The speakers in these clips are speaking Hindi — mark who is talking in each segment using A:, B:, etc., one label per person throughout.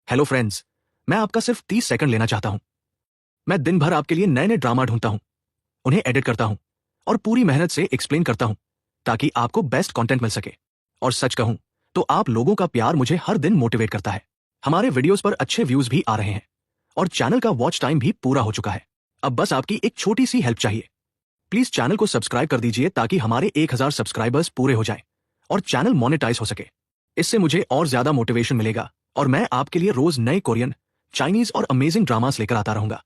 A: हेलो फ्रेंड्स, मैं आपका सिर्फ 30 सेकंड लेना चाहता हूं। मैं दिन भर आपके लिए नए नए ड्रामा ढूंढता हूं, उन्हें एडिट करता हूं और पूरी मेहनत से एक्सप्लेन करता हूं ताकि आपको बेस्ट कंटेंट मिल सके। और सच कहूं तो आप लोगों का प्यार मुझे हर दिन मोटिवेट करता है। हमारे वीडियोस पर अच्छे व्यूज भी आ रहे हैं और चैनल का वॉच टाइम भी पूरा हो चुका है। अब बस आपकी एक छोटी सी हेल्प चाहिए। प्लीज चैनल को सब्सक्राइब कर दीजिए ताकि हमारे 1000 सब्सक्राइबर्स पूरे हो जाएं और चैनल मोनेटाइज हो सके। इससे मुझे और ज्यादा मोटिवेशन मिलेगा और मैं आपके लिए रोज नए कोरियन, चाइनीज और अमेजिंग ड्रामास लेकर आता रहूंगा।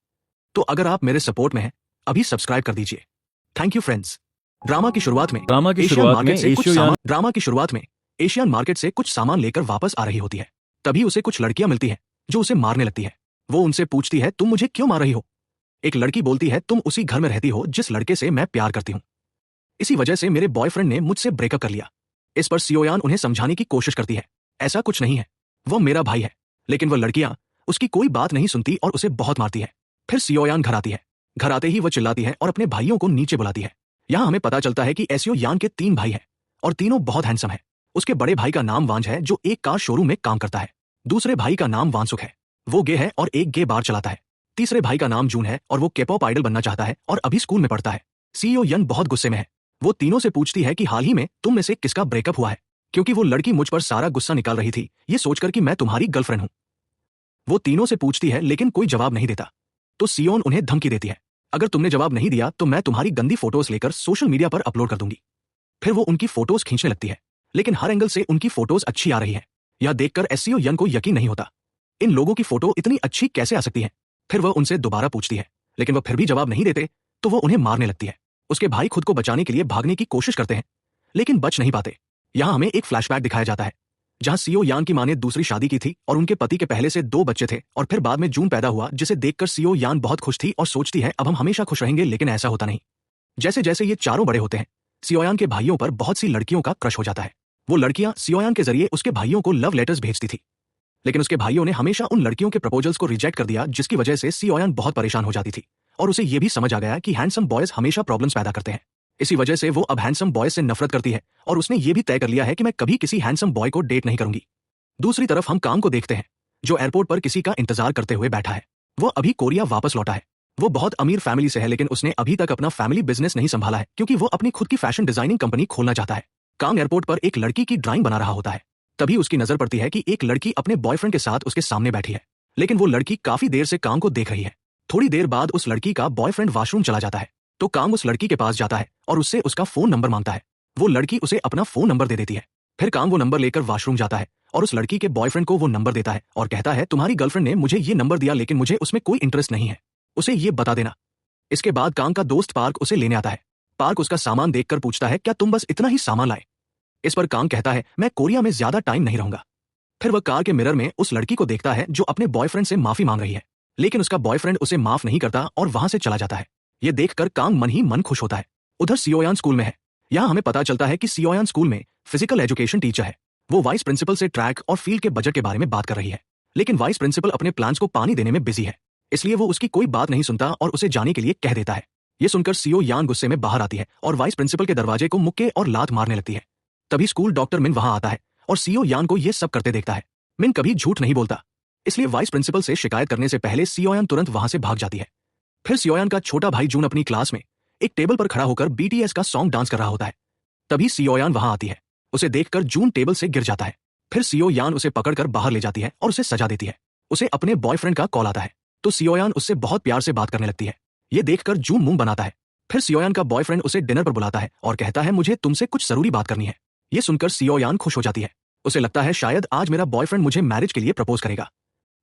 A: तो अगर आप मेरे सपोर्ट में हैं, अभी सब्सक्राइब कर दीजिए। Thank you friends. ड्रामा की शुरुआत में एशियन मार्केट से कुछ सामान लेकर वापस आ रही होती है। तभी उसे कुछ लड़कियां मिलती हैं जो उसे मारने लगती है। वो उनसे पूछती है, तुम मुझे क्यों मार रही हो? एक लड़की बोलती है, तुम उसी घर में रहती हो जिस लड़के से मैं प्यार करती हूँ। इसी वजह से मेरे बॉयफ्रेंड ने मुझसे ब्रेकअप कर लिया। इस पर सियोयान उन्हें समझाने की कोशिश करती है, ऐसा कुछ नहीं है, वो मेरा भाई है। लेकिन वह लड़कियां उसकी कोई बात नहीं सुनती और उसे बहुत मारती है। फिर सियोयान घर आती है। घर आते ही वह चिल्लाती है और अपने भाइयों को नीचे बुलाती है। यहाँ हमें पता चलता है कि एसियो यान के 3 भाई हैं और तीनों बहुत हैंडसम है। उसके बड़े भाई का नाम वांज है जो एक कार शोरूम में काम करता है। दूसरे भाई का नाम वानसुक है, वो गे है और एक गे बार चलाता है। तीसरे भाई का नाम जून है और वो केपॉप आइडल बनना चाहता है और अभी स्कूल में पढ़ता है। सीईओ यन बहुत गुस्से में है। वो तीनों से पूछती है कि हाल ही में तुम में से किसका ब्रेकअप हुआ है, क्योंकि वो लड़की मुझ पर सारा गुस्सा निकाल रही थी ये सोचकर कि मैं तुम्हारी गर्लफ्रेंड हूं। वो तीनों से पूछती है लेकिन कोई जवाब नहीं देता। तो सियोन उन्हें धमकी देती है, अगर तुमने जवाब नहीं दिया तो मैं तुम्हारी गंदी फोटोज लेकर सोशल मीडिया पर अपलोड कर दूंगी। फिर वो उनकी फोटोज खींचने लगती है, लेकिन हर एंगल से उनकी फोटोज अच्छी आ रही है। यह देखकर एससीओ यन को यकीन नहीं होता, इन लोगों की फोटो इतनी अच्छी कैसे आ सकती है। फिर वह उनसे दोबारा पूछती है, लेकिन वह फिर भी जवाब नहीं देते तो वो उन्हें मारने लगती है। उसके भाई खुद को बचाने के लिए भागने की कोशिश करते हैं लेकिन बच नहीं पाते। यहाँ हमें एक फ्लैशबैक दिखाया जाता है जहां सीओ यान की मां ने दूसरी शादी की थी और उनके पति के पहले से 2 बच्चे थे और फिर बाद में जून पैदा हुआ, जिसे देखकर सीओ यान बहुत खुश थी और सोचती है अब हम हमेशा खुश रहेंगे, लेकिन ऐसा होता नहीं। जैसे जैसे ये चारों बड़े होते हैं, सियोयान के भाइयों पर बहुत सी लड़कियों का क्रश हो जाता है। वो लड़कियां सियोयान के जरिए उसके भाइयों को लव लेटर्स भेजती थी, लेकिन उसके भाइयों ने हमेशा उन लड़कियों के प्रपोजल्स को रिजेक्ट कर दिया, जिसकी वजह से सियोयान बहुत परेशान हो जाती थी और उसे ये भी समझ आ गया कि हैंडसम बॉयज हमेशा प्रॉब्लम्स पैदा करते हैं। इसी वजह से वो अब हैंडसम बॉयज से नफरत करती है और उसने ये भी तय कर लिया है कि मैं कभी किसी हैंडसम बॉय को डेट नहीं करूंगी। दूसरी तरफ हम कांग को देखते हैं जो एयरपोर्ट पर किसी का इंतजार करते हुए बैठा है। वो अभी कोरिया वापस लौटा है। वो बहुत अमीर फैमिली से है, लेकिन उसने अभी तक अपना फैमिली बिजनेस नहीं संभाला है क्योंकि वो अपनी खुद की फैशन डिजाइनिंग कंपनी खोलना चाहता है। कांग एयरपोर्ट पर एक लड़की की ड्राइंग बना रहा होता है। तभी उसकी नजर पड़ती है कि एक लड़की अपने बॉयफ्रेंड के साथ उसके सामने बैठी है, लेकिन वो लड़की काफी देर से कांग को देख रही है। थोड़ी देर बाद उस लड़की का बॉयफ्रेंड वॉशरूम चला जाता है तो कांग उस लड़की के पास जाता है और उससे उसका फोन नंबर मांगता है। वो लड़की उसे अपना फोन नंबर दे देती है। फिर कांग वो नंबर लेकर वॉशरूम जाता है और उस लड़की के बॉयफ्रेंड को वो नंबर देता है और कहता है, तुम्हारी गर्लफ्रेंड ने मुझे ये नंबर दिया लेकिन मुझे उसमें कोई इंटरेस्ट नहीं है, उसे ये बता देना। इसके बाद कांग का दोस्त पार्क उसे लेने आता है। पार्क उसका सामान देखकर पूछता है, क्या तुम बस इतना ही सामान लाए? इस पर कांग कहता है, मैं कोरिया में ज्यादा टाइम नहीं रहूंगा। फिर वह कार के मिरर में उस लड़की को देखता है जो अपने बॉयफ्रेंड से माफी मांग रही है, लेकिन उसका बॉयफ्रेंड उसे माफ नहीं करता और वहां से चला जाता है। ये देखकर कांग मन ही मन खुश होता है। उधर सियोयान स्कूल में है। यहाँ हमें पता चलता है कि सियोयान स्कूल में फिजिकल एजुकेशन टीचर है। वो वाइस प्रिंसिपल से ट्रैक और फील्ड के बजट के बारे में बात कर रही है, लेकिन वाइस प्रिंसिपल अपने प्लान्स को पानी देने में बिजी है, इसलिए वो उसकी कोई बात नहीं सुनता और उसे जाने के लिए कह देता है। ये सुनकर सीओ यान गुस्से में बाहर आती है और वाइस प्रिंसिपल के दरवाजे को मुक्के और लात मारने लगती है। तभी स्कूल डॉक्टर मिन वहां आता है और सीओ यान को ये सब करते देखता है। मिन कभी झूठ नहीं बोलता, इसलिए वाइस प्रिंसिपल से शिकायत करने से पहले सियोयान तुरंत वहां से भाग जाती है। फिर सियोयान का छोटा भाई जून अपनी क्लास में एक टेबल पर खड़ा होकर बीटीएस का सॉन्ग डांस कर रहा होता है। तभी सियोयान वहां आती है। उसे देखकर जून टेबल से गिर जाता है। फिर सियोयान उसे पकड़कर बाहर ले जाती है और उसे सजा देती है। उसे अपने बॉयफ्रेंड का कॉल आता है तो सियोयान उससे बहुत प्यार से बात करने लगती है। ये देखकर जून मुंह बनाता है। फिर सियोयान का बॉयफ्रेंड उसे डिनर पर बुलाता है और कहता है, मुझे तुमसे कुछ जरूरी बात करनी है। ये सुनकर सियोयान खुश हो जाती है। उसे लगता है शायद आज मेरा बॉयफ्रेंड मुझे मैरिज के लिए प्रपोज करेगा।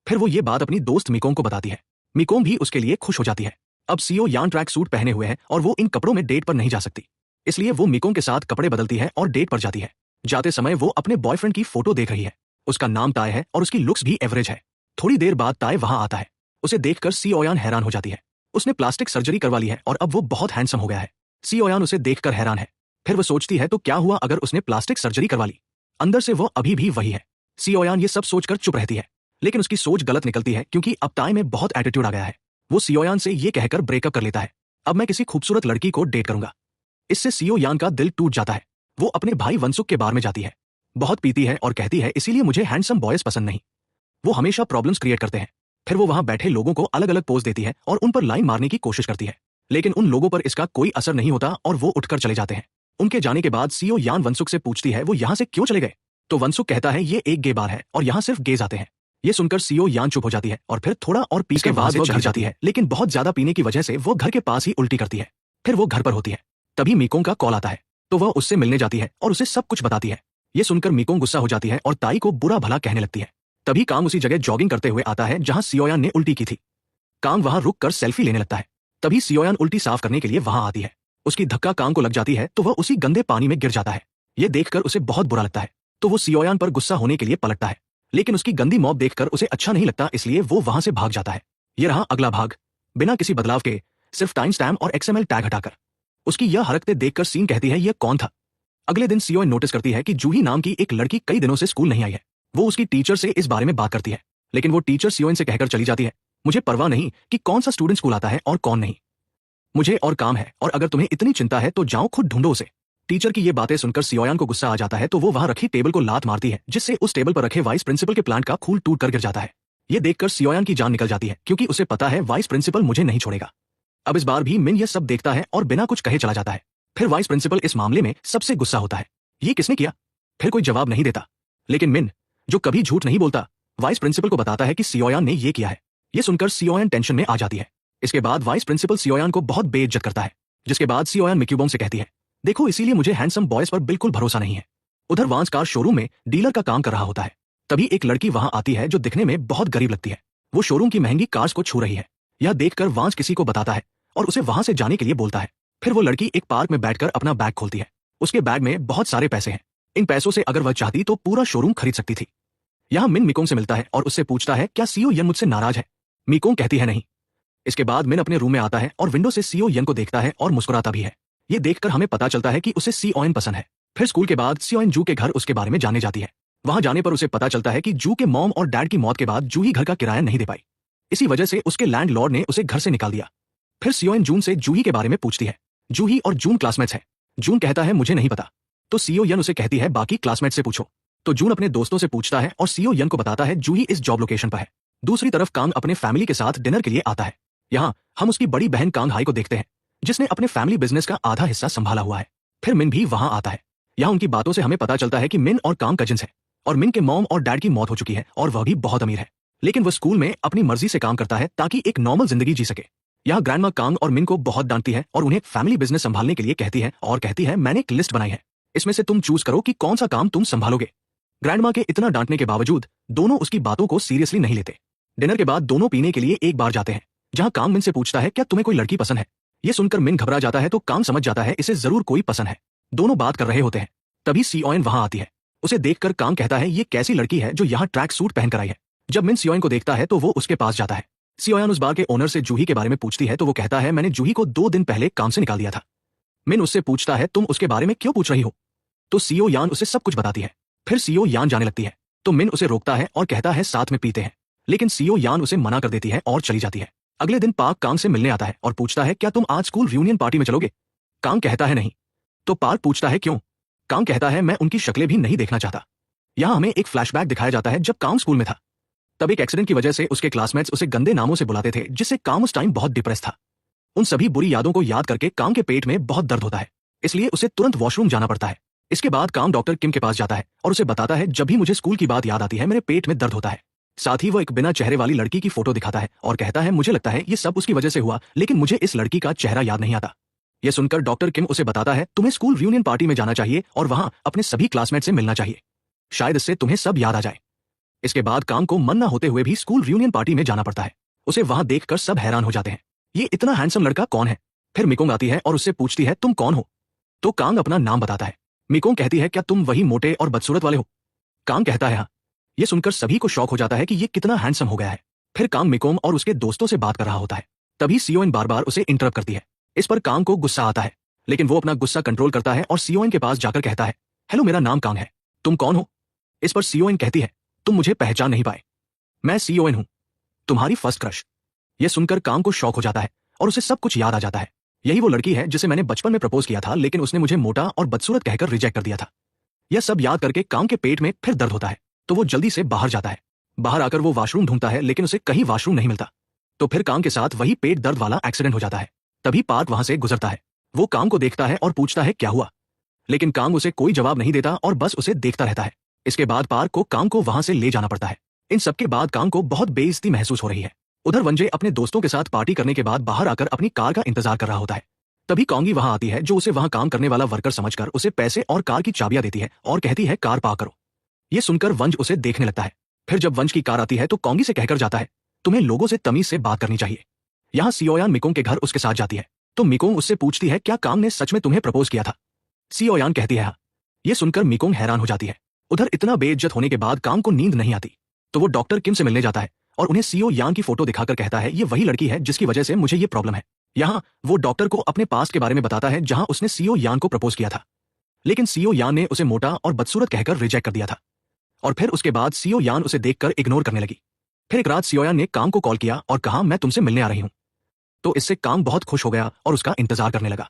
A: फिर वो ये बात अपनी दोस्त मिकोंग को बताती है। मिकोंग भी उसके लिए खुश हो जाती है। अब सियो यान ट्रैक सूट पहने हुए है और वो इन कपड़ों में डेट पर नहीं जा सकती, इसलिए वो मिकोंग के साथ कपड़े बदलती है और डेट पर जाती है। जाते समय वो अपने बॉयफ्रेंड की फोटो देख रही है। उसका नाम ताय है और उसकी लुक्स भी एवरेज है। थोड़ी देर बाद ताय वहां आता है। उसे देखकर सियोयान हैरान हो जाती है। उसने प्लास्टिक सर्जरी करवा ली है और अब वो बहुत हैंडसम हो गया है। सियोयान उसे देखकर हैरान है। फिर वो सोचती है, तो क्या हुआ अगर उसने प्लास्टिक सर्जरी करवा ली? अंदर से वो अभी भी वही है। सियोयान ये सब सोचकर चुप रहती है, लेकिन उसकी सोच गलत निकलती है क्योंकि अब ताय में बहुत एटीट्यूड आ गया है। वो सियोयान से ये कहकर ब्रेकअप कर लेता है, अब मैं किसी खूबसूरत लड़की को डेट करूंगा। इससे सियोयान का दिल टूट जाता है। वो अपने भाई वनसुक के बार में जाती है, बहुत पीती है और कहती है, इसीलिए मुझे हैंडसम बॉयज पसंद नहीं। वो हमेशा प्रॉब्लम्स क्रिएट करते हैं। फिर वो वहां बैठे लोगों को अलग अलग पोज देती है और उन पर लाइन मारने की कोशिश करती है, लेकिन उन लोगों पर इसका कोई असर नहीं होता और वो उठकर चले जाते हैं। उनके जाने के बाद सीईओ यान वनसुक से पूछती है वो यहाँ से क्यों चले गए। तो वनसुक कहता है ये एक गे बार है और यहाँ सिर्फ गेज आते हैं। ये सुनकर सीईओ यान चुप हो जाती है और फिर थोड़ा और पी के बाद वो घर जाती है, लेकिन बहुत ज्यादा पीने की वजह से वो घर के पास ही उल्टी करती है। फिर वो घर पर होती है, तभी मीकोंग का कॉल आता है, तो वह उससे मिलने जाती है और उसे सब कुछ बताती है। ये सुनकर मीकोंग गुस्सा हो जाती है और ताई को बुरा भला कहने लगती है। तभी कांग उसी जगह जॉगिंग करते हुए आता है जहां सियोयान ने उल्टी की थी। कांग वहां रुक कर सेल्फी लेने लगता है। तभी सियोयान उल्टी साफ करने के लिए वहां आती है। उसकी धक्का कांग को लग जाती है तो वह उसी गंदे पानी में गिर जाता है। ये देखकर उसे बहुत बुरा लगता है, तो वो सियोयान पर गुस्सा होने के लिए पलटता है, लेकिन उसकी गंदी मौत देखकर उसे अच्छा नहीं लगता, इसलिए वो वहां से भाग जाता है। ये रहा अगला भाग, बिना किसी बदलाव के, सिर्फ टाइम स्टैम्प और एक्सएमएल टैग हटाकर। उसकी यह हरकतें देखकर सीन कहती है यह कौन था। अगले दिन सियोन नोटिस करती है कि जूही नाम की एक लड़की कई दिनों से स्कूल नहीं आई है। वो उसकी टीचर से इस बारे में बात करती है, लेकिन वो टीचर सियोन से कहकर चली जाती है मुझे परवाह नहीं कि कौन सा स्टूडेंट स्कूल आता है और कौन नहीं, मुझे और काम है, और अगर तुम्हें इतनी चिंता है तो जाओ खुद ढूंढो उसे। टीचर की ये बातें सुनकर सियोयान को गुस्सा आ जाता है, तो वो वहां रखी टेबल को लात मारती है, जिससे उस टेबल पर रखे वाइस प्रिंसिपल के प्लांट का खूल टूट कर गिर जाता है। ये देखकर सियोयान की जान निकल जाती है, क्योंकि उसे पता है वाइस प्रिंसिपल मुझे नहीं छोड़ेगा। अब इस बार भी मिन यह सब देखता है और बिना कुछ कहे चला जाता है। फिर वाइस प्रिंसिपल इस मामले में सबसे गुस्सा होता है, ये किसने किया। फिर कोई जवाब नहीं देता, लेकिन मिन, जो कभी झूठ नहीं बोलता, वाइस प्रिंसिपल को बताता है कि सियोयान ने ये किया है। ये सुनकर सियोयान टेंशन में आ जाती है। इसके बाद वाइस प्रिंसिपल सियोयान को बहुत बेइज्जत करता है, जिसके बाद सियोयान मिक्यूबोंग से कहती है देखो इसीलिए मुझे हैंडसम बॉयज पर बिल्कुल भरोसा नहीं है। उधर वांस कार शोरूम में डीलर का काम कर रहा होता है। तभी एक लड़की वहां आती है जो दिखने में बहुत गरीब लगती है। वो शोरूम की महंगी कार्स को छू रही है। यह देखकर वांस किसी को बताता है और उसे वहां से जाने के लिए बोलता है। फिर वो लड़की एक पार्क में बैठकर अपना बैग खोलती है। उसके बैग में बहुत सारे पैसे हैं। इन पैसों से अगर वह चाहती तो पूरा शोरूम खरीद सकती थी। यहाँ मिन मिकोंग से मिलता है और उससे पूछता है क्या सीओ यन मुझसे नाराज है। मिकोंग कहती है नहीं। इसके बाद मिन अपने रूम में आता है और विंडो से सीओ यन को देखता है और मुस्कुराता भी है। ये देखकर हमें पता चलता है कि उसे सीओएन पसंद है। फिर स्कूल के बाद सीओएन जू के घर उसके बारे में जानने जाती है। वहां जाने पर उसे पता चलता है कि जू के मॉम और डैड की मौत के बाद जूही घर का किराया नहीं दे पाई। इसी वजह से उसके लैंडलॉर्ड ने उसे घर से निकाल दिया। फिर सीओएन जून से जूही के बारे में पूछती है। जूही और जून क्लासमेट्स हैं। जून कहता है मुझे नहीं पता। तो सीओ यन उसे कहती है बाकी क्लासमेट से पूछो। तो जून अपने दोस्तों से पूछता है और सीओ यन को बताता है जूही इस जॉब लोकेशन पर है। दूसरी तरफ कांग अपने फैमिली के साथ डिनर के लिए आता है। यहाँ हम उसकी बड़ी बहन कांग हाई को देखते हैं, जिसने अपने फैमिली बिजनेस का आधा हिस्सा संभाला हुआ है। फिर मिन भी वहां आता है। यहाँ उनकी बातों से हमें पता चलता है कि मिन और कांग कजिन्स हैं और मिन के मॉम और डैड की मौत हो चुकी है और वह भी बहुत अमीर है, लेकिन वह स्कूल में अपनी मर्जी से काम करता है ताकि एक नॉर्मल जिंदगी जी सके। यहाँ ग्रैंडमा कांग और मिन को बहुत डांटती है और उन्हें फैमिली बिजनेस संभालने के लिए कहती है और कहती है मैंने एक लिस्ट बनाई है, इसमें से तुम चूज करो कि कौन सा काम तुम संभालोगे। ग्रैंडमा के इतना डांटने के बावजूद दोनों उसकी बातों को सीरियसली नहीं लेते। डिनर के बाद दोनों पीने के लिए एक बार जाते हैं, जहां कांग मिन से पूछता है क्या तुम्हें कोई लड़की पसंद है। ये सुनकर मिन घबरा जाता है तो कांग समझ जाता है इसे जरूर कोई पसंद है। दोनों बात कर रहे होते हैं, तभी सियोएन वहां आती है। उसे देखकर कांग कहता है ये कैसी लड़की है जो यहाँ ट्रैक सूट पहनकर आई है। जब मिन सियोएन को देखता है तो वो उसके पास जाता है। सियोएन उस बार के ओनर से जूही के बारे में पूछती है तो वो कहता है मैंने जूही को 2 दिन पहले काम से निकाल दिया था। मिन उससे पूछता है तुम उसके बारे में क्यों पूछ रही हो। तो सीओ यान उसे सब कुछ बताती है। फिर सीओ यान जाने लगती है तो मिन उसे रोकता है और कहता है साथ में पीते हैं, लेकिन सीओ यान उसे मना कर देती है और चली जाती है। अगले दिन पार्क कांग से मिलने आता है और पूछता है क्या तुम आज स्कूल रियूनियन पार्टी में चलोगे। कांग कहता है नहीं। तो पार्क पूछता है क्यों। कांग कहता है मैं उनकी शक्लें भी नहीं देखना चाहता। यहाँ हमें एक फ्लैशबैक दिखाया जाता है जब कांग स्कूल में था। तब एक एक्सीडेंट की वजह से उसके क्लासमेट्स उसे गंदे नामों से बुलाते थे, जिससे कांग उस टाइम बहुत डिप्रेस था। उन सभी बुरी यादों को याद करके कांग के पेट में बहुत दर्द होता है, इसलिए उसे तुरंत वॉशरूम जाना पड़ता है। इसके बाद कांग डॉक्टर किम के पास जाता है और उसे बताता है जब भी मुझे स्कूल की बात याद आती है मेरे पेट में दर्द होता है। साथ ही वो एक बिना चेहरे वाली लड़की की फोटो दिखाता है और कहता है मुझे लगता है ये सब उसकी वजह से हुआ, लेकिन मुझे इस लड़की का चेहरा याद नहीं आता। यह सुनकर डॉक्टर किम उसे बताता है तुम्हें स्कूल रियूनियन पार्टी में जाना चाहिए और वहां अपने सभी क्लासमेट से मिलना चाहिए, शायद इससे तुम्हें सब याद आ जाए। इसके बाद कांग को मन न होते हुए भी स्कूल रियूनियन पार्टी में जाना पड़ता है। उसे वहां देखकर सब हैरान हो जाते हैं, ये इतना हैंडसम लड़का कौन है। फिर मिकोंग आती है और उससे पूछती है तुम कौन हो। तो कांग अपना नाम बताता है। मिकोंग कहती है क्या तुम वही मोटे और बदसूरत वाले हो। कांग कहता है हाँ। ये सुनकर सभी को शौक हो जाता है कि ये कितना हैंडसम हो गया है। फिर कांग मिकोंग और उसके दोस्तों से बात कर रहा होता है। तभी सियोएन बार बार उसे इंटरप्ट करती है। इस पर कांग को गुस्सा आता है, लेकिन वो अपना गुस्सा कंट्रोल करता है और सियोएन के पास जाकर कहता है हेलो मेरा नाम कांग है, तुम कौन हो। इस पर सियोएन कहती है तुम मुझे पहचान नहीं पाए, मैं सियोएन हूं, तुम्हारी फर्स्ट क्रश। यह सुनकर कांग को शौक हो जाता है और उसे सब कुछ याद आ जाता है। यही वो लड़की है जिसे मैंने बचपन में प्रपोज किया था, लेकिन उसने मुझे मोटा और बदसूरत कहकर रिजेक्ट कर दिया था। यह सब याद करके कांग के पेट में फिर दर्द होता है, तो वो जल्दी से बाहर जाता है। बाहर आकर वो वॉशरूम ढूंढता है लेकिन उसे कहीं वॉशरूम नहीं मिलता। तो फिर कांग के साथ वही पेट दर्द वाला एक्सीडेंट हो जाता है। तभी पार्क वहां से गुजरता है। वो कांग को देखता है और पूछता है क्या हुआ, लेकिन कांग उसे कोई जवाब नहीं देता और बस उसे देखता रहता है। इसके बाद पार्क को कांग को वहां से ले जाना पड़ता है। इन सबके बाद कांग को बहुत बेइज्जती महसूस हो रही है। उधर वंजे अपने दोस्तों के साथ पार्टी करने के बाद बाहर आकर अपनी कार का इंतजार कर रहा होता है। तभी कॉन्गी वहां आती है जो उसे वहां काम करने वाला वर्कर समझकर उसे पैसे और कार की चाबियां देती है और कहती है कार पार्क करो। ये सुनकर वंज उसे देखने लगता है। फिर जब वंज की कार आती है तो कॉन्गी से कहकर जाता है तुम्हें लोगों से तमीज से बात करनी चाहिए। यहाँ सियोयान मिकोंग के घर उसके साथ जाती है तो मिकोंग उससे पूछती है क्या कांग ने सच में तुम्हें प्रपोज किया था। सियोयान कहती है हाँ। ये सुनकर मिकोंग हैरान हो जाती है। उधर इतना बेइज्जत होने के बाद कांग को नींद नहीं आती तो वो डॉक्टर किम से मिलने जाता है और उन्हें सियो यान की फोटो दिखाकर कहता है ये वही लड़की है जिसकी वजह से मुझे ये प्रॉब्लम है। यहाँ वो डॉक्टर को अपने पास्ट के बारे में बताता है जहां उसने सियो यान को प्रपोज किया था, लेकिन सियो यान ने उसे मोटा और बदसूरत कहकर रिजेक्ट कर दिया था। और फिर उसके बाद सियो यान उसे देखकर इग्नोर करने लगी। फिर एक रात सियो यान ने कांग को कॉल किया और कहा मैं तुमसे मिलने आ रही हूं। तो इससे कांग बहुत खुश हो गया और उसका इंतजार करने लगा,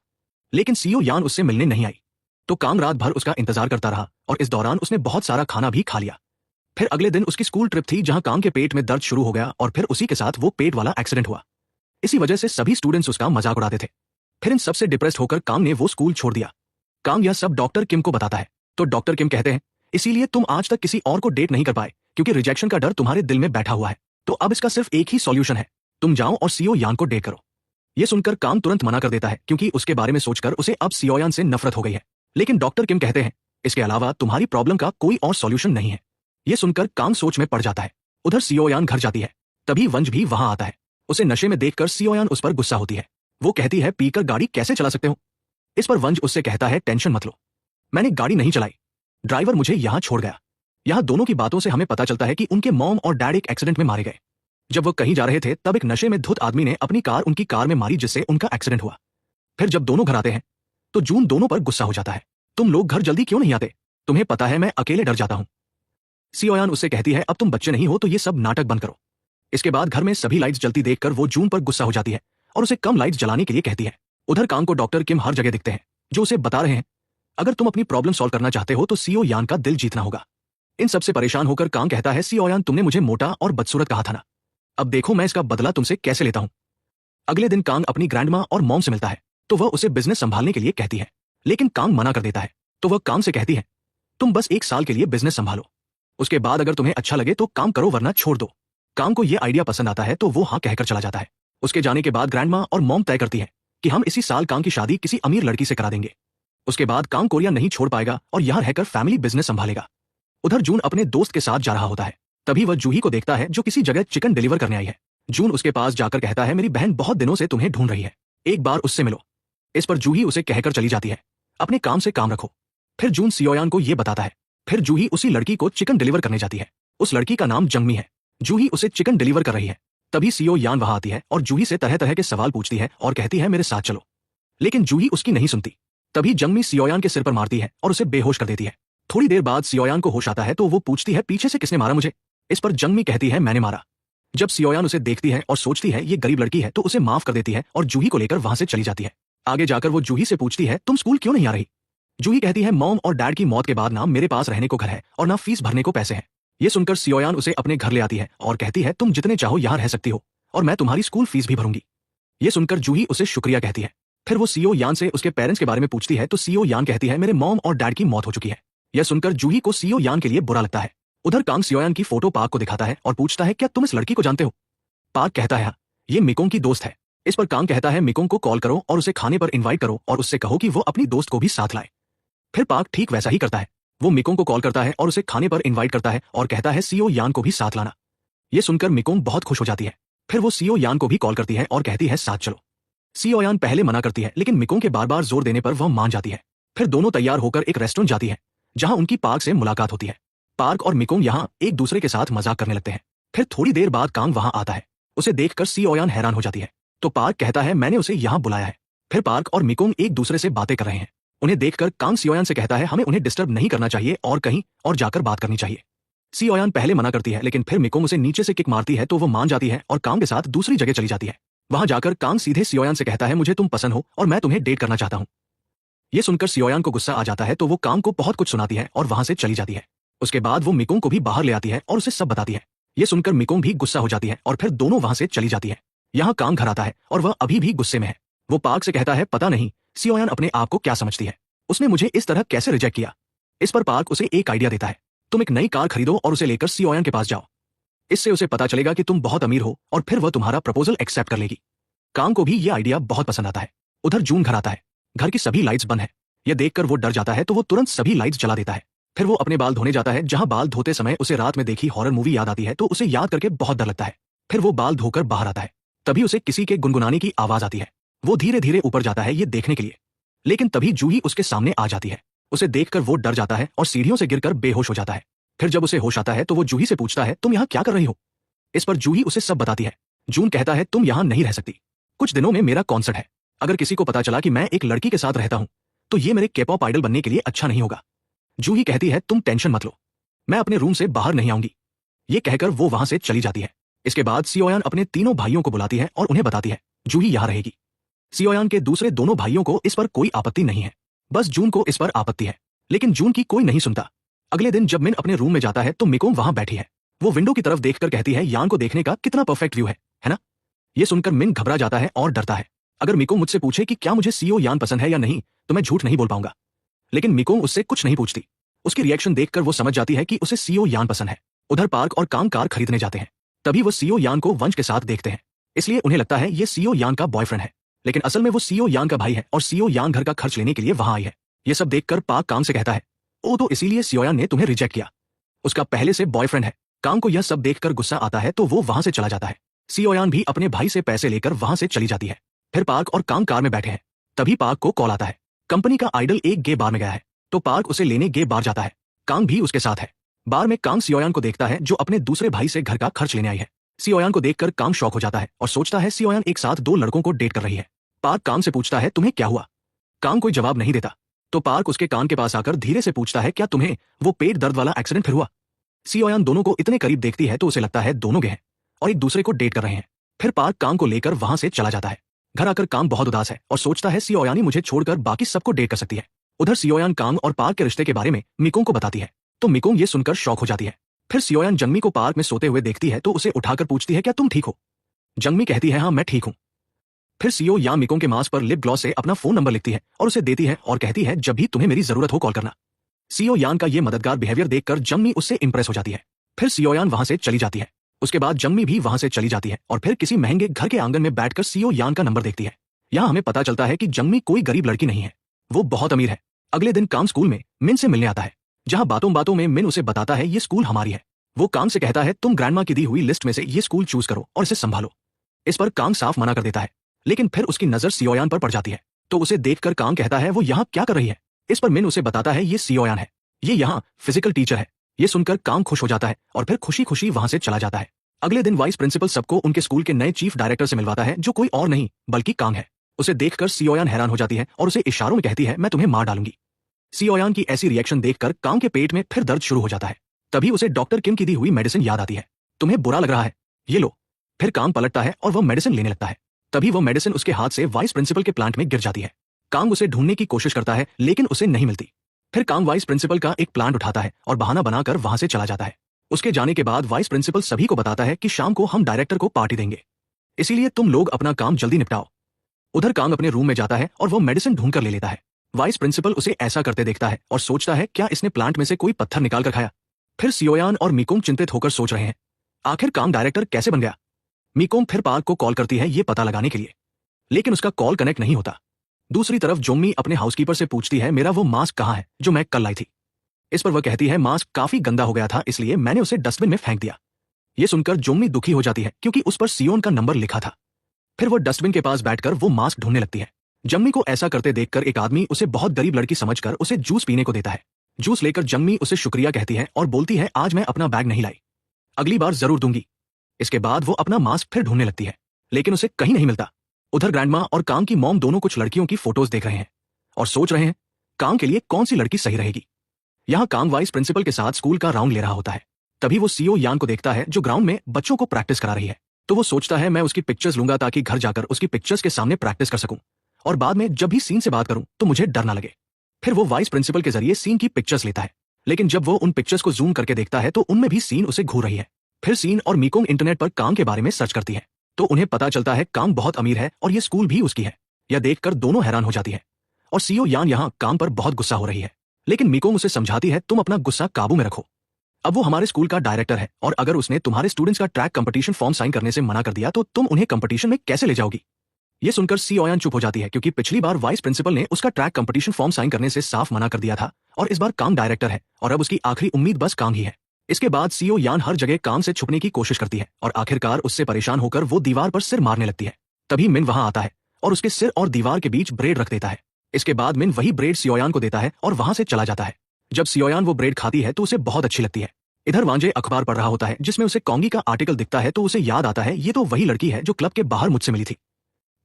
A: लेकिन सियो यान उससे मिलने नहीं आई। तो कांग रात भर उसका इंतजार करता रहा और इस दौरान उसने बहुत सारा खाना भी खा लिया। फिर अगले दिन उसकी स्कूल ट्रिप थी जहां कांग के पेट में दर्द शुरू हो गया और फिर उसी के साथ वो पेट वाला एक्सीडेंट हुआ। इसी वजह से सभी स्टूडेंट्स उसका मजाक उड़ाते थे। फिर इन सबसे डिप्रेस्ड होकर कांग ने वो स्कूल छोड़ दिया। कांग यह सब डॉक्टर किम को बताता है तो डॉक्टर किम कहते हैं इसीलिए तुम आज तक किसी और को डेट नहीं कर पाए क्योंकि रिजेक्शन का डर तुम्हारे दिल में बैठा हुआ है। तो अब इसका सिर्फ एक ही सॉल्यूशन है, तुम जाओ और सियो यान को डेट करो। ये सुनकर कांग तुरंत मना कर देता है क्योंकि उसके बारे में सोचकर उसे अब सियो यान से नफरत हो गई है। लेकिन डॉक्टर किम कहते हैं इसके अलावा तुम्हारी प्रॉब्लम का कोई और सॉल्यूशन नहीं है। ये सुनकर कांग सोच में पड़ जाता है। उधर सियोयान घर जाती है तभी वंज भी वहां आता है। उसे नशे में देखकर सियोयान उस पर गुस्सा होती है। वो कहती है पीकर गाड़ी कैसे चला सकते हो। इस पर वंज उससे कहता है टेंशन मत लो, मैंने गाड़ी नहीं चलाई, ड्राइवर मुझे यहां छोड़ गया। यहां दोनों की बातों से हमें पता चलता है कि उनके मॉम और डैड एक एक्सीडेंट में मारे गए। जब वो कहीं जा रहे थे तब एक नशे में धुत आदमी ने अपनी कार उनकी कार में मारी जिससे उनका एक्सीडेंट हुआ। फिर जब दोनों घर आते हैं तो जून दोनों पर गुस्सा हो जाता है, तुम लोग घर जल्दी क्यों नहीं आते, तुम्हें पता है मैं अकेले डर जाता हूं। सियोयान उससे कहती है अब तुम बच्चे नहीं हो तो ये सब नाटक बंद करो। इसके बाद घर में सभी लाइट्स जलती देखकर वो जून पर गुस्सा हो जाती है और उसे कम लाइट्स जलाने के लिए कहती है। उधर कांग को डॉक्टर किम हर जगह दिखते हैं जो उसे बता रहे हैं अगर तुम अपनी प्रॉब्लम सॉल्व करना चाहते हो तो सियो यान का दिल जीतना होगा। इन सबसे परेशान होकर कांग कहता है सियोयान तुमने मुझे मोटा और बदसूरत कहा था ना, अब देखो मैं इसका बदला तुमसे कैसे लेता हूं। अगले दिन कांग अपनी ग्रैंडमा और मॉम से मिलता है तो वह उसे बिजनेस संभालने के लिए कहती है, लेकिन कांग मना कर देता है। तो वह कांग से कहती है तुम बस 1 साल के लिए बिजनेस संभालो, उसके बाद अगर तुम्हें अच्छा लगे तो काम करो वरना छोड़ दो। कांग को यह आइडिया पसंद आता है तो वो हाँ कहकर चला जाता है। उसके जाने के बाद ग्रैंडमा और मॉम तय करती है कि हम इसी साल कांग की शादी किसी अमीर लड़की से करा देंगे। उसके बाद कांग कोरिया नहीं छोड़ पाएगा और यहां रहकर फैमिली बिजनेस संभालेगा। उधर जून अपने दोस्त के साथ जा रहा होता है तभी वह जूही को देखता है जो किसी जगह चिकन डिलीवर करने आई है। जून उसके पास जाकर कहता है मेरी बहन बहुत दिनों से तुम्हें ढूंढ रही है, एक बार उससे मिलो। इस पर जूही उसे कहकर चली जाती है अपने काम से काम रखो। फिर जून सियोयान को यह बताता है। फिर जूही उसी लड़की को चिकन डिलीवर करने जाती है। उस लड़की का नाम जंगमी है। जूही उसे चिकन डिलीवर कर रही है तभी सियो यान वहां आती है और जूही से तरह तरह के सवाल पूछती है और कहती है मेरे साथ चलो, लेकिन जूही उसकी नहीं सुनती। तभी जंगमी सियोयान के सिर पर मारती है और उसे बेहोश कर देती है। थोड़ी देर बाद सियोयान को होश आता है तो वो पूछती है पीछे से किसने मारा मुझे। इस पर जंगमी कहती है मैंने मारा। जब सियोयान उसे देखती है और सोचती है ये गरीब लड़की है तो उसे माफ कर देती है और जूही को लेकर वहां से चली जाती है। आगे जाकर वो जूही से पूछती है तुम स्कूल क्यों नहीं आ रही। जूही कहती है मॉम और डैड की मौत के बाद ना मेरे पास रहने को घर है और ना फीस भरने को पैसे हैं। ये सुनकर सियोयान उसे अपने घर ले आती है और कहती है तुम जितने चाहो यहाँ रह सकती हो और मैं तुम्हारी स्कूल फीस भी भरूंगी। ये सुनकर जूही उसे शुक्रिया कहती है। फिर वो सियो यान से उसके पेरेंट्स के बारे में पूछती है तो सियो यान कहती है मेरे मॉम और डैड की मौत हो चुकी है। यह सुनकर जूही को सियो यान के लिए बुरा लगता है। उधर कांग सियोयान की फोटो पार्क को दिखाता है और पूछता है क्या तुम इस लड़की को जानते हो। पार्क कहता है हाँ, ये मिकोंग की दोस्त है। इस पर कांग कहता है मिकोंग को कॉल करो और उसे खाने पर इन्वाइट करो और उससे कहो कि वो अपनी दोस्त को भी साथ लाए। फिर पार्क ठीक वैसा ही करता है। वो मिकोंग को कॉल करता है और उसे खाने पर इन्वाइट करता है और कहता है सियो यान को भी साथ लाना। ये सुनकर मिकोंग बहुत खुश हो जाती है। फिर वो सियो यान को भी कॉल करती है और कहती है साथ चलो। सियो यान पहले मना करती है लेकिन मिकोंग के बार बार जोर देने पर वह मान जाती है। फिर दोनों तैयार होकर एक रेस्टोरेंट जाती है जहां उनकी पार्क से मुलाकात होती है। पार्क और मिकोंग यहां एक दूसरे के साथ मजाक करने लगते हैं। फिर थोड़ी देर बाद कांग वहां आता है। उसे देखकर सियोयान हैरान हो जाती है तो पार्क कहता है मैंने उसे यहां बुलाया है। फिर पार्क और मिकोंग एक दूसरे से बातें कर रहे हैं। उन्हें देखकर कांग सियोयान से कहता है हमें उन्हें डिस्टर्ब नहीं करना चाहिए और कहीं और जाकर बात करनी चाहिए। सियोयान पहले मना करती है लेकिन फिर मिकोंग उसे नीचे से किक मारती है तो वो मान जाती है और कांग के साथ दूसरी जगह चली जाती है। वहां जाकर कांग सीधे सियोयान से कहता है मुझे तुम पसंद हो और मैं तुम्हें डेट करना चाहता हूं। ये सुनकर सियोयान को गुस्सा आ जाता है तो वो कांग को बहुत कुछ सुनाती है और वहां से चली जाती है। उसके बाद वो मिकोंग को भी बाहर ले आती है और उसे सब बताती है। ये सुनकर मिकोंग भी गुस्सा हो जाती है और फिर दोनों वहां से चली जाती है। यहाँ कांग घर आता है और वह अभी भी गुस्से में है। वो पार्क से कहता है, पता नहीं सियोयान अपने आप को क्या समझती है, उसने मुझे इस तरह कैसे रिजेक्ट किया। इस पर पार्क उसे एक आइडिया देता है, तुम एक नई कार खरीदो और उसे लेकर सियोयान के पास जाओ। इससे उसे पता चलेगा कि तुम बहुत अमीर हो और फिर वह तुम्हारा प्रपोजल एक्सेप्ट कर लेगी। कांग को भी यह आइडिया बहुत पसंद आता है। उधर जून घर आता है। घर की सभी लाइट्स बंद है। यह देखकर वो डर जाता है तो वो तुरंत सभी लाइट्स जला देता है। फिर वो अपने बाल धोने जाता है। जहां बाल धोते समय उसे रात में देखी हॉरर मूवी याद आती है तो उसे याद करके बहुत डर लगता है। फिर वो बाल धोकर बाहर आता है। तभी उसे किसी के गुनगुनाने की आवाज आती है। वो धीरे धीरे ऊपर जाता है ये देखने के लिए, लेकिन तभी जूही उसके सामने आ जाती है। उसे देखकर वो डर जाता है और सीढ़ियों से गिरकर बेहोश हो जाता है। फिर जब उसे होश आता है तो वो जूही से पूछता है, तुम यहाँ क्या कर रही हो। इस पर जूही उसे सब बताती है। जून कहता है, तुम यहाँ नहीं रह सकती, कुछ दिनों में मेरा कॉन्सर्ट है। अगर किसी को पता चला कि मैं एक लड़की के साथ रहता हूं तो ये मेरे केपॉप आइडल बनने के लिए अच्छा नहीं होगा। जूही कहती है, तुम टेंशन मत लो, मैं अपने रूम से बाहर नहीं आऊंगी। ये कहकर वो वहां से चली जाती है। इसके बाद सियोयान अपने तीनों भाइयों को बुलाती है और उन्हें बताती है जूही यहाँ रहेगी। सियोयान के दूसरे दोनों भाइयों को इस पर कोई आपत्ति नहीं है, बस जून को इस पर आपत्ति है, लेकिन जून की कोई नहीं सुनता। अगले दिन जब मिन अपने रूम में जाता है तो मिकोंग वहां बैठी है। वो विंडो की तरफ देखकर कहती है, यान को देखने का कितना परफेक्ट व्यू है ना। ये सुनकर मिन घबरा जाता है और डरता है। अगर मिकोंग मुझसे पूछे कि क्या मुझे सीओ यान पसंद है या नहीं तो मैं झूठ नहीं बोल पाऊंगा, लेकिन मिकोंग उससे कुछ नहीं पूछती। उसकी रिएक्शन देखकर वो समझ जाती है कि उसे सीओ यान पसंद है। उधर पार्क और कांग कार खरीदने जाते हैं। तभी वो सीओ यान को वंश के साथ देखते हैं, इसलिए उन्हें लगता है ये सीओ यान का बॉयफ्रेंड है, लेकिन असल में वो सीओ यान का भाई है और सीओ यान घर का खर्च लेने के लिए वहां आई है। ये सब देखकर पार्क कांग से कहता है, ओ तो इसीलिए सियोयान ने तुम्हें रिजेक्ट किया, उसका पहले से बॉयफ्रेंड है। कांग को यह सब देखकर गुस्सा आता है तो वो वहां से चला जाता है। सियोयान भी अपने भाई से पैसे लेकर वहां से चली जाती है। फिर पार्क और कांग कार में बैठे हैं। तभी पार्क को कॉल आता है, कंपनी का आइडल एक गे बार में गया है, तो पार्क उसे लेने गे बार जाता है। कांग भी उसके साथ है। बार में कांग सियोयान को देखता है जो अपने दूसरे भाई से घर का खर्च लेने आई है। सियोयान को देखकर कांग शॉक हो जाता है और सोचता है सियोयान एक साथ दो लड़कों को डेट कर रही है। पार्क कांग से पूछता है, तुम्हें क्या हुआ। कांग कोई जवाब नहीं देता, तो पार्क उसके कान के पास आकर धीरे से पूछता है, क्या तुम्हें वो पेट दर्द वाला एक्सीडेंट फिर हुआ। सियोयान दोनों को इतने करीब देखती है तो उसे लगता है दोनों गे हैं और एक दूसरे को डेट कर रहे हैं। फिर पार्क कांग को लेकर वहां से चला जाता है। घर आकर कांग बहुत उदास है और सोचता है सियोयान ही मुझे छोड़कर बाकी सबको डेट कर सकती है। उधर सियोयान कांग और पार्क के रिश्ते के बारे में मिकोंग को बताती है, तो मिकोंग ये सुनकर शॉक हो जाती है। फिर सियोयान जंगमी को पार्क में सोते हुए देखती है तो उसे उठाकर पूछती है, क्या तुम ठीक हो। जंगमी कहती है, हाँ मैं ठीक हूं। फिर सियो यान मिकोंग के मांस पर लिप ग्लॉस से अपना फोन नंबर लिखती है और उसे देती है और कहती है, जब भी तुम्हें मेरी जरूरत हो कॉल करना। सियो यान का ये मददगार बिहेवियर देखकर जंगमी उससे इंप्रेस हो जाती है। फिर सियो यान वहां से चली जाती है। उसके बाद जंगमी भी वहां से चली जाती है और फिर किसी महंगे घर के आंगन में बैठकर सियो यान का नंबर देखती है। यहाँ हमें पता चलता है कि जंगमी कोई गरीब लड़की नहीं है, वो बहुत अमीर है। अगले दिन काम स्कूल में मिन से मिलने आता है, जहां बातों बातों में मिन उसे बताता है ये स्कूल हमारी है। वो कांग से कहता है, तुम ग्रैंडमा की दी हुई लिस्ट में से ये स्कूल चूज करो और इसे संभालो। इस पर कांग साफ मना कर देता है, लेकिन फिर उसकी नजर सियोयान पर पड़ जाती है, तो उसे देखकर कांग कहता है, वो यहाँ क्या कर रही है। इस पर मिन उसे बताता है, ये सियोयान है, ये यहाँ फिजिकल टीचर है। ये सुनकर कांग खुश हो जाता है और फिर खुशी खुशी वहां से चला जाता है। अगले दिन वाइस प्रिंसिपल सबको उनके स्कूल के नए चीफ डायरेक्टर से मिलवाता है, जो कोई और नहीं बल्कि कांग है। उसे देखकर सियोयान हैरान हो जाती है और उसे इशारों में कहती है, मैं तुम्हें मार डालूंगी। सियोयान की ऐसी रिएक्शन देखकर कांग के पेट में फिर दर्द शुरू हो जाता है। तभी उसे डॉक्टर किम की दी हुई मेडिसिन याद आती है। तुम्हें बुरा लग रहा है, ये लो। फिर कांग पलटता है और वह मेडिसिन लेने लगता है। तभी वह मेडिसिन उसके हाथ से वाइस प्रिंसिपल के प्लांट में गिर जाती है। कांग उसे ढूंढने की कोशिश करता है लेकिन उसे नहीं मिलती। फिर कांग वाइस प्रिंसिपल का एक प्लांट उठाता है और बहाना बनाकर वहां से चला जाता है। उसके जाने के बाद वाइस प्रिंसिपल सभी को बताता है कि शाम को हम डायरेक्टर को पार्टी देंगे, इसीलिए तुम लोग अपना काम जल्दी निपटाओ। उधर कांग अपने रूम में जाता है और वो मेडिसिन ढूंढ कर ले लेता है। वाइस प्रिंसिपल उसे ऐसा करते देखता है और सोचता है, क्या इसने प्लांट में से कोई पत्थर निकाल कर खाया। फिर सियोयान और मिकोंग चिंतित होकर सोच रहे हैं, आखिर कांग डायरेक्टर कैसे बन गया। मिकोंग फिर पार्क को कॉल करती है ये पता लगाने के लिए, लेकिन उसका कॉल कनेक्ट नहीं होता। दूसरी तरफ जोंगमी अपने हाउसकीपर से पूछती है, मेरा वो मास्क कहाँ है जो मैं कल लाई थी। इस पर वह कहती है, मास्क काफी गंदा हो गया था इसलिए मैंने उसे डस्टबिन में फेंक दिया। ये सुनकर जोंगमी दुखी हो जाती है क्योंकि उस पर सियोन का नंबर लिखा था। फिर वो डस्टबिन के पास बैठकर वो मास्क ढूंढने लगती है। जंगमी को ऐसा करते देखकर एक आदमी उसे बहुत गरीब लड़की समझकर उसे जूस पीने को देता है। जूस लेकर जंगमी उसे शुक्रिया कहती है और बोलती है, आज मैं अपना बैग नहीं लाई, अगली बार जरूर दूंगी। इसके बाद वो अपना मास्क फिर ढूंढने लगती है, लेकिन उसे कहीं नहीं मिलता। उधर ग्रैंडमा और कांग की मॉम दोनों कुछ लड़कियों की फोटोज देख रहे हैं और सोच रहे हैं कांग के लिए कौन सी लड़की सही रहेगी। यहाँ कांग वाइस प्रिंसिपल के साथ स्कूल का राउंड ले रहा होता है। तभी वो सीओ यान को देखता है जो ग्राउंड में बच्चों को प्रैक्टिस करा रही है। तो वो सोचता है, मैं उसकी पिक्चर्स लूंगा ताकि घर जाकर उसकी पिक्चर्स के सामने प्रैक्टिस कर सकूं और बाद में जब भी सीन से बात करूं तो मुझे डर ना लगे। फिर वो वाइस प्रिंसिपल के जरिए सीन की पिक्चर्स लेता है, लेकिन जब वो उन पिक्चर्स को जूम करके देखता है तो उनमें भी सीन उसे घूर रही है। फिर सीन और मीकोंग इंटरनेट पर कांग के बारे में सर्च करती है तो उन्हें पता चलता है कांग बहुत अमीर है और ये स्कूल भी उसकी है। यह देखकर दोनों हैरान हो जाती है और सीओ यान यहाँ कांग पर बहुत गुस्सा हो रही है, लेकिन मीकोंग उसे समझाती है तुम अपना गुस्सा काबू में रखो। अब वो हमारे स्कूल का डायरेक्टर है और अगर उसने तुम्हारे स्टूडेंट्स का ट्रैक कंपटीशन फॉर्म साइन करने से मना कर दिया तो तुम उन्हें कंपटीशन में कैसे ले जाओगी। ये सुनकर सी ओयान चुप हो जाती है क्योंकि पिछली बार वाइस प्रिंसिपल ने उसका ट्रैक कंपटीशन फॉर्म साइन करने से साफ मना कर दिया था और इस बार कांग डायरेक्टर है और अब उसकी आखिरी उम्मीद बस कांग ही है। इसके बाद सीओ यान हर जगह कांग से छुपने की कोशिश करती है और आखिरकार उससे परेशान होकर वो दीवार पर सिर मारने लगती है। तभी मिन वहां आता है और उसके सिर और दीवार के बीच ब्रेड रख देता है। इसके बाद मिन वही ब्रेड सियोयान को देता है और वहां से चला जाता है। जब सियोयान वो ब्रेड खाती है तो उसे बहुत अच्छी लगती है। इधर वांजे अखबार पढ़ रहा होता है जिसमें उसे कॉन्गी का आर्टिकल दिखता है तो उसे याद आता है ये तो वही लड़की है जो क्लब के बाहर मुझसे मिली थी।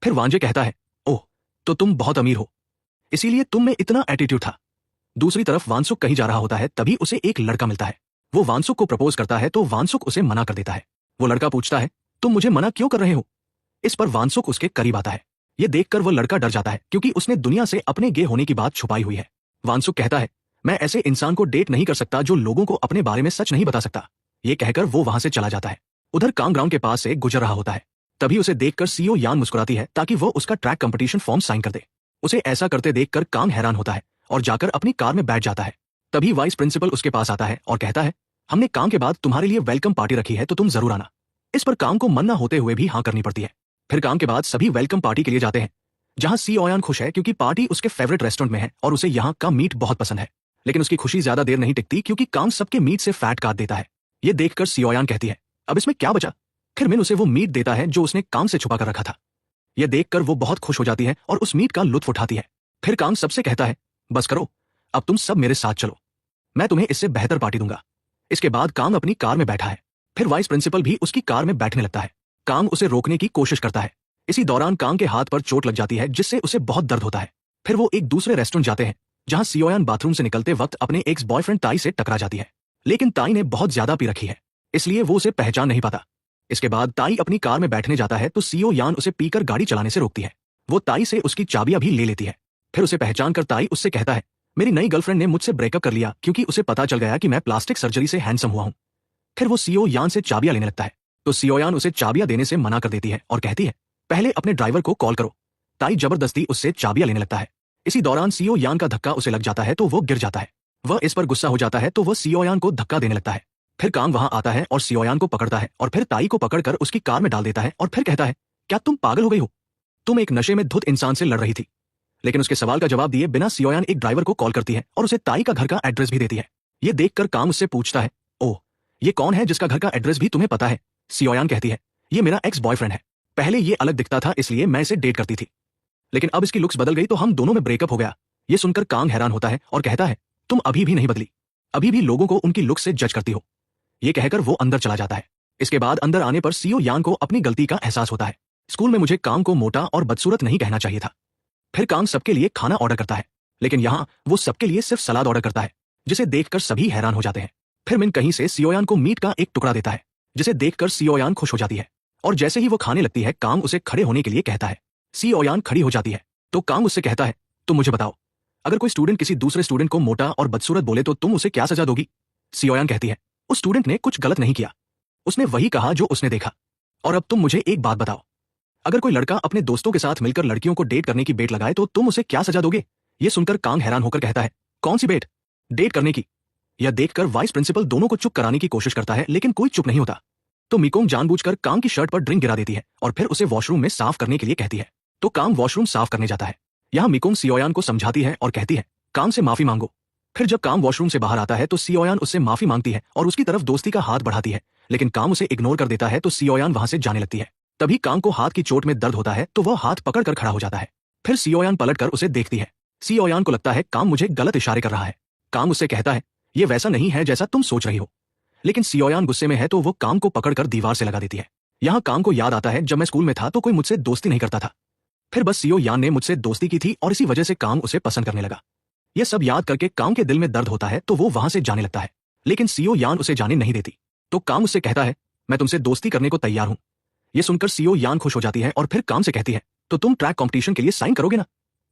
A: फिर वांजे कहता है ओह, तो तुम बहुत अमीर हो, इसीलिए तुम में इतना एटीट्यूड था। दूसरी तरफ वानसुक कहीं जा रहा होता है तभी उसे एक लड़का मिलता है। वो वानसुक को प्रपोज करता है तो वानसुक उसे मना कर देता है। वो लड़का पूछता है तुम मुझे मना क्यों कर रहे हो। इस पर वानसुक उसके करीब आता है। ये देखकर वह लड़का डर जाता है क्योंकि उसने दुनिया से अपने गे होने की बात छुपाई हुई है। वानसुक कहता है मैं ऐसे इंसान को डेट नहीं कर सकता जो लोगों को अपने बारे में सच नहीं बता सकता। ये कहकर वो वहां से चला जाता है। उधर कांग ग्राउंड के पास से गुजर रहा होता है तभी उसे देखकर सीओ यान मुस्कुराती है ताकि वो उसका ट्रैक कंपटीशन फॉर्म साइन कर दे। उसे ऐसा करते देखकर कांग हैरान होता है और जाकर अपनी कार में बैठ जाता है। तभी वाइस प्रिंसिपल उसके पास आता है और कहता है हमने कांग के बाद तुम्हारे लिए वेलकम पार्टी रखी है तो तुम जरूर आना। इस पर कांग को मन न होते हुए भी हाँ करनी पड़ती है। फिर कांग के बाद सभी वेलकम पार्टी के लिए जाते हैं जहां सी ओयान खुश है क्योंकि पार्टी उसके फेवरेट रेस्टोरेंट में है और उसे यहाँ का मीट बहुत पसंद है। लेकिन उसकी खुशी ज्यादा देर नहीं टिकती क्योंकि कांग सबके मीट से फैट काट देता है। ये देखकर सी ओयान कहती है अब इसमें क्या बचा। फिर मिन उसे वो मीट देता है जो उसने कांग से छुपा कर रखा था। यह देखकर वो बहुत खुश हो जाती है और उस मीट का लुत्फ उठाती है। फिर कांग सबसे कहता है बस करो, अब तुम सब मेरे साथ चलो, मैं तुम्हें इससे बेहतर पार्टी दूंगा। इसके बाद कांग अपनी कार में बैठा है। फिर वाइस प्रिंसिपल भी उसकी कार में बैठने लगता है। कांग उसे रोकने की कोशिश करता है। इसी दौरान कांग के हाथ पर चोट लग जाती है जिससे उसे बहुत दर्द होता है। फिर वो एक दूसरे रेस्टोरेंट जाते हैं जहां सियोयान बाथरूम से निकलते वक्त अपने एक्स बॉयफ्रेंड ताई से टकरा जाती है, लेकिन ताई ने बहुत ज्यादा पी रखी है इसलिए वो उसे पहचान नहीं पाता। इसके बाद ताई अपनी कार में बैठने जाता है तो सीओ यान उसे पीकर गाड़ी चलाने से रोकती है। वो ताई से उसकी चाबियां भी ले लेती है। फिर उसे पहचान कर ताई उससे कहता है मेरी नई गर्लफ्रेंड ने मुझसे ब्रेकअप कर लिया क्योंकि उसे पता चल गया कि मैं प्लास्टिक सर्जरी से हैंडसम हुआ हूं। फिर वो सीओ यान से चाबियां लेने लगता है तो सीओ यान उसे चाबियां देने से मना कर देती है और कहती है पहले अपने ड्राइवर को कॉल करो। ताई जबरदस्ती उससे चाबियां लेने लगता है। इसी दौरान सीओ यान का धक्का उसे लग जाता है तो वो गिर जाता है। वह इस पर गुस्सा हो जाता है तो वह सीओ यान को धक्का देने लगता है। फिर कांग वहां आता है और सीओ यान को पकड़ता है और फिर ताई को पकड़कर उसकी कार में डाल देता है और फिर कहता है क्या तुम पागल हो गई हो, तुम एक नशे में धुत इंसान से लड़ रही थी। लेकिन उसके सवाल का जवाब दिए बिना सीओ यान एक ड्राइवर को कॉल करती है और उसे ताई का घर का एड्रेस भी देती है। ये देखकर कांग उससे पूछता है ओह, ये कौन है जिसका घर का एड्रेस भी तुम्हें पता है। सीओ यान कहती है ये मेरा एक्स बॉयफ्रेंड है, पहले ये अलग दिखता था इसलिए मैं इसे डेट करती थी, लेकिन अब इसकी लुक्स बदल गई तो हम दोनों में ब्रेकअप हो गया। ये सुनकर कांग हैरान होता है और कहता है तुम अभी भी नहीं बदली, अभी भी लोगों को उनकी लुक्स से जज करती हो। ये कहकर वो अंदर चला जाता है। इसके बाद अंदर आने पर सीओ यान को अपनी गलती का एहसास होता है। स्कूल में मुझे कांग को मोटा और बदसूरत नहीं कहना चाहिए था। फिर कांग सबके लिए खाना ऑर्डर करता है, लेकिन यहाँ वो सबके लिए सिर्फ सलाद ऑर्डर करता है जिसे देखकर सभी हैरान हो जाते हैं। फिर मिन कहीं से सीओ यान को मीट का एक टुकड़ा देता है जिसे देखकर सीओ यान खुश हो जाती है और जैसे ही वो खाने लगती है कांग उसे खड़े होने के लिए कहता है। सीओ यान खड़ी हो जाती है तो कांग उससे कहता है तुम मुझे बताओ, अगर कोई स्टूडेंट किसी दूसरे स्टूडेंट को मोटा और बदसूरत बोले तो तुम उसे क्या सजा दोगी। सीओ यान कहती है उस स्टूडेंट ने कुछ गलत नहीं किया, उसने वही कहा जो उसने देखा। और अब तुम मुझे एक बात बताओ, अगर कोई लड़का अपने दोस्तों के साथ मिलकर लड़कियों को डेट करने की बेट लगाए तो तुम उसे क्या सजा दोगे। ये सुनकर कांग हैरान होकर कहता है कौन सी बेट, डेट करने की। यह देखकर वाइस प्रिंसिपल दोनों को चुप कराने की कोशिश करता है लेकिन कोई चुप नहीं होता। तो मीकोंग जानबूझकर कांग की शर्ट पर ड्रिंक गिरा देती है और फिर उसे वॉशरूम में साफ करने के लिए कहती है। तो कांग वॉशरूम साफ करने जाता है। यहाँ मीकोंग सियोयान को समझाती है और कहती है कांग से माफी मांगो। फिर जब कांग वॉशरूम से बाहर आता है तो सियोयान उससे माफी मांगती है और उसकी तरफ दोस्ती का हाथ बढ़ाती है, लेकिन कांग उसे इग्नोर कर देता है तो सियोयान वहां से जाने लगती है। तभी कांग को हाथ की चोट में दर्द होता है तो वह हाथ पकड़कर खड़ा हो जाता है। फिर सियोयान पलटकर उसे देखती है। सियोयान को लगता है कांग मुझे गलत इशारे कर रहा है। कांग उससे कहता है ये वैसा नहीं है जैसा तुम सोच रही हो, लेकिन सियोयान गुस्से में है तो वो कांग को पकड़कर दीवार से लगा देती है। यहाँ कांग को याद आता है जब मैं स्कूल में था तो कोई मुझसे दोस्ती नहीं करता था, फिर बस सीओ यान ने मुझसे दोस्ती की थी और इसी वजह से कांग उसे पसंद करने लगा। यह सब याद करके कांग के दिल में दर्द होता है तो वो वहां से जाने लगता है, लेकिन सीओ यान उसे जाने नहीं देती। तो कांग उससे कहता है मैं तुमसे दोस्ती करने को तैयार हूं। यह सुनकर सीओ यान खुश हो जाती है और फिर कांग से कहती है तो तुम ट्रैक कॉम्पिटिशन के लिए साइन करोगे ना।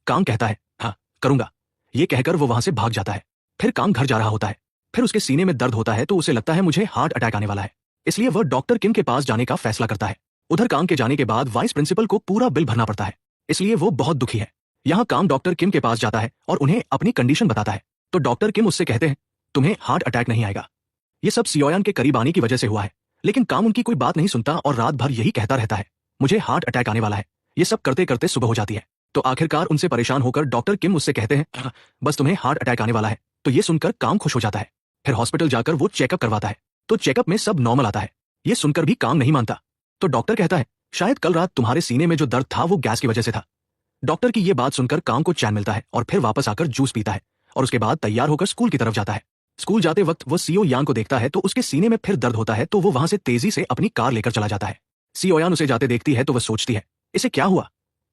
A: कांग कहता है हाँ करूंगा। ये कहकर वो वहां से भाग जाता है। फिर कांग घर जा रहा होता है। फिर उसके सीने में दर्द होता है तो उसे लगता है मुझे हार्ट अटैक आने वाला है। इसलिए वह डॉक्टर किम के पास जाने का फैसला करता है। उधर कांग के जाने के बाद वाइस प्रिंसिपल को पूरा बिल भरना पड़ता है, इसलिए वो बहुत दुखी है। यहाँ कांग डॉक्टर किम के पास जाता है और उन्हें अपनी कंडीशन बताता है, तो डॉक्टर किम उससे कहते हैं तुम्हें हार्ट अटैक नहीं आएगा। ये सब सियोयान के करीब आने की वजह से हुआ है, लेकिन कांग उनकी कोई बात नहीं सुनता और रात भर यही कहता रहता है मुझे हार्ट अटैक आने वाला है। ये सब करते करते सुबह हो जाती है, तो आखिरकार उनसे परेशान होकर डॉक्टर किम उससे कहते हैं बस तुम्हें हार्ट अटैक आने वाला है। तो ये सुनकर कांग खुश हो जाता है। फिर हॉस्पिटल जाकर वो चेकअप करवाता है, तो चेकअप में सब नॉर्मल आता है। ये सुनकर भी कांग नहीं मानता, तो डॉक्टर कहता है शायद कल रात तुम्हारे सीने में जो दर्द था वो गैस की वजह से था। डॉक्टर की ये बात सुनकर कांग को चैन मिलता है और फिर वापस आकर जूस पीता है और उसके बाद तैयार होकर स्कूल की तरफ जाता है। स्कूल जाते वक्त वो सियो यान को देखता है तो उसके सीने में फिर दर्द होता है, तो वो वहां से तेजी से अपनी कार लेकर चला जाता है। सियोयान उसे जाते देखती है तो वह सोचती है इसे क्या हुआ।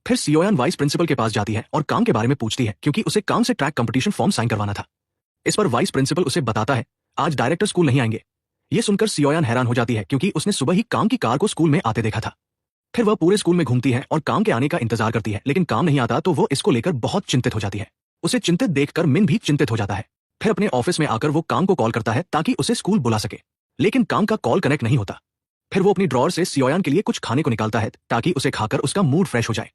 A: फिर सियोयान वाइस प्रिंसिपल के पास जाती है और कांग के बारे में पूछती है, क्योंकि उसे कांग से ट्रैक कंपटीशन फॉर्म साइन करवाना था। इस पर वाइस प्रिंसिपल उसे बताता है आज डायरेक्टर स्कूल नहीं आएंगे। ये सुनकर सियोयान हैरान हो जाती है, क्योंकि उसने सुबह ही कांग की कार को स्कूल में आते देखा था। फिर वह पूरे स्कूल में घूमती है और कांग के आने का इंतजार करती है, लेकिन कांग नहीं आता तो वो इसको लेकर बहुत चिंतित हो जाती है। उसे चिंतित देखकर मिन भी चिंतित हो जाता है। फिर अपने ऑफिस में आकर वो कांग को कॉल करता है ताकि उसे स्कूल बुला सके, लेकिन कांग का कॉल कनेक्ट नहीं होता। फिर वो अपनी ड्रॉर से सियोयान के लिए कुछ खाने को निकालता है ताकि उसे खाकर उसका मूड फ्रेश हो जाए।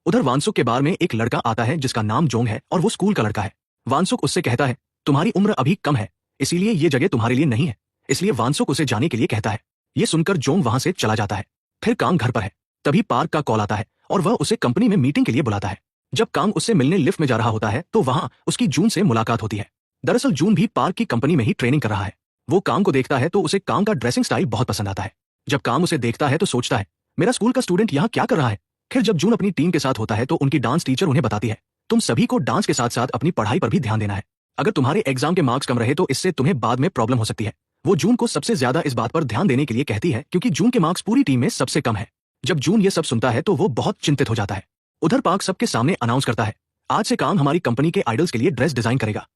A: उधर वानसुक के बार में एक लड़का आता है जिसका नाम जोंग है और वो स्कूल का लड़का है। वानसुक उससे कहता है तुम्हारी उम्र अभी कम है, इसीलिए ये जगह तुम्हारे लिए नहीं है। इसलिए वानसुक उसे जाने के लिए कहता है। ये सुनकर जोंग वहां से चला जाता है। फिर कांग घर पर है, तभी पार्क का कॉल आता है और वह उसे कंपनी में मीटिंग के लिए बुलाता है। जब कांग उससे मिलने लिफ्ट में जा रहा होता है तो वहां उसकी जून से मुलाकात होती है। दरअसल जून भी पार्क की कंपनी में ही ट्रेनिंग कर रहा है। वो कांग को देखता है तो उसे कांग का ड्रेसिंग स्टाइल बहुत पसंद आता है। जब कांग उसे देखता है तो सोचता है मेरा स्कूल का स्टूडेंट यहाँ क्या कर रहा है। फिर जब जून अपनी टीम के साथ होता है तो उनकी डांस टीचर उन्हें बताती है तुम सभी को डांस के साथ साथ अपनी पढ़ाई पर भी ध्यान देना है। अगर तुम्हारे एग्जाम के मार्क्स कम रहे तो इससे तुम्हें बाद में प्रॉब्लम हो सकती है। वो जून को सबसे ज्यादा इस बात पर ध्यान देने के लिए कहती है, क्योंकि जून के मार्क्स पूरी टीम में सबसे कम है। जब जून ये सब सुनता है तो वो बहुत चिंतित हो जाता है। उधर पार्क सबके सामने अनाउंस करता है आज से कांग हमारी कंपनी के आइडल्स के लिए ड्रेस डिजाइन करेगा।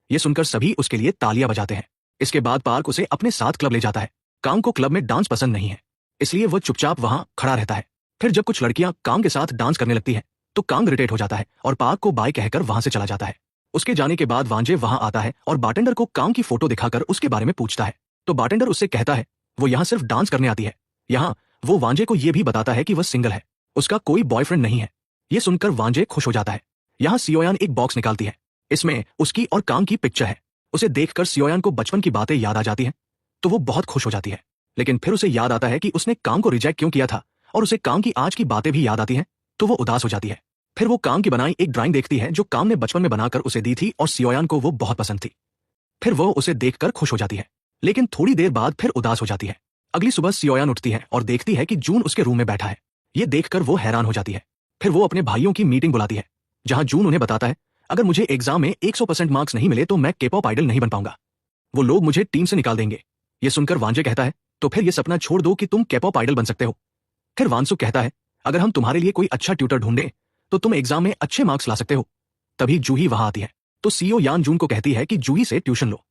A: ये सुनकर सभी उसके लिए तालियां बजाते हैं। इसके बाद पार्क उसे अपने साथ क्लब ले जाता है। कांग को क्लब में डांस पसंद नहीं है, इसलिए वो चुपचाप वहां खड़ा रहता है। फिर जब कुछ लड़कियां कांग के साथ डांस करने लगती है तो कांग इरिटेट हो जाता है और पार्क को बाय कहकर वहां से चला जाता है। उसके जाने के बाद वांजे वहां आता है और बारटेंडर को कांग की फोटो दिखाकर उसके बारे में पूछता है, तो बारटेंडर उससे कहता है वो यहाँ सिर्फ डांस करने आती है। यहाँ वो वांजे को ये भी बताता है कि वह सिंगल है, उसका कोई बॉयफ्रेंड नहीं है। ये सुनकर वांजे खुश हो जाता है। यहाँ सियोयान एक बॉक्स निकालती है, इसमें उसकी और कांग की पिक्चर है। उसे देखकर सियोयान को बचपन की बातें याद आ जाती हैं, तो वो बहुत खुश हो जाती है। लेकिन फिर उसे याद आता है कि उसने कांग को रिजेक्ट क्यों किया था और उसे कांग की आज की बातें भी याद आती हैं, तो वो उदास हो जाती है। फिर वो कांग की बनाई एक ड्राइंग देखती है जो कांग ने बचपन में बनाकर उसे दी थी और सियोयान को वो बहुत पसंद थी। फिर वो उसे देखकर खुश हो जाती है, लेकिन थोड़ी देर बाद फिर उदास हो जाती है। अगली सुबह सियोयान उठती है और देखती है कि जून उसके रूम में बैठा है। ये देखकर वो हैरान हो जाती है। फिर वो अपने भाइयों की मीटिंग बुलाती है, जहां जून उन्हें बताता है अगर मुझे एग्जाम में 100% मार्क्स नहीं मिले तो मैं K-pop आइडल नहीं बन पाऊंगा, वो लोग मुझे टीम से निकाल देंगे। ये सुनकर वांजे कहता है तो फिर ये सपना छोड़ दो कि तुम K-pop आइडल बन सकते हो। फिर वानसुक कहता है अगर हम तुम्हारे लिए कोई अच्छा ट्यूटर ढूंढें तो तुम एग्जाम में अच्छे मार्क्स ला सकते हो। तभी जूही वहां आती है, तो सीओ यान जून को कहती है कि जूही से ट्यूशन लो,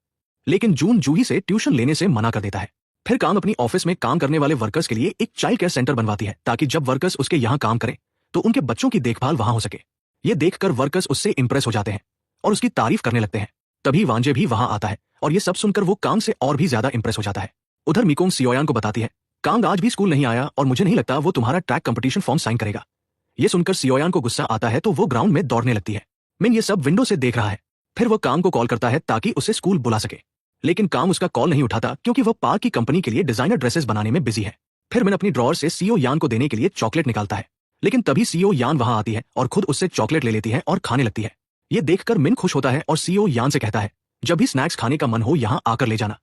A: लेकिन जून जूही से ट्यूशन लेने से मना कर देता है। फिर कांग अपनी ऑफिस में काम करने वाले वर्कर्स के लिए एक चाइल्ड केयर सेंटर बनवाती है ताकि जब वर्कर्स उसके यहाँ काम करें तो उनके बच्चों की देखभाल वहां हो सके। ये देखकर वर्कर्स उससे इंप्रेस हो जाते हैं और उसकी तारीफ करने लगते हैं। तभी वांजे भी वहां आता है और ये सब सुनकर वो कांग से और भी ज्यादा इंप्रेस हो जाता है। उधर मिकोंग सियोयान को बताती है कांग आज भी स्कूल नहीं आया और मुझे नहीं लगता वो तुम्हारा ट्रैक कंपटीशन फॉर्म साइन करेगा। ये सुनकर सियोयान को गुस्सा आता है तो वो ग्राउंड में दौड़ने लगती है। मिन ये सब विंडो से देख रहा है। फिर वो कांग को कॉल करता है ताकि उसे स्कूल बुला सके, लेकिन कांग उसका कॉल नहीं उठाता क्योंकि वह पार्क की कंपनी के लिए डिजाइनर ड्रेसेस बनाने में बिजी है। फिर मिन अपनी ड्रॉर से सीओ यान को देने के लिए चॉकलेट निकालता है, लेकिन तभी सीओ यान वहां आती है और खुद उससे चॉकलेट ले लेती है और खाने लगती है। ये देखकर मिन खुश होता है और सीओ यान से कहता है जब भी स्नैक्स खाने का मन हो यहाँ आकर ले जाना।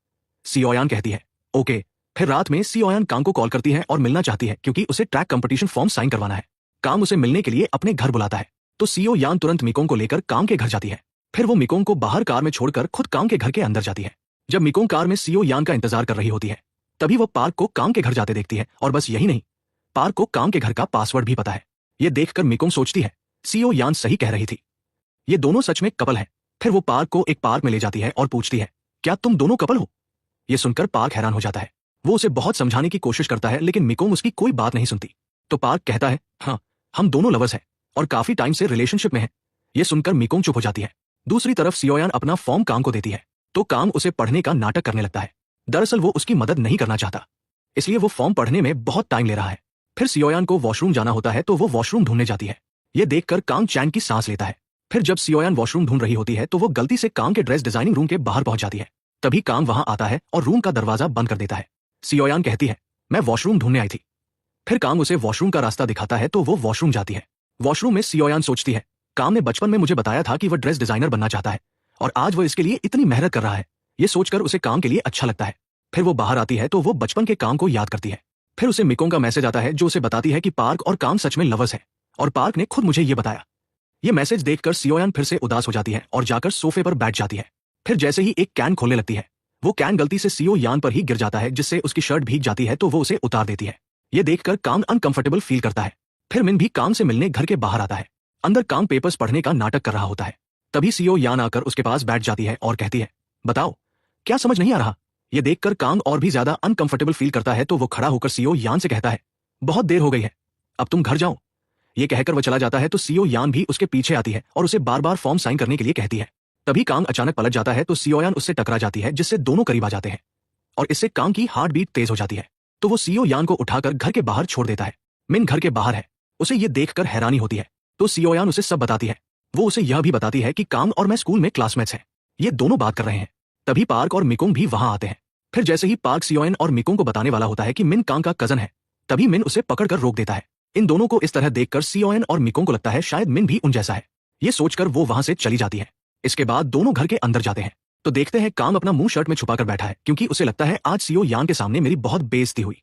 A: सीओ यान कहती है ओके। फिर रात में सीओ यान कांग को कॉल करती है और मिलना चाहती है क्योंकि उसे ट्रैक कंपटीशन फॉर्म साइन करवाना है। कांग उसे मिलने के लिए अपने घर बुलाता है, तो सीओ यान तुरंत मिकोंग को लेकर कांग के घर जाती है। फिर वो मिकोंग को बाहर कार में छोड़कर खुद कांग के घर के अंदर जाती है। जब मिकोंग कार में सीओ यान का इंतजार कर रही होती है तभी वो पार्क को कांग के घर जाते देखती है, और बस यही नहीं, पार्क को कांग के घर का पासवर्ड भी पता है। ये देखकर मिकोंग सोचती है सीओ यान सही कह रही थी, ये दोनों सच में कपल है। फिर वो पार्क को एक पार्क में ले जाती है और पूछती है क्या तुम दोनों कपल हो। ये सुनकर पार्क हैरान हो जाता है। वो उसे बहुत समझाने की कोशिश करता है लेकिन मिकोंग उसकी कोई बात नहीं सुनती। तो पार्क कहता है हाँ, हम दोनों लवर्स हैं और काफी टाइम से रिलेशनशिप में हैं। ये सुनकर मिकोंग चुप हो जाती है। दूसरी तरफ सियोयान अपना फॉर्म कांग को देती है, तो कांग उसे पढ़ने का नाटक करने लगता है। दरअसल वो उसकी मदद नहीं करना चाहता, इसलिए वो फॉर्म पढ़ने में बहुत टाइम ले रहा है। फिर सियोयान को वॉशरूम जाना होता है तो वो वॉशरूम ढूंढने जाती है। ये देखकर कांग चैन की सांस लेता है। फिर जब सियोयान वॉशरूम ढूंढ रही होती है तो वो गलती से कांग के ड्रेस डिजाइनिंग रूम के बाहर पहुंच जाती है। तभी कांग वहां आता है और रूम का दरवाजा बंद कर देता है। सियोयान कहती है, मैं वॉशरूम ढूंढने आई थी। फिर कांग उसे वॉशरूम का रास्ता दिखाता है तो वो वॉशरूम जाती है। वॉशरूम में सियोयान सोचती है, कांग ने बचपन में मुझे बताया था कि वह ड्रेस डिजाइनर बनना चाहता है और आज वो इसके लिए इतनी मेहनत कर रहा है। ये सोचकर उसे कांग के लिए अच्छा लगता है। फिर वो बाहर आती है तो वो बचपन के कांग को याद करती है। फिर उसे मिकोंग का मैसेज आता है जो उसे बताती है कि पार्क और कांग सच में लवर्स है और पार्क ने खुद मुझे ये बताया। ये मैसेज देखकर सियोयान फिर से उदास हो जाती है और जाकर सोफे पर बैठ जाती है। फिर जैसे ही एक कैन खोलने लगती है, वो कैन गलती से सियोयान पर ही गिर जाता है जिससे उसकी शर्ट भीग जाती है तो वो उसे उतार देती है। ये देखकर कांग अनकंफर्टेबल फील करता है। फिर मिन भी कांग से मिलने घर के बाहर आता है। अंदर कांग पेपर्स पढ़ने का नाटक कर रहा होता है। तभी सियोयान आकर उसके पास बैठ जाती है और कहती है, बताओ क्या समझ नहीं आ रहा। ये देखकर कांग और भी ज्यादा अनकंफर्टेबल फील करता है तो वो खड़ा होकर सियोयान से कहता है, बहुत देर हो गई है, अब तुम घर जाओ। ये कहकर वो चला जाता है तो सियोयान भी उसके पीछे आती है और उसे बार बार फॉर्म साइन करने के लिए कहती है। तभी कांग अचानक पलट जाता है तो सियोयान उससे टकरा जाती है जिससे दोनों करीब आ जाते हैं और इससे कांग की हार्ट बीट तेज हो जाती है। तो वो सियोयान को उठाकर घर के बाहर छोड़ देता है। मिन घर के बाहर है। उसे ये देखकर हैरानी होती है तो सियोयान उसे सब बताती है। वो उसे यह भी बताती है कि कांग और मैं स्कूल में क्लासमेट्स हैं। ये दोनों बात कर रहे हैं। तभी पार्क और मिकोंग भी वहां आते हैं। फिर जैसे ही पार्क सियोयान और मिकोंग को बताने वाला होता है कि मिन कांग का कजन है, तभी मिन उसे पकड़कर रोक देता है। इन दोनों को इस तरह देखकर सियोयान और मिकोंग को लगता है शायद मिन भी उन जैसा है। ये सोचकर वो वहां से चली जाती है। इसके बाद दोनों घर के अंदर जाते हैं तो देखते हैं कांग अपना मुंह शर्ट में छुपाकर बैठा है क्योंकि उसे लगता है आज सियोयान के सामने मेरी बहुत बेइज्जती हुई।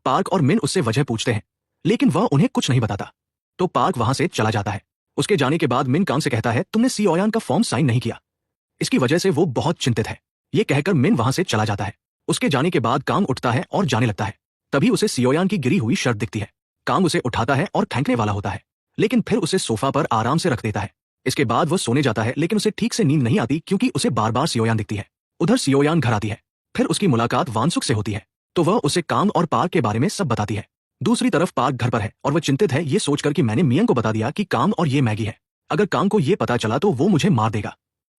A: पार्क और मिन उससे वजह पूछते हैं लेकिन वह उन्हें कुछ नहीं बताता। तो पार्क वहां से चला जाता है। उसके जाने के बाद मिन कांग से कहता है, तुमने सियोयान का फॉर्म साइन नहीं किया, इसकी वजह से वो बहुत चिंतित है। ये कहकर मिन वहां से चला जाता है। उसके जाने के बाद कांग उठता है और जाने लगता है। तभी उसे सियोयान की गिरी हुई शर्ट दिखती है। कांग उसे उठाता है और फेंकने वाला होता है लेकिन फिर उसे सोफा पर आराम से रख देता है। इसके बाद वो सोने जाता है लेकिन उसे ठीक से नींद नहीं आती क्योंकि उसे बार बार सियोयान दिखती है। उधर सियोयान घर आती है। फिर उसकी मुलाकात वानसुक से होती है तो वह उसे कांग और पार्क के बारे में सब बताती है। दूसरी तरफ पार्क घर पर है और वह चिंतित है ये सोचकर कि मैंने मियांग को बता दिया कि कांग और ये मैगी है। अगर कांग को ये पता चला तो वो मुझे मार देगा।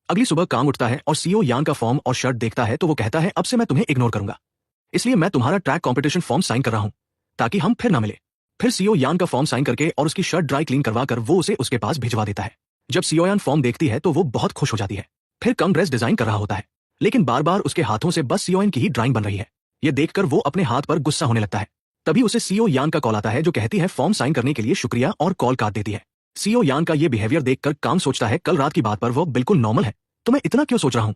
A: अगली सुबह कांग उठता है और सियोयान का फॉर्म और शर्ट देखता है तो वो कहता है, अब से मैं तुम्हें इग्नोर करूंगा, इसलिए मैं तुम्हारा ट्रैक कॉम्पिटिशन फॉर्म साइन कर रहा हूं ताकि हम फिर ना मिले। फिर सियोयान का फॉर्म साइन करके और उसकी शर्ट ड्राई क्लीन करवाकर वो उसे उसके पास भिजवा देता है। जब सियोयान फॉर्म देखती है तो वो बहुत खुश हो जाती है। फिर कांग ड्रेस डिजाइन कर रहा होता है लेकिन बार बार उसके हाथों से बस सियोयान की ही ड्राइंग बन रही है। ये देखकर वो अपने हाथ पर गुस्सा होने लगता है। तभी उसे सियोयान का कॉल आता है जो कहती है फॉर्म साइन करने के लिए शुक्रिया और कॉल काट देती है। सियोयान का ये बिहेवियर देखकर कांग सोचता है कल रात की बात पर वो बिल्कुल नॉर्मल है तो मैं इतना क्यों सोच रहा हूं।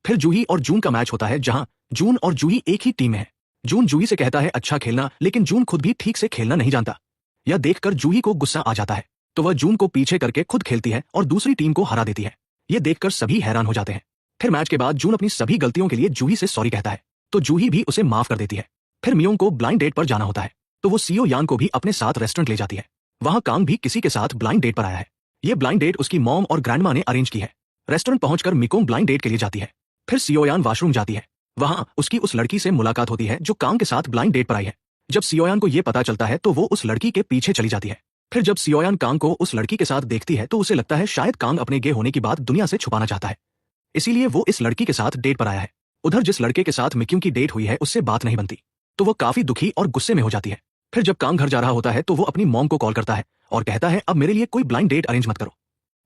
A: फिर जूही और जून का मैच होता है जहां जून और जूही एक ही टीम में है। जून जूही से कहता है अच्छा खेलना लेकिन जून खुद भी ठीक से खेलना नहीं जानता। यह देखकर जूही को गुस्सा आ जाता है तो वह जून को पीछे करके खुद खेलती है और दूसरी टीम को हरा देती है। ये देखकर सभी हैरान हो जाते हैं। फिर मैच के बाद जून अपनी सभी गलतियों के लिए जूही से सॉरी कहता है तो जूही भी उसे माफ कर देती है। फिर मियोंग को ब्लाइंड डेट पर जाना होता है तो वो सियोयान को भी अपने साथ रेस्टोरेंट ले जाती है। वहां कांग भी किसी के साथ ब्लाइंड डेट पर आया है। ये ब्लाइंड डेट उसकी मॉम और ग्रैंडमा ने अरेंज की है। रेस्टोरेंट पहुंचकर मिकोंग ब्लाइंड डेट के लिए जाती है। फिर सियोयान वॉशरूम जाती है। वहां उसकी उस लड़की से मुलाकात होती है जो कांग के साथ ब्लाइंड डेट पर आई है। जब सियोयान को यह पता चलता है तो वो उस लड़की के पीछे चली जाती है। फिर जब सियोयान कांग को उस लड़की के साथ देखती है तो उसे लगता है शायद कांग अपने गे होने की बात दुनिया से छुपाना चाहता है, इसीलिए वो इस लड़की के साथ डेट पर आया है। उधर जिस लड़के के साथ मिक्यूंग की डेट हुई है उससे बात नहीं बनती तो वो काफी दुखी और गुस्से में हो जाती है। फिर जब कांग घर जा रहा होता है तो वो अपनी मॉम को कॉल करता है और कहता है अब मेरे लिए कोई ब्लाइंड डेट अरेंज मत करो,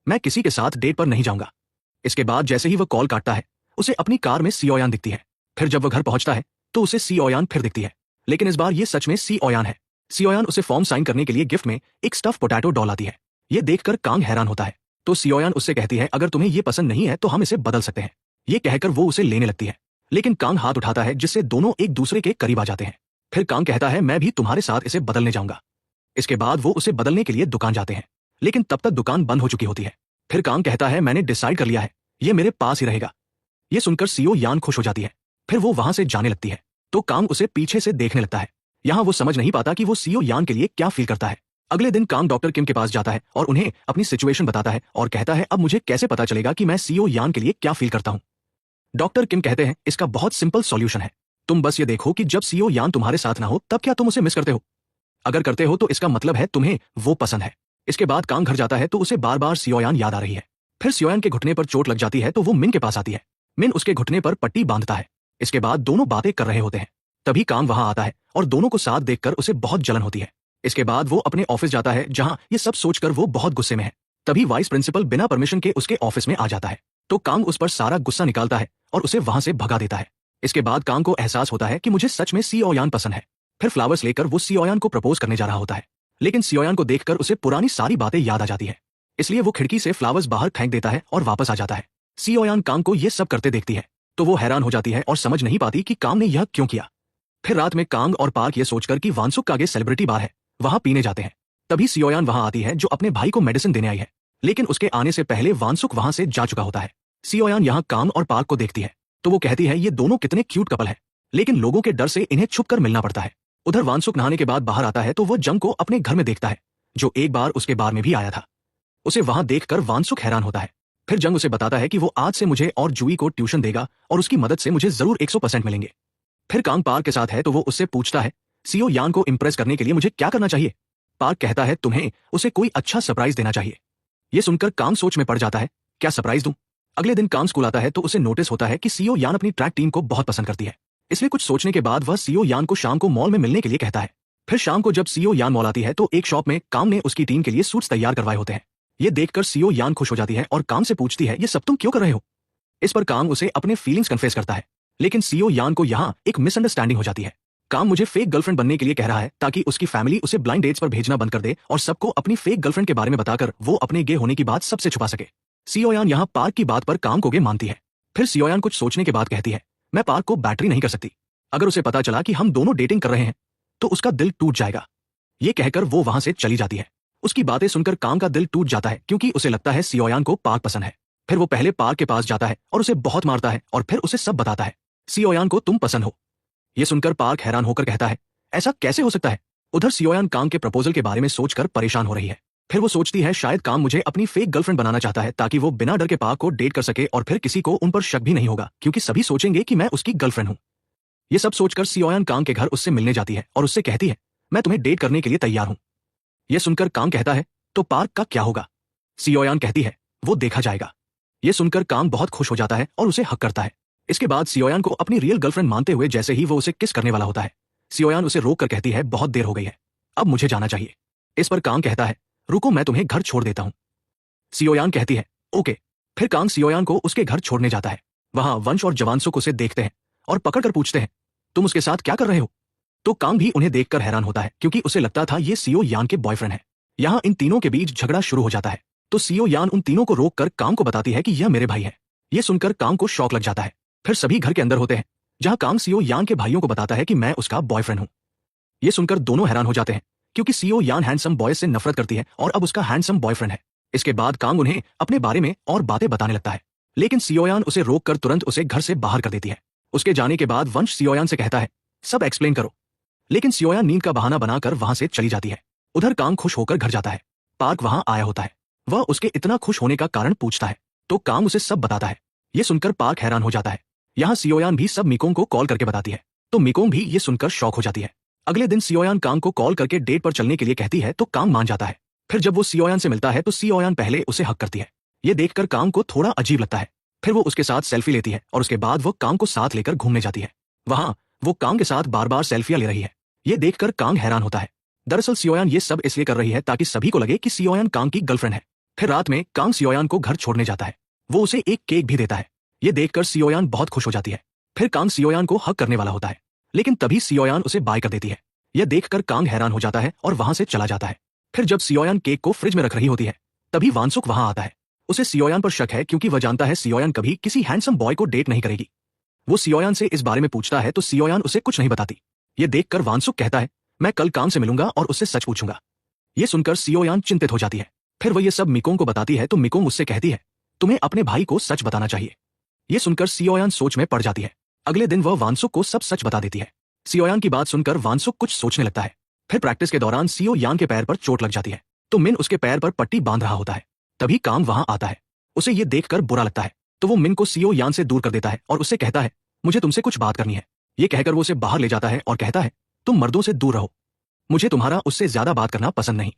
A: मैं किसी के साथ डेट पर नहीं जाऊंगा। इसके बाद जैसे ही वह कॉल काटता है उसे अपनी कार में सियोयान दिखती है। फिर जब वह घर पहुंचता है तो उसे सियोयान फिर दिखती है लेकिन इस बार ये सच में सियोयान है। सियोयान उसे फॉर्म साइन करने के लिए गिफ्ट में एक स्टफ पोटैटो डॉल आती है। ये देखकर कांग हैरान होता है तो सियोयान उससे कहती है अगर तुम्हें ये पसंद नहीं है तो हम इसे बदल सकते हैं। ये कहकर वो उसे लेने लगती है लेकिन कांग हाथ उठाता है जिससे दोनों एक दूसरे के करीब आ जाते हैं। फिर कांग कहता है मैं भी तुम्हारे साथ इसे बदलने जाऊंगा। इसके बाद वो उसे बदलने के लिए दुकान जाते हैं लेकिन तब तक दुकान बंद हो चुकी होती है। फिर कांग कहता है मैंने डिसाइड कर लिया है, ये मेरे पास ही रहेगा। ये सुनकर सियोयान खुश हो जाती है। फिर वो वहां से जाने लगती है तो कांग उसे पीछे से देखने लगता है। यहाँ वो समझ नहीं पाता कि वो सियोयान के लिए क्या फील करता है। अगले दिन कांग डॉक्टर किम के पास जाता है और उन्हें अपनी सिचुएशन बताता है और कहता है अब मुझे कैसे पता चलेगा कि मैं सियोयान के लिए क्या फील करता हूँ। डॉक्टर किम कहते हैं इसका बहुत सिंपल सॉल्यूशन है, तुम बस ये देखो कि जब सियोयान तुम्हारे साथ ना हो तब क्या तुम उसे मिस करते हो। अगर करते हो तो इसका मतलब है तुम्हें वो पसंद है। इसके बाद कांग घर जाता है तो उसे बार बार सियोयान याद आ रही है। फिर सियोयान के घुटने पर चोट लग जाती है तो वो मिन के पास आती है। मिन उसके घुटने पर पट्टी बांधता है। इसके बाद दोनों बातें कर रहे होते हैं। तभी कांग वहां आता है और दोनों को साथ देखकर उसे बहुत जलन होती है। इसके बाद वो अपने ऑफिस जाता है, जहां ये सब सोचकर वो बहुत गुस्से में है। तभी वाइस प्रिंसिपल बिना परमिशन के उसके ऑफिस में आ जाता है, तो कांग उस पर सारा गुस्सा निकालता है और उसे वहां से भगा देता है। इसके बाद कांग को एहसास होता है कि मुझे सच में सियोयान पसंद है। फिर फ्लावर्स लेकर वो सियोयान को प्रपोज करने जा रहा होता है, लेकिन सियोयान को देखकर उसे पुरानी सारी बातें याद आ जाती है। इसलिए वो खिड़की से फ्लावर्स बाहर फेंक देता है और वापस आ जाता है। सियोयान कांग को ये सब करते देखती है तो वो हैरान हो जाती है और समझ नहीं पाती कि कांग ने यह क्यों किया। फिर रात में कांग और पार्क ये सोचकर कि वानसुक का आगे सेलिब्रिटी बार है, वहां पीने जाते हैं। तभी सियोयान वहां आती है, जो अपने भाई को मेडिसिन देने आई है, लेकिन उसके आने से पहले वानसुक वहां से जा चुका होता है। सियोयान यहाँ कांग और पार्क को देखती है तो वो कहती है ये दोनों कितने क्यूट कपल है, लेकिन लोगों के डर से इन्हें छुपकर मिलना पड़ता है। उधर वानसुक नहाने के बाद बाहर आता है तो वो जंग को अपने घर में देखता है, जो एक बार उसके बार में भी आया था। उसे वहां देखकर वानसुक हैरान होता है। फिर जंग उसे बताता है कि वो आज से मुझे और जूई को ट्यूशन देगा और उसकी मदद से मुझे जरूर 100% मिलेंगे। फिर कांग पार्क के साथ है तो वो उससे पूछता है सियो यान को इम्प्रेस करने के लिए मुझे क्या करना चाहिए। पार्क कहता है तुम्हें उसे कोई अच्छा सरप्राइज देना चाहिए। ये सुनकर कांग सोच में पड़ जाता है, क्या सरप्राइज दूं। अगले दिन कांग स्कूल आता है तो उसे नोटिस होता है कि सियो यान अपनी ट्रैक टीम को बहुत पसंद करती है। इसलिए कुछ सोचने के बाद वह सियो यान को शाम को मॉल में मिलने के लिए कहता है। फिर शाम को जब सियो यान मॉल आती है तो एक शॉप में कांग ने उसकी टीम के लिए सूट्स तैयार करवाए होते हैं। ये देखकर सियो यान खुश हो जाती है और कांग से पूछती है ये सब तुम क्यों कर रहे हो। इस पर कांग उसे अपने फीलिंग्स कन्फेस करता है, लेकिन सियो यान को यहाँ एक मिसअंडरस्टैंडिंग हो जाती है। कांग मुझे फेक गर्लफ्रेंड बनने के लिए कह रहा है ताकि उसकी फैमिली उसे ब्लाइंड डेट्स पर भेजना बंद कर दे और सबको अपनी फेक गर्लफ्रेंड के बारे में बताकर वो अपने गे होने की बात सबसे छुपा सके। सियोयान यहाँ पार्क की बात पर कांग को गे मानती है। फिर सियोयान कुछ सोचने के बाद कहती है मैं पार्क को बैटरी नहीं कर सकती। अगर उसे पता चला कि हम दोनों डेटिंग कर रहे हैं तो उसका दिल टूट जाएगा। ये कहकर वो वहां से चली जाती है। उसकी बातें सुनकर कांग का दिल टूट जाता है क्योंकि उसे लगता है सियोयान को पार्क पसंद है। फिर वो पहले पार्क के पास जाता है और उसे बहुत मारता है और फिर उसे सब बताता है सियोयान को तुम पसंद हो। ये सुनकर पार्क हैरान होकर कहता है ऐसा कैसे हो सकता है। उधर सियोयान कांग के प्रपोजल के बारे में सोचकर परेशान हो रही है। फिर वो सोचती है शायद कांग मुझे अपनी फेक गर्लफ्रेंड बनाना चाहता है ताकि वो बिना डर के पार्क को डेट कर सके और फिर किसी को उन पर शक भी नहीं होगा क्योंकि सभी सोचेंगे कि मैं उसकी गर्लफ्रेंड हूं। ये सब सोचकर सियोयान कांग के घर उससे मिलने जाती है और उससे कहती है मैं तुम्हें डेट करने के लिए तैयार हूं। यह सुनकर कांग कहता है तो पार्क का क्या होगा। सियोयान कहती है वो देखा जाएगा। यह सुनकर कांग बहुत खुश हो जाता है और उसे हक करता है। इसके बाद सियोयान को अपनी रियल गर्लफ्रेंड मानते हुए जैसे ही वो उसे किस करने वाला होता है, सियोयान उसे रोक कर कहती है बहुत देर हो गई है, अब मुझे जाना चाहिए। इस पर कांग कहता है रुको मैं तुम्हें घर छोड़ देता हूं। सियोयान कहती है ओके। फिर कांग सियोयान को उसके घर छोड़ने जाता है। वहां वंश और जवानसुक उसे देखते हैं और पकड़कर पूछते हैं तुम उसके साथ क्या कर रहे हो। तो कांग भी उन्हें देखकर हैरान होता है क्योंकि उसे लगता था ये सियो यान के बॉयफ्रेंड है। यहाँ इन तीनों के बीच झगड़ा शुरू हो जाता है तो सियो यान उन तीनों को रोककर कांग को बताती है कि यह मेरे भाई है। ये सुनकर कांग को शौक लग जाता है। फिर सभी घर के अंदर होते हैं जहां कांग सियो यान के भाइयों को बताता है कि मैं उसका बॉयफ्रेंड हूं। ये सुनकर दोनों हैरान हो जाते हैं क्योंकि सियो यान हैंडसम बॉय से नफरत करती है और अब उसका हैंडसम बॉयफ्रेंड है। इसके बाद कांग उन्हें अपने बारे में और बातें बताने लगता है, लेकिन सियोयान उसे रोककर तुरंत उसे घर से बाहर कर देती है। उसके जाने के बाद वंश सियोयान से कहता है सब एक्सप्लेन करो, लेकिन सियोयान नींद का बहाना बनाकर वहां से चली जाती है। उधर कांग खुश होकर घर जाता है। पार्क वहां आया होता है। वह उसके इतना खुश होने का कारण पूछता है तो कांग उसे सब बताता है। ये सुनकर पार्क हैरान हो जाता है। यहाँ सियोयान भी सब मिकोंग को कॉल करके बताती है तो मिकोंग भी ये सुनकर शॉक हो जाती है। अगले दिन सियोयान कांग को कॉल करके डेट पर चलने के लिए कहती है तो कांग मान जाता है। फिर जब वो सियोयान से मिलता है तो सियोयान पहले उसे हक करती है। ये देखकर कांग को थोड़ा अजीब लगता है। फिर वो उसके साथ सेल्फी लेती है और उसके बाद वो कांग को साथ लेकर घूमने जाती है। वहां वो कांग के साथ बार बार सेल्फियां ले रही है। ये देखकर कांग हैरान होता है। दरअसल सियोयान ये सब इसलिए कर रही है ताकि सभी को लगे कि सियोयान कांग की गर्लफ्रेंड है। फिर रात में कांग सियोयान को घर छोड़ने जाता है। वो उसे एक केक भी देता है। ये देखकर सियोयान बहुत खुश हो जाती है। फिर कांग सियोयान को हक करने वाला होता है, लेकिन तभी सियोयान उसे बाय कर देती है। यह देखकर कांग हैरान हो जाता है और वहां से चला जाता है। फिर जब सियोयान केक को फ्रिज में रख रही होती है तभी वानसुक वहां आता है। उसे सियोयान पर शक है क्योंकि वह जानता है सियोयान कभी किसी हैंडसम बॉय को डेट नहीं करेगी। वो सियोयान से इस बारे में पूछता है तो सियोयान उसे कुछ नहीं बताती। ये देखकर वानसुक कहता है मैं कल कांग से मिलूंगा और उससे सच पूछूंगा। ये सुनकर सियोयान चिंतित हो जाती है। फिर वह ये सब मिकोंग को बताती है तो मिकोंग उससे कहती है तुम्हें अपने भाई को सच बताना चाहिए। ये सुनकर सियोयान सोच में पड़ जाती है। अगले दिन वह वानसुक को सब सच बता देती है। सियोयान की बात सुनकर वानसुक कुछ सोचने लगता है। फिर प्रैक्टिस के दौरान सियोयान के पैर पर चोट लग जाती है तो मिन उसके पैर पर पट्टी बांध रहा होता है। तभी कांग वहां आता है। उसे ये देखकर बुरा लगता है तो वो मिन को सियोयान से दूर कर देता है और उससे कहता है मुझे तुमसे कुछ बात करनी है। ये कहकर वो उसे बाहर ले जाता है और कहता है तुम मर्दों से दूर रहो, मुझे तुम्हारा उससे ज्यादा बात करना पसंद नहीं।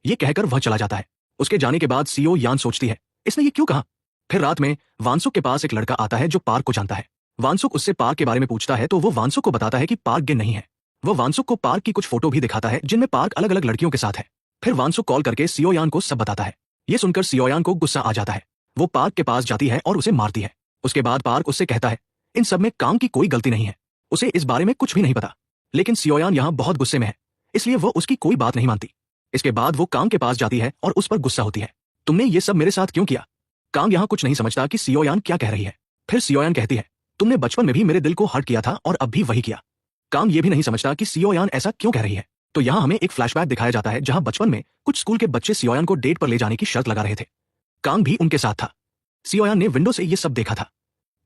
A: ये कहकर वह चला जाता है। उसके जाने के बाद सियोयान सोचती है इसने ये क्यों कहा। फिर रात में वानसुक के पास एक लड़का आता है जो पार्क को जानता है। वानसुक उससे पार्क के बारे में पूछता है तो वो वानसुक को बताता है कि पार्क गे नहीं है। वो वानसुक को पार्क की कुछ फोटो भी दिखाता है जिनमें पार्क अलग अलग लड़कियों के साथ है। फिर वानसुक कॉल करके सियोयान को सब बताता है। ये सुनकर सियोयान को गुस्सा आ जाता है। वो पार्क के पास जाती है और उसे मारती है। उसके बाद पार्क उससे कहता है इन सब में कांग की कोई गलती नहीं है, उसे इस बारे में कुछ भी नहीं पता। लेकिन सियोयान यहाँ बहुत गुस्से में है, इसलिए वो उसकी कोई बात नहीं मानती। इसके बाद वो कांग के पास जाती है और उस पर गुस्सा होती है। तुमने ये सब मेरे साथ क्यों किया? कांग यहाँ कुछ नहीं समझता कि सियोयान क्या कह रही है। फिर सियोयान कहती है तुमने बचपन में भी मेरे दिल को हर्ट किया था और अब भी वही किया। कांग ये भी नहीं समझता कि सियोयान ऐसा क्यों कह रही है। तो यहाँ हमें एक फ्लैशबैक दिखाया जाता है जहां बचपन में कुछ स्कूल के बच्चे सियोयान को डेट पर ले जाने की शर्त लगा रहे थे। कांग भी उनके साथ था। सियोयान ने विंडो से ये सब देखा था।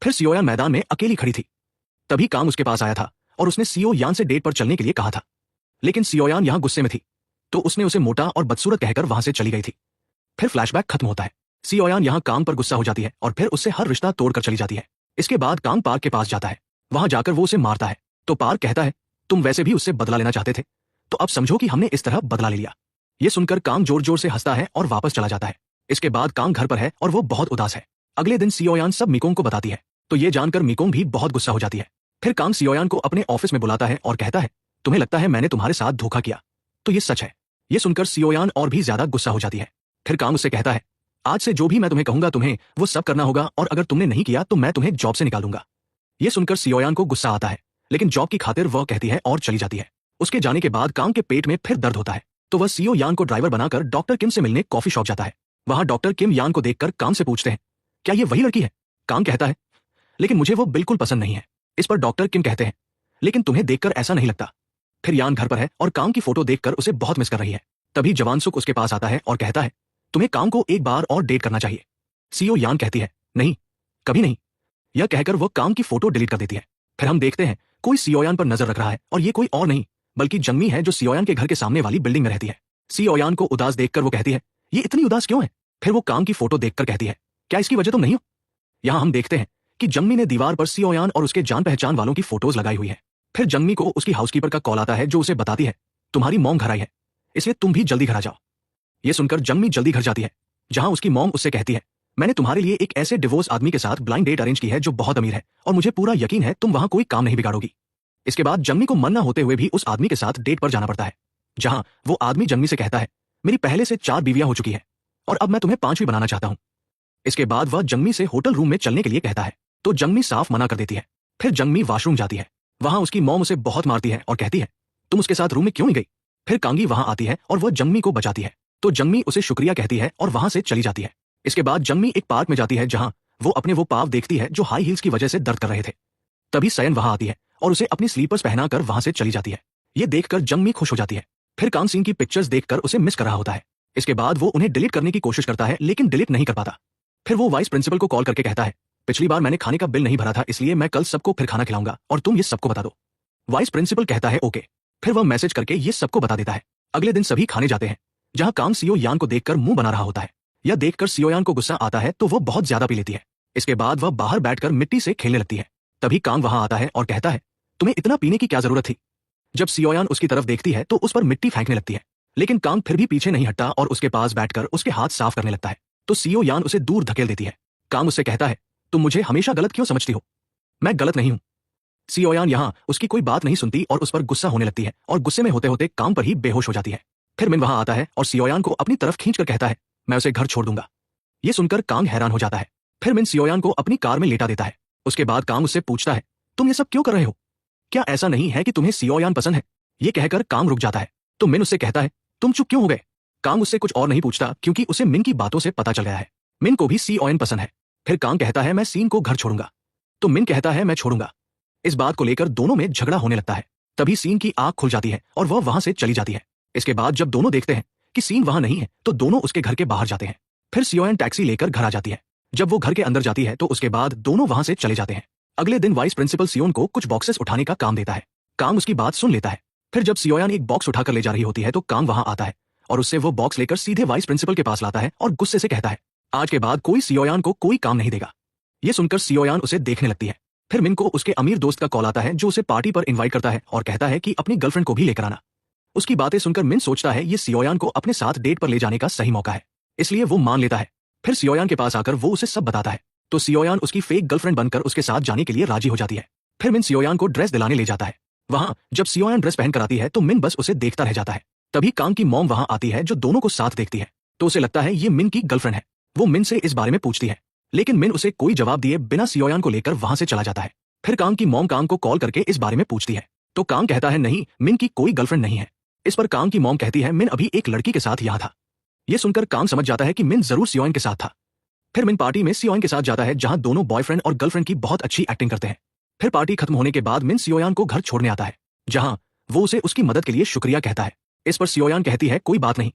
A: फिर सियोयान मैदान में अकेली खड़ी थी। तभी कांग उसके पास आया था और उसने सियोयान से डेट पर चलने के लिए कहा था। लेकिन सियोयान यहाँ गुस्से में थी, तो उसने उसे मोटा और बदसूरत कहकर वहां से चली गई थी। फिर फ्लैशबैक खत्म होता है। सियोयान यहाँ कांग पर गुस्सा हो जाती है और फिर उससे हर रिश्ता तोड़कर चली जाती है। इसके बाद कांग पार्क के पास जाता है। वहां जाकर वो उसे मारता है। तो पार्क कहता है तुम वैसे भी उससे बदला लेना चाहते थे, तो अब समझो कि हमने इस तरह बदला ले लिया। ये सुनकर कांग जोर जोर से हंसता है और वापस चला जाता है। इसके बाद कांग घर पर है और वो बहुत उदास है। अगले दिन सियोयान सब मिकोंग को बताती है, तो ये जानकर मिकोंग भी बहुत गुस्सा हो जाती है। फिर कांग सियोयान को अपने ऑफिस में बुलाता है और कहता है तुम्हें लगता है मैंने तुम्हारे साथ धोखा किया, तो ये सच है। ये सुनकर सियोयान और भी ज्यादा गुस्सा हो जाती है। फिर कांग उससे कहता है आज से जो भी मैं तुम्हें कहूंगा तुम्हें वो सब करना होगा, और अगर तुमने नहीं किया तो मैं तुम्हें जॉब से निकालूंगा। ये सुनकर सियोयान को गुस्सा आता है, लेकिन जॉब की खातिर वह कहती है और चली जाती है। उसके जाने के बाद कांग के पेट में फिर दर्द होता है, तो वह सियोयान को ड्राइवर बनाकर डॉक्टर किम से मिलने कॉफी शॉप जाता है। वहां डॉक्टर किम यान को देखकर कांग से पूछते हैं क्या ये वही लड़की है? कांग कहता है लेकिन मुझे वो बिल्कुल पसंद नहीं है। इस पर डॉक्टर किम कहते हैं लेकिन तुम्हें देखकर ऐसा नहीं लगता। फिर यान घर पर है और कांग की फोटो देखकर उसे बहुत मिस कर रही है। तभी जवानसुक उसके पास आता है और कहता है तुम्हें कांग को एक बार और डेट करना चाहिए। सियोयान कहती है नहीं, कभी नहीं। यह कहकर वो कांग की फोटो डिलीट कर देती है। फिर हम देखते हैं कोई सियोयान पर नजर रख रहा है, और ये कोई और नहीं बल्कि जंगमी है जो सियोयान के घर के सामने वाली बिल्डिंग में रहती है। सियोयान को उदास देखकर वो कहती है ये इतनी उदास क्यों है? फिर वो कांग की फोटो देखकर कहती है क्या इसकी वजह तुम नहीं हो? यहाँ हम देखते हैं कि जंगमी ने दीवार पर सियोयान और उसके जान पहचान वालों की फोटोज लगाई हुई है। फिर जंगमी को उसकी हाउसकीपर का कॉल आता है जो उसे बताती है तुम्हारी मॉम घर आई है, इसलिए तुम भी जल्दी घर आ जाओ। ये सुनकर जंगमी जल्दी घर जाती है, जहां उसकी मॉम उससे कहती है मैंने तुम्हारे लिए एक ऐसे डिवोर्स आदमी के साथ ब्लाइंड डेट अरेंज की है जो बहुत अमीर है, और मुझे पूरा यकीन है तुम वहां कोई काम नहीं बिगाड़ोगी। इसके बाद जंगमी को मन न होते हुए भी उस आदमी के साथ डेट पर जाना पड़ता है, जहां वो आदमी जंगमी से कहता है मेरी पहले से 4 बीवियां हो चुकी है और अब मैं तुम्हें 5वीं बनाना चाहता हूं। इसके बाद वह जंगमी से होटल रूम में चलने के लिए कहता है, तो जंगमी साफ मना कर देती है। फिर जंगमी वॉशरूम जाती है। वहां उसकी मॉम उसे बहुत मारती है और कहती है तुम उसके साथ रूम में क्यों नहीं गई? फिर कांगी वहां आती है और वह जंगमी को बचाती है, तो जंगमी उसे शुक्रिया कहती है और वहां से चली जाती है। इसके बाद जंगमी एक पार्क में जाती है जहां वो अपने वो पाव देखती है जो हाई हील्स की वजह से दर्द कर रहे थे। तभी सयन वहां आती है और उसे अपनी स्लीपर्स पहनाकर वहां से चली जाती है। ये देखकर जंगमी खुश हो जाती है। फिर कांग सीन की पिक्चर्स देखकर उसे मिस कर रहा होता है। इसके बाद वो उन्हें डिलीट करने की कोशिश करता है लेकिन डिलीट नहीं कर पाता। फिर वो वाइस प्रिंसिपल को कॉल करके कहता है पिछली बार मैंने खाने का बिल नहीं भरा था, इसलिए मैं कल सबको फिर खाना खिलाऊंगा और तुम ये सबको बता दो। वाइस प्रिंसिपल कहता है ओके। फिर वह मैसेज करके ये सबको बता देता है। अगले दिन सभी खाने जाते हैं, जहां कांग सियोयान को देखकर मुंह बना रहा होता है। यह देखकर सियोयान को गुस्सा आता है तो वो बहुत ज्यादा पी लेती है। इसके बाद वह बाहर बैठकर मिट्टी से खेलने लगती है। तभी कांग वहां आता है और कहता है तुम्हें इतना पीने की क्या जरूरत थी? जब सियोयान उसकी तरफ देखती है तो उस पर मिट्टी फेंकने लगती है, लेकिन कांग फिर भी पीछे नहीं हटता और उसके पास बैठकर उसके हाथ साफ करने लगता है। तो सियोयान उसे दूर धकेल देती है। कांग उससे कहता है तुम मुझे हमेशा गलत क्यों समझती हो? मैं गलत नहीं हूं। सियोयान यहाँ उसकी कोई बात नहीं सुनती और उस पर गुस्सा होने लगती है और गुस्से में होते होते कांग पर ही बेहोश हो जाती है। फिर मिन वहां आता है और सियोयान को अपनी तरफ खींचकर कहता है मैं उसे घर छोड़ दूंगा। ये सुनकर कांग हैरान हो जाता है। फिर मिन सियोयान को अपनी कार में लेटा देता है। उसके बाद कांग उससे पूछता है तुम ये सब क्यों कर रहे हो? क्या ऐसा नहीं है कि तुम्हें सियोयान पसंद है? ये कहकर कांग रुक जाता है। तो मिन उससे कहता है तुम चुप क्यों हो गए? कांग उससे कुछ और नहीं पूछता क्योंकि उसे मिन की बातों से पता चल गया है मिन को भी सियोयान पसंद है। फिर कांग कहता है मैं सीन को घर छोड़ूंगा, तो मिन कहता है मैं छोड़ूंगा। इस बात को लेकर दोनों में झगड़ा होने लगता है। तभी सीन की आंख खुल जाती है और वह वहां से चली जाती है। इसके बाद जब दोनों देखते हैं कि सीन वहां नहीं है तो दोनों उसके घर के बाहर जाते हैं। फिर सियोयान टैक्सी लेकर घर आ जाती है। जब वो घर के अंदर जाती है तो उसके बाद दोनों वहां से चले जाते हैं। अगले दिन वाइस प्रिंसिपल सियोन को कुछ बॉक्सेस उठाने का काम देता है। कांग उसकी बात सुन लेता है। फिर जब सियोयान एक बॉक्स उठाकर ले जा रही होती है तो कांग वहां आता है और उससे वो बॉक्स लेकर सीधे वाइस प्रिंसिपल के पास लाता है और गुस्से से कहता है आज के बाद कोई सियोयान को कोई काम नहीं देगा। ये सुनकर सियोयान उसे देखने लगती है। फिर मिन को उसके अमीर दोस्त का कॉल आता है जो उसे पार्टी पर इनवाइट करता है और कहता है कि अपनी गर्लफ्रेंड को भी लेकर आना। उसकी बातें सुनकर मिन सोचता है ये सियोयान को अपने साथ डेट पर ले जाने का सही मौका है, इसलिए वो मान लेता है। फिर सियोयान के पास आकर वो उसे सब बताता है। तो सियोयान उसकी फेक गर्लफ्रेंड बनकर उसके साथ जाने के लिए राजी हो जाती है। फिर मिन सियोयान को ड्रेस दिलाने ले जाता है। वहां जब सियोयान ड्रेस पहनकर आती है तो मिन बस उसे देखता रह जाता है। तभी कांग की मॉम वहां आती है जो दोनों को साथ देखती है, तो उसे लगता है ये मिन की गर्लफ्रेंड है। वो मिन से इस बारे में पूछती है, लेकिन मिन उसे कोई जवाब दिए बिना सियोयान को लेकर वहां से चला जाता है। फिर कांग की मॉम कांग को कॉल करके इस बारे में पूछती है, तो कांग कहता है नहीं, मिन की कोई गर्लफ्रेंड नहीं है। इस पर कांग की मॉम कहती है मिन अभी एक लड़की के साथ यहाँ था। ये सुनकर कांग समझ जाता है कि मिन जरूर सियोयान के साथ था। फिर मिन पार्टी में सियोयान के साथ जाता है जहां दोनों बॉयफ्रेंड और गर्लफ्रेंड की बहुत अच्छी एक्टिंग करते हैं। फिर पार्टी खत्म होने के बाद मिन सियोयान को घर छोड़ने आता है, जहां वो उसे उसकी मदद के लिए शुक्रिया कहता है। इस पर सियोयान कहती है कोई बात नहीं।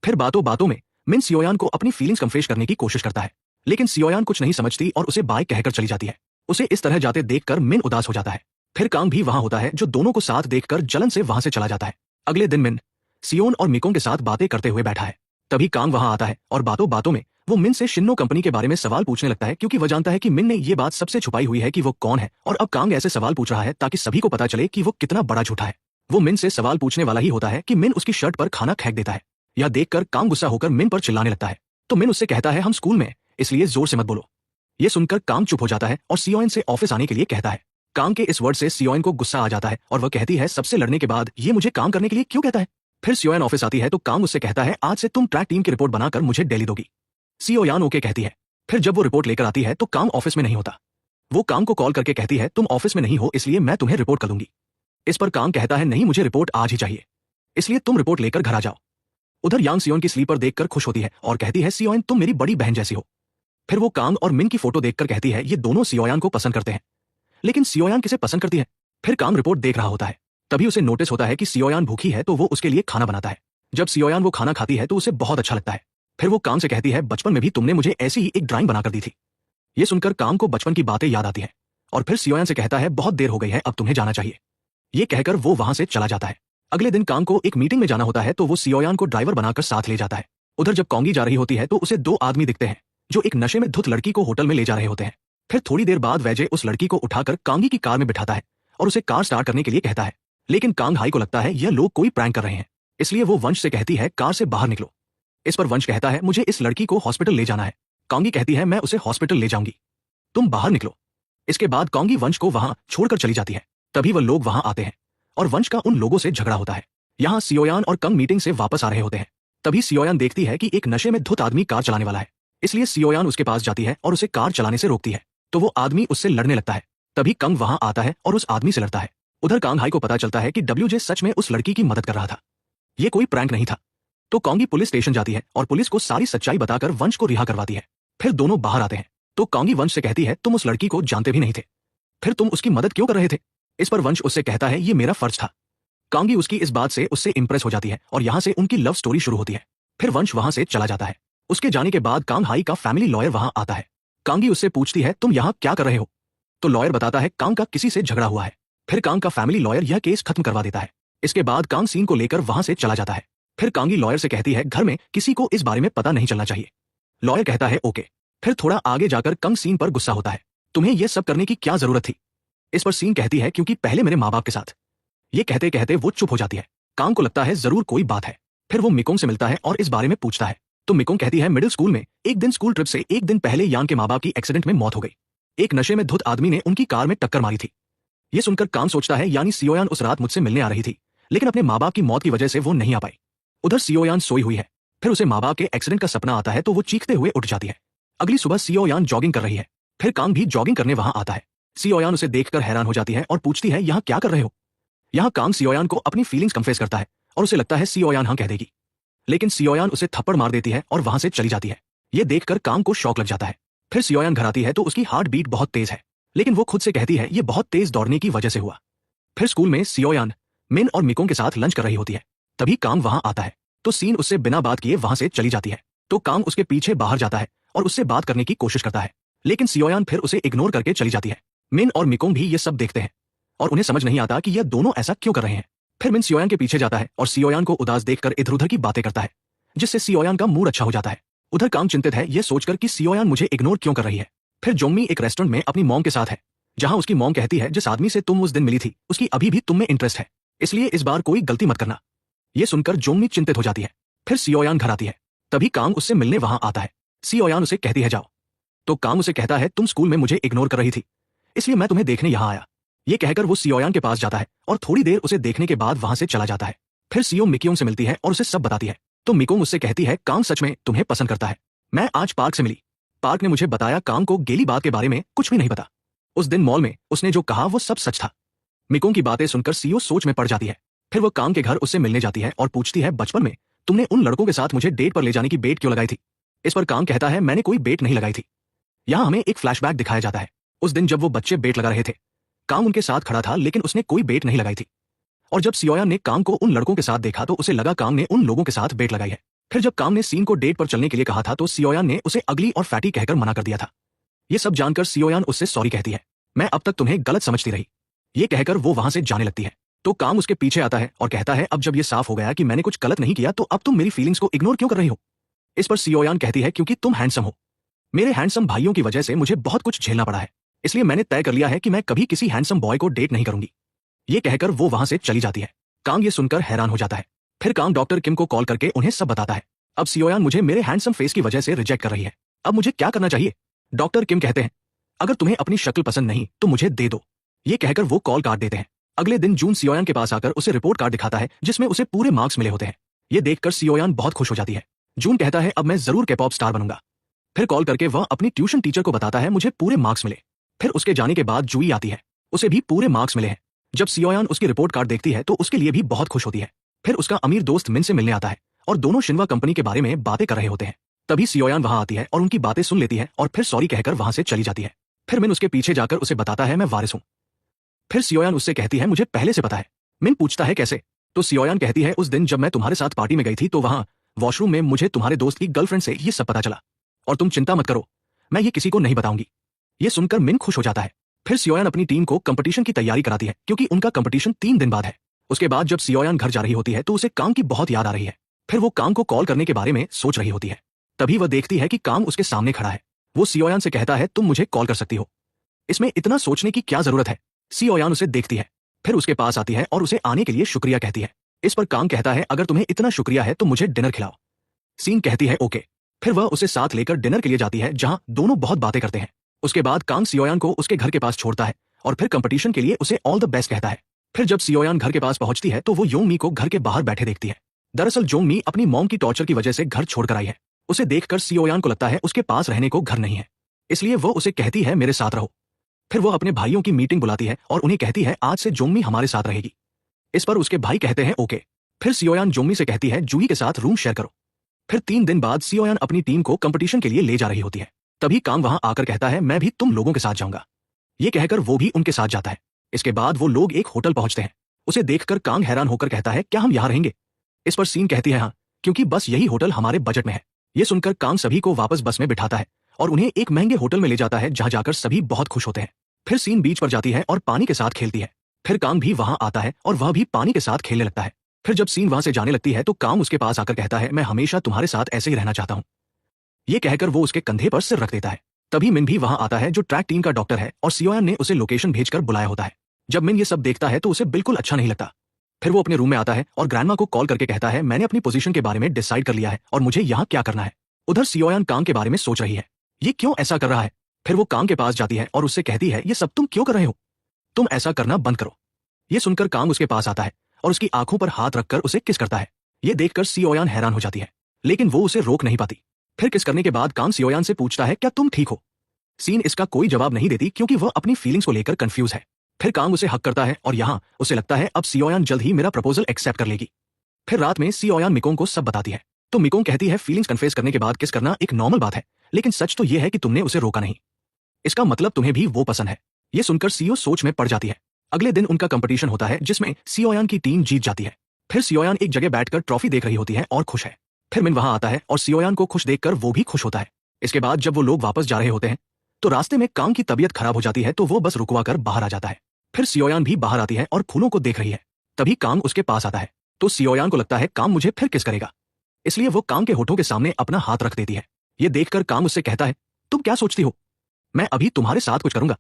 A: फिर बातों बातों में मिन सियोयान को अपनी फीलिंग्स कन्फेस करने की कोशिश करता है, लेकिन सियोयान कुछ नहीं समझती और उसे बाय कहकर चली जाती है। उसे इस तरह जाते देखकर मिन उदास हो जाता है। फिर कांग भी वहां होता है जो दोनों को साथ देखकर जलन से वहां से चला जाता है। अगले दिन मिन सियोन और मिकोंग के साथ बातें करते हुए बैठा है। तभी कांग वहां आता है और बातों बातों में वो मिन से शिन्नो कंपनी के बारे में सवाल पूछने लगता है, क्योंकि वह जानता है कि मिन ने ये बात सबसे छुपाई हुई है कि वो कौन है, और अब कांग ऐसे सवाल पूछ रहा है ताकि सभी को पता चले कि वो कितना बड़ा झूठा है। वो मिन से सवाल पूछने वाला ही होता है कि मिन उसकी शर्ट पर खाना फेंक देता है। यह देखकर कांग गुस्सा होकर मिन पर चिल्लाने लगता है, तो मिन उससे कहता है हम स्कूल में, इसलिए जोर से मत बोलो। ये सुनकर कांग चुप हो जाता है और सियोन से ऑफिस आने के लिए कहता है। कांग के इस वर्ड से सियोन को गुस्सा आ जाता है और वह कहती है सबसे लड़ने के बाद ये मुझे काम करने के लिए क्यों कहता है। फिर सियोन ऑफिस आती है तो कांग उससे कहता है आज से तुम ट्रैक टीम की रिपोर्ट बनाकर मुझे डेली दोगी। सियोन ओके कहती है। फिर जब वो रिपोर्ट लेकर आती है तो कांग ऑफिस में नहीं होता। वो कांग को कॉल करके कहती है तुम ऑफिस में नहीं हो इसलिए मैं तुम्हें रिपोर्ट कर दूंगी। इस पर कांग कहता है नहीं, मुझे रिपोर्ट आज ही चाहिए, इसलिए तुम रिपोर्ट लेकर घर आ जाओ। उधर यांग सियोन की स्लीपर देखकर खुश होती है और कहती है सियोन तुम मेरी बड़ी बहन जैसी हो। फिर वो कांग और मिन की फोटो देखकर कहती है ये दोनों सियोयान को पसंद करते हैं, लेकिन सियोयान किसे पसंद करती है। फिर कांग रिपोर्ट देख रहा होता है, तभी उसे नोटिस होता है कि सियोयान भूखी है तो वो उसके लिए खाना बनाता है। जब सियोयान वो खाना खाती है तो उसे बहुत अच्छा लगता है। फिर वो कांग से कहती है बचपन में भी तुमने मुझे ऐसी ही एक ड्राइंग बनाकर दी थी। ये सुनकर कांग को बचपन की बातें याद आती है और फिर सियोयान से कहता है बहुत देर हो गई है, अब तुम्हें जाना चाहिए। ये कहकर वो वहां से चला जाता है। अगले दिन कांग को एक मीटिंग में जाना होता है तो वो सियोयान को ड्राइवर बनाकर साथ ले जाता है। उधर जब कॉन्गी जा रही होती है तो उसे दो आदमी दिखते हैं जो एक नशे में धुत लड़की को होटल में ले जा रहे होते हैं। फिर थोड़ी देर बाद वैजे उस लड़की को उठाकर कांगी की कार में बिठाता है और उसे कार स्टार्ट करने के लिए कहता है, लेकिन कांग हाई को लगता है यह लोग कोई प्रैंक कर रहे हैं, इसलिए वो वंश से कहती है कार से बाहर निकलो। इस पर वंश कहता है मुझे इस लड़की को हॉस्पिटल ले जाना है। कांगी कहती है मैं उसे हॉस्पिटल ले जाऊंगी, तुम बाहर निकलो। इसके बाद कांगी वंश को वहां छोड़कर चली जाती है। तभी वह लोग वहां आते हैं और वंश का उन लोगों से झगड़ा होता है। यहाँ सियोयान और कंग मीटिंग से वापस आ रहे होते हैं। तभी सियोयान देखती है कि एक नशे में धुत आदमी कार चलाने वाला है, इसलिए सियोयान उसके पास जाती है और उसे कार चलाने से रोकती है, तो वो आदमी उससे लड़ने लगता है। तभी कंग वहां आता है और उस आदमी से लड़ता है। उधर कांग हाई को पता चलता है कि डब्ल्यूजे सच में उस लड़की की मदद कर रहा था, ये कोई प्रैंक नहीं था। तो कांगी पुलिस स्टेशन जाती है और पुलिस को सारी सच्चाई बताकर वंश को रिहा करवाती है। फिर दोनों बाहर आते हैं तो कांगी वंश से कहती है तुम उस लड़की को जानते भी नहीं थे, फिर तुम उसकी मदद क्यों कर रहे थे। इस पर वंश उससे कहता है ये मेरा फर्ज था। कांगी उसकी इस बात से उससे इंप्रेस हो जाती है और यहाँ से उनकी लव स्टोरी शुरू होती है। फिर वंश वहां से चला जाता है। उसके जाने के बाद कांग हाई का फैमिली लॉयर वहां आता है। कांगी उससे पूछती है तुम यहाँ क्या कर रहे हो। तो लॉयर बताता है कांग का किसी से झगड़ा हुआ है। फिर कांग का फैमिली लॉयर यह केस खत्म करवा देता है। इसके बाद कांग सीन को लेकर वहां से चला जाता है। फिर कांगी लॉयर से कहती है घर में किसी को इस बारे में पता नहीं चलना चाहिए। लॉयर कहता है ओके। फिर थोड़ा आगे जाकर कंग सीन पर गुस्सा होता है, तुम्हें यह सब करने की क्या जरूरत थी। इस पर सीन कहती है क्योंकि पहले मेरे माँ बाप के साथ। ये कहते कहते वो चुप हो जाती है। कांग को लगता है जरूर कोई बात है। फिर वो मिकोंग से मिलता है और इस बारे में पूछता है, तो मिकोंग कहती है मिडिल स्कूल में एक दिन स्कूल ट्रिप से एक दिन पहले यान के माँ बाप की एक्सीडेंट में मौत हो गई। एक नशे में धुत आदमी ने उनकी कार में टक्कर मारी थी। ये सुनकर कांग सोचता है यानी सियोयान उस रात मुझसे मिलने आ रही थी, लेकिन अपने माँ बाप की मौत की वजह से वो नहीं आ पाई। उधर सियोयान सोई हुई है। फिर उसे माँ बाप के एक्सीडेंट का सपना आता है तो वो चीखते हुए उठ जाती है। अगली सुबह सियोयान जॉगिंग कर रही है। फिर कांग भी जॉगिंग करने वहां आता है। सियोयान उसे देखकर हैरान हो जाती है और पूछती है यहाँ क्या कर रहे हो। यहाँ कांग सियोयान को अपनी फीलिंग्स कन्फेस करता है और उसे लगता है सियोयान हाँ कह देगी, लेकिन सियोयान उसे थप्पड़ मार देती है और वहां से चली जाती है। ये देखकर कांग को शॉक लग जाता है। फिर सियोयान घर आती है तो उसकी हार्ट बीट बहुत तेज है, लेकिन वो खुद से कहती है ये बहुत तेज दौड़ने की वजह से हुआ। फिर स्कूल में सियोयान मिन और मिकोंग के साथ लंच कर रही होती है। तभी कांग वहां आता है तो सीन उससे बिना बात किए वहां से चली जाती है। तो कांग उसके पीछे बाहर जाता है और उससे बात करने की कोशिश करता है, लेकिन सियोयान फिर उसे इग्नोर करके चली जाती है। मिन और मिकोंग भी ये सब देखते हैं और उन्हें समझ नहीं आता कि यह दोनों ऐसा क्यों कर रहे हैं। फिर मिन सियोयान के पीछे जाता है और सियोयान को उदास देखकर इधर उधर की बातें करता है, जिससे सियोयान का मूड अच्छा हो जाता है। उधर कांग चिंतित है यह सोचकर कि सियोयान मुझे इग्नोर क्यों कर रही है। फिर जोंगमी एक रेस्टोरेंट में अपनी मॉम के साथ है, जहां उसकी मॉम कहती है जिस आदमी से तुम उस दिन मिली थी उसकी अभी भी तुम में इंटरेस्ट है, इसलिए इस बार कोई गलती मत करना। यह सुनकर जोंगमी चिंतित हो जाती है। फिर सियोयान घर आती है। तभी कांग उससे मिलने वहां आता है। सियोयान उसे कहती है जाओ, तो कांग उसे कहता है तुम स्कूल में मुझे इग्नोर कर रही थी, इसलिए मैं तुम्हें देखने यहाँ आया। ये कहकर वो सियोयान के पास जाता है और थोड़ी देर उसे देखने के बाद वहां से चला जाता है। फिर सियो मिक्योंग से मिलती है और उसे सब बताती है। तो मिकोंग उससे कहती है कांग सच में तुम्हें पसंद करता है। मैं आज पार्क से मिली, पार्क ने मुझे बताया कांग को गेली बात के बारे में कुछ भी नहीं पता। उस दिन मॉल में उसने जो कहा वो सब सच था। मिकोंग की बातें सुनकर सियो सोच में पड़ जाती है। फिर वो कांग के घर उससे मिलने जाती है और पूछती है बचपन में तुमने उन लड़कों के साथ मुझे डेट पर ले जाने की बेट क्यों लगाई थी। इस पर कांग कहता है मैंने कोई बेट नहीं लगाई थी। यहाँ हमें एक फ्लैशबैक दिखाया जाता है। उस दिन जब वो बच्चे बेट लगा रहे थे, कांग उनके साथ खड़ा था लेकिन उसने कोई बेट नहीं लगाई थी। और जब सियोयान ने कांग को उन लड़कों के साथ देखा तो उसे लगा कांग ने उन लोगों के साथ बेट लगाई है। फिर जब कांग ने सीन को डेट पर चलने के लिए कहा था तो सियोयान ने उसे अगली और फैटी कहकर मना कर दिया था। ये सब जानकर सियोयान उससे सॉरी कहती है। मैं अब तक तुम्हें गलत समझती रही। ये कहकर वो वहां से जाने लगती है। तो कांग उसके पीछे आता है और कहता है अब जब ये साफ हो गया कि मैंने कुछ गलत नहीं किया तो अब तुम मेरी फीलिंग्स को इग्नोर क्यों कर रही हो। इस पर सियोयान कहती है क्योंकि तुम हैंडसम हो। मेरे हैंडसम भाइयों की वजह से मुझे बहुत कुछ झेलना पड़ा है, इसलिए मैंने तय कर लिया है कि मैं कभी किसी हैंडसम बॉय को डेट नहीं करूंगी। ये कहकर वो वहां से चली जाती है। कांग ये सुनकर हैरान हो जाता है। फिर कांग डॉक्टर किम को कॉल करके उन्हें सब बताता है। अब सियोयान मुझे मेरे हैंडसम फेस की वजह से रिजेक्ट कर रही है, अब मुझे क्या करना चाहिए। डॉक्टर किम कहते हैं अगर तुम्हें अपनी शक्ल पसंद नहीं तो मुझे दे दो। ये कहकर वो कॉल काट देते हैं। अगले दिन जून सियोयान के पास आकर उसे रिपोर्ट कार्ड दिखाता है जिसमें उसे पूरे मार्क्स मिले होते हैं। ये देखकर सियोयान बहुत खुश हो जाती है। जून कहता है अब मैं जरूर के पॉप स्टार बनूंगा। फिर कॉल करके वह अपनी ट्यूशन टीचर को बताता है मुझे पूरे मार्क्स मिले। फिर उसके जाने के बाद जूई आती है, उसे भी पूरे मार्क्स मिले हैं। जब सियोयान उसकी रिपोर्ट कार्ड देखती है तो उसके लिए भी बहुत खुश होती है। फिर उसका अमीर दोस्त मिन से मिलने आता है और दोनों शिन्वा कंपनी के बारे में बातें कर रहे होते हैं। तभी सियोयान वहां आती है और उनकी बातें सुन लेती है और फिर सॉरी कहकर वहां से चली जाती है। फिर मिन उसके पीछे जाकर उसे बताता है मैं वारिस हूं। फिर सियोयान उससे कहती है मुझे पहले से पता है। मिन पूछता है कैसे, तो सियोयान कहती है उस दिन जब मैं तुम्हारे साथ पार्टी में गई थी तो वहां वॉशरूम में मुझे तुम्हारे दोस्त की गर्लफ्रेंड से ये सब पता चला, और तुम चिंता मत करो, मैं ये किसी को नहीं बताऊंगी। ये सुनकर मिन खुश हो जाता है। फिर सियोयान अपनी टीम को कंपटीशन की तैयारी कराती है क्योंकि उनका कंपटीशन 3 दिन बाद है। उसके बाद जब सियोयान घर जा रही होती है तो उसे कांग की बहुत याद आ रही है। फिर वो कांग को कॉल करने के बारे में सोच रही होती है। तभी वह देखती है कि कांग उसके सामने खड़ा है। वो सियोयान से कहता है तुम मुझे कॉल कर सकती हो, इसमें इतना सोचने की क्या जरूरत है। सियोयान उसे देखती है, फिर उसके पास आती है और उसे आने के लिए शुक्रिया कहती है। इस पर कांग कहता है अगर तुम्हें इतना शुक्रिया है तो मुझे डिनर खिलाओ। सीन कहती है ओके। फिर वह उसे साथ लेकर डिनर के लिए जाती है जहां दोनों बहुत बातें करते हैं। उसके बाद कांग सियोयान को उसके घर के पास छोड़ता है और फिर कंपटीशन के लिए उसे ऑल द बेस्ट कहता है। फिर जब सियोयान घर के पास पहुंचती है तो वो योंगमी को घर के बाहर बैठे देखती है। दरअसल योंगमी अपनी मॉम की टॉर्चर की वजह से घर छोड़कर आई है। उसे देखकर सियोयान को लगता है उसके पास रहने को घर नहीं है, इसलिए वो उसे कहती है मेरे साथ रहो। फिर वो अपने भाइयों की मीटिंग बुलाती है और उन्हें कहती है आज से जोंगमी हमारे साथ रहेगी। इस पर उसके भाई कहते हैं ओके। फिर सियोयान जोंगमी से कहती है जूही के साथ रूम शेयर करो। फिर 3 दिन बाद सियोयान अपनी टीम को कंपटीशन के लिए ले जा रही होती है। तभी कांग वहां आकर कहता है मैं भी तुम लोगों के साथ जाऊंगा। ये कहकर वो भी उनके साथ जाता है। इसके बाद वो लोग एक होटल पहुंचते हैं। उसे देखकर कांग हैरान होकर कहता है क्या हम यहाँ रहेंगे। इस पर सीन कहती है हाँ, क्योंकि बस यही होटल हमारे बजट में है। ये सुनकर कांग सभी को वापस बस में बिठाता है और उन्हें एक महंगे होटल में ले जाता है जहां जाकर सभी बहुत खुश होते हैं। फिर सीन बीच पर जाती है और पानी के साथ खेलती है। फिर कांग भी वहां आता है और वह भी पानी के साथ खेलने लगता है। फिर जब सीन वहां से जाने लगती है तो कांग उसके पास आकर कहता है मैं हमेशा तुम्हारे साथ ऐसे ही रहना चाहता हूं। ये कहकर वो उसके कंधे पर सिर रख देता है। तभी मिन भी वहां आता है जो ट्रैक टीम का डॉक्टर है और सियोयान ने उसे लोकेशन भेजकर बुलाया होता है। जब मिन ये सब देखता है तो उसे बिल्कुल अच्छा नहीं लगता। फिर वो अपने रूम में आता है और ग्रैंडमा को कॉल करके कहता है मैंने अपनी पोजीशन के बारे में डिसाइड कर लिया है और मुझे यहाँ क्या करना है। उधर सियोयान कांग के बारे में सोच रही है, ये क्यों ऐसा कर रहा है। फिर वो कांग के पास जाती है और उससे कहती है ये सब तुम क्यों कर रहे हो, तुम ऐसा करना बंद करो। ये सुनकर कांग उसके पास आता है और उसकी आंखों पर हाथ रखकर उसे किस करता है। ये देखकर सियोयान हैरान हो जाती है, लेकिन वो उसे रोक नहीं पाती। फिर किस करने के बाद कांग सियोयान से पूछता है क्या तुम ठीक हो। सीन इसका कोई जवाब नहीं देती क्योंकि वह अपनी फीलिंग्स को लेकर कंफ्यूज है। फिर कांग उसे हक करता है और यहाँ उसे लगता है अब सियोयान जल्द ही मेरा प्रपोजल एक्सेप्ट कर लेगी। फिर रात में सियोयान मिकोंग को सब बताती है तो मिकोंग कहती है फीलिंग्स कन्फेस करने के बाद किस करना एक नॉर्मल बात है, लेकिन सच तो यह है कि तुमने उसे रोका नहीं, इसका मतलब तुम्हें भी वो पसंद है। ये सुनकर सियो सोच में पड़ जाती है। अगले दिन उनका कंपटीशन होता है जिसमें सियोयान की टीम जीत जाती है। फिर सियोयान एक जगह बैठकर ट्रॉफी देख रही होती है और खुश है। फिर मिन वहां आता है और सियोयान को खुश देखकर वो भी खुश होता है। इसके बाद जब वो लोग वापस जा रहे होते हैं तो रास्ते में कांग की तबीयत खराब हो जाती है तो वो बस रुकवा कर बाहर आ जाता है। फिर सियोयान भी बाहर आती है और फूलों को देख रही है। तभी कांग उसके पास आता है तो सियोयान को लगता है कांग मुझे फिर किस करेगा, इसलिए वो कांग के होठों के सामने अपना हाथ रख देती है। ये देखकर कांग उससे कहता है तुम क्या सोचती हो, मैं अभी तुम्हारे साथ कुछ करूंगा।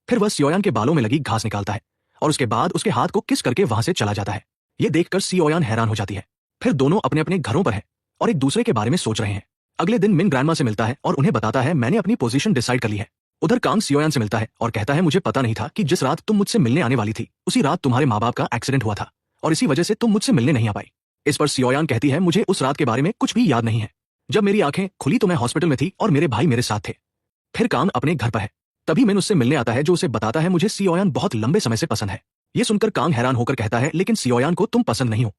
A: फिर वह सियोयान के बालों में लगी घास निकालता है और उसके बाद उसके हाथ को किस करके वहां से चला जाता है। ये देखकर सियोयान हैरान हो जाती है। फिर दोनों अपने अपने घरों पर है और एक दूसरे के बारे में सोच रहे हैं। अगले दिन मिन ग्रैंडमा से मिलता है और उन्हें बताता है मैंने अपनी पोजीशन डिसाइड कर ली है। उधर कांग सियोयान से मिलता है और कहता है मुझे पता नहीं था कि जिस रात तुम मुझसे मिलने आने वाली थी उसी रात तुम्हारे माँ बाप का एक्सीडेंट हुआ था और इसी वजह से तुम मुझसे मिलने नहीं आ पाई। इस पर सियोयान कहती है मुझे उस रात के बारे में कुछ भी याद नहीं है। जब मेरी आंखें खुली तो मैं हॉस्पिटल में थी और मेरे भाई मेरे साथ थे। फिर कांग अपने घर पर है। तभी मिन उससे मिलने आता है जो उसे बताता है मुझे सियोयान बहुत लंबे समय से पसंद है। ये सुनकर कांग हैरान होकर कहता है लेकिन सियोयान को तुम पसंद नहीं हो।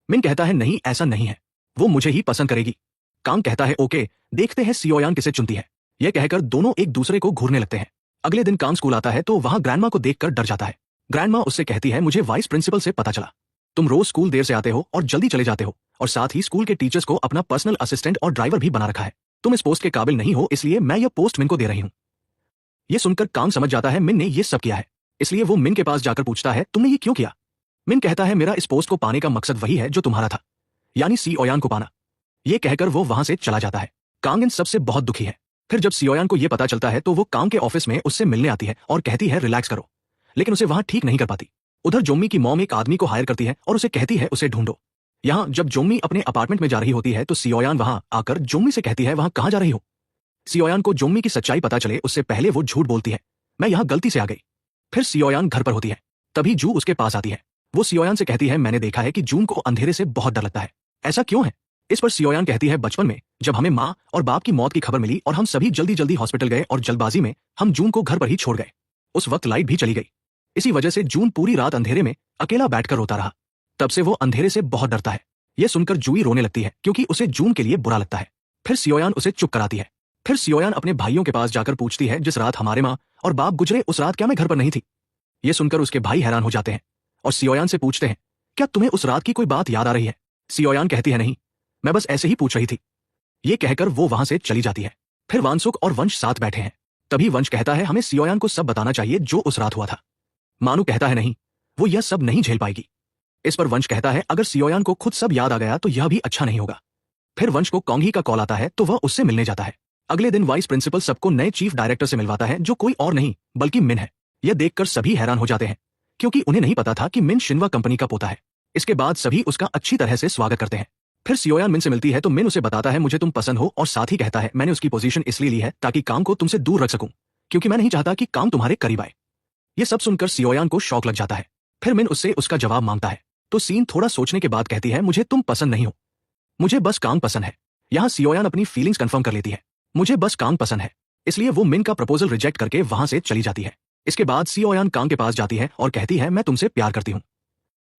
A: मिन कहता है नहीं ऐसा नहीं है, वो मुझे ही पसंद करेगी। कांग कहता है ओके देखते हैं सियोयान किसे चुनती है। यह कहकर दोनों एक दूसरे को घूरने लगते हैं। अगले दिन कांग स्कूल आता है तो वहां ग्रैंडमा को देखकर डर जाता है। ग्रैंडमा उससे कहती है मुझे वाइस प्रिंसिपल से पता चला तुम रोज स्कूल देर से आते हो और जल्दी चले जाते हो और साथ ही स्कूल के टीचर्स को अपना पर्सनल असिस्टेंट और ड्राइवर भी बना रखा है। तुम इस पोस्ट के काबिल नहीं हो इसलिए मैं यह पोस्ट मिन को दे रही हूँ। यह सुनकर कांग समझ जाता है मिन ने यह सब किया है, इसलिए वो मिन के पास जाकर पूछता है तुमने ये क्यों किया। मिन कहता है मेरा इस पोस्ट को पाने का मकसद वही है जो तुम्हारा था, यानी सियोयान को पाना। यह कहकर वो वहां से चला जाता है। कांग इन सबसे बहुत दुखी है। फिर जब सियोयान को यह पता चलता है तो वो कांग के ऑफिस में उससे मिलने आती है और कहती है रिलैक्स करो, लेकिन उसे वहां ठीक नहीं कर पाती। उधर जोम्मी की मॉम एक आदमी को हायर करती है और उसे कहती है उसे ढूंढो। यहाँ जब जोम्मी अपने अपार्टमेंट में जा रही होती है तो सियोयान वहां आकर जोम्मी से कहती है वहां कहाँ जा रही हो। सियोयान को जोम्मी की सच्चाई पता चले उससे पहले वो झूठ बोलती है मैं यहाँ गलती से आ गई। फिर सियोयान घर पर होती है। तभी जू उसके पास आती है। वो सियोयान से कहती है मैंने देखा है कि जून को अंधेरे से बहुत डर लगता है, ऐसा क्यों है। इस पर सियोयान कहती है बचपन में जब हमें माँ और बाप की मौत की खबर मिली और हम सभी जल्दी जल्दी हॉस्पिटल गए और जल्दबाजी में हम जून को घर पर ही छोड़ गए। उस वक्त लाइट भी चली गई, इसी वजह से जून पूरी रात अंधेरे में अकेला बैठकर रोता रहा। तब से वो अंधेरे से बहुत डरता है। यह सुनकर जूई रोने लगती है क्योंकि उसे जून के लिए बुरा लगता है। फिर सियोयान उसे चुप कराती है। फिर सियोयान अपने भाइयों के पास जाकर पूछती है जिस रात हमारे माँ और बाप गुजरे उस रात क्या मैं घर पर नहीं थी। यह सुनकर उसके भाई हैरान हो जाते हैं और सियोयान से पूछते हैं क्या तुम्हें उस रात की कोई बात याद आ रही है। सियोयान कहती है नहीं, मैं बस ऐसे ही पूछ रही थी। ये कहकर वो वहां से चली जाती है। फिर वानसुक और वंश साथ बैठे हैं। तभी वंश कहता है हमें सियोयान को सब बताना चाहिए जो उस रात हुआ था। मानू कहता है नहीं, वो यह सब नहीं झेल पाएगी। इस पर वंश कहता है अगर सियोयान को खुद सब याद आ गया तो यह भी अच्छा नहीं होगा। फिर वंश को कॉन्गी का कॉल आता है तो वह उससे मिलने जाता है। अगले दिन वाइस प्रिंसिपल सबको नए चीफ डायरेक्टर से मिलवाता है जो कोई और नहीं बल्कि मिन है। यह देखकर सभी हैरान हो जाते हैं क्योंकि उन्हें नहीं पता था कि मिन शिन्वा कंपनी का पोता है। इसके बाद सभी उसका अच्छी तरह से स्वागत करते हैं। फिर सियोयान मिन से मिलती है तो मिन उसे बताता है मुझे तुम पसंद हो और साथ ही कहता है मैंने उसकी पोजीशन इसलिए ली है ताकि काम को तुमसे दूर रख सकूं क्योंकि मैं नहीं चाहता कि काम तुम्हारे करीब आए। ये सब सुनकर सियोयान को शौक लग जाता है। फिर मिन उससे उसका जवाब मांगता है तो सीन थोड़ा सोचने के बाद कहती है मुझे तुम पसंद नहीं हो, मुझे बस कांग पसंद है। यहाँ सियोयान अपनी फीलिंग्स कंफर्म कर लेती है, मुझे बस कांग पसंद है, इसलिए वो मिन का प्रपोजल रिजेक्ट करके वहां से चली जाती है। इसके बाद सियोयान कांग के पास जाती है और कहती है मैं तुमसे प्यार करती हूँ।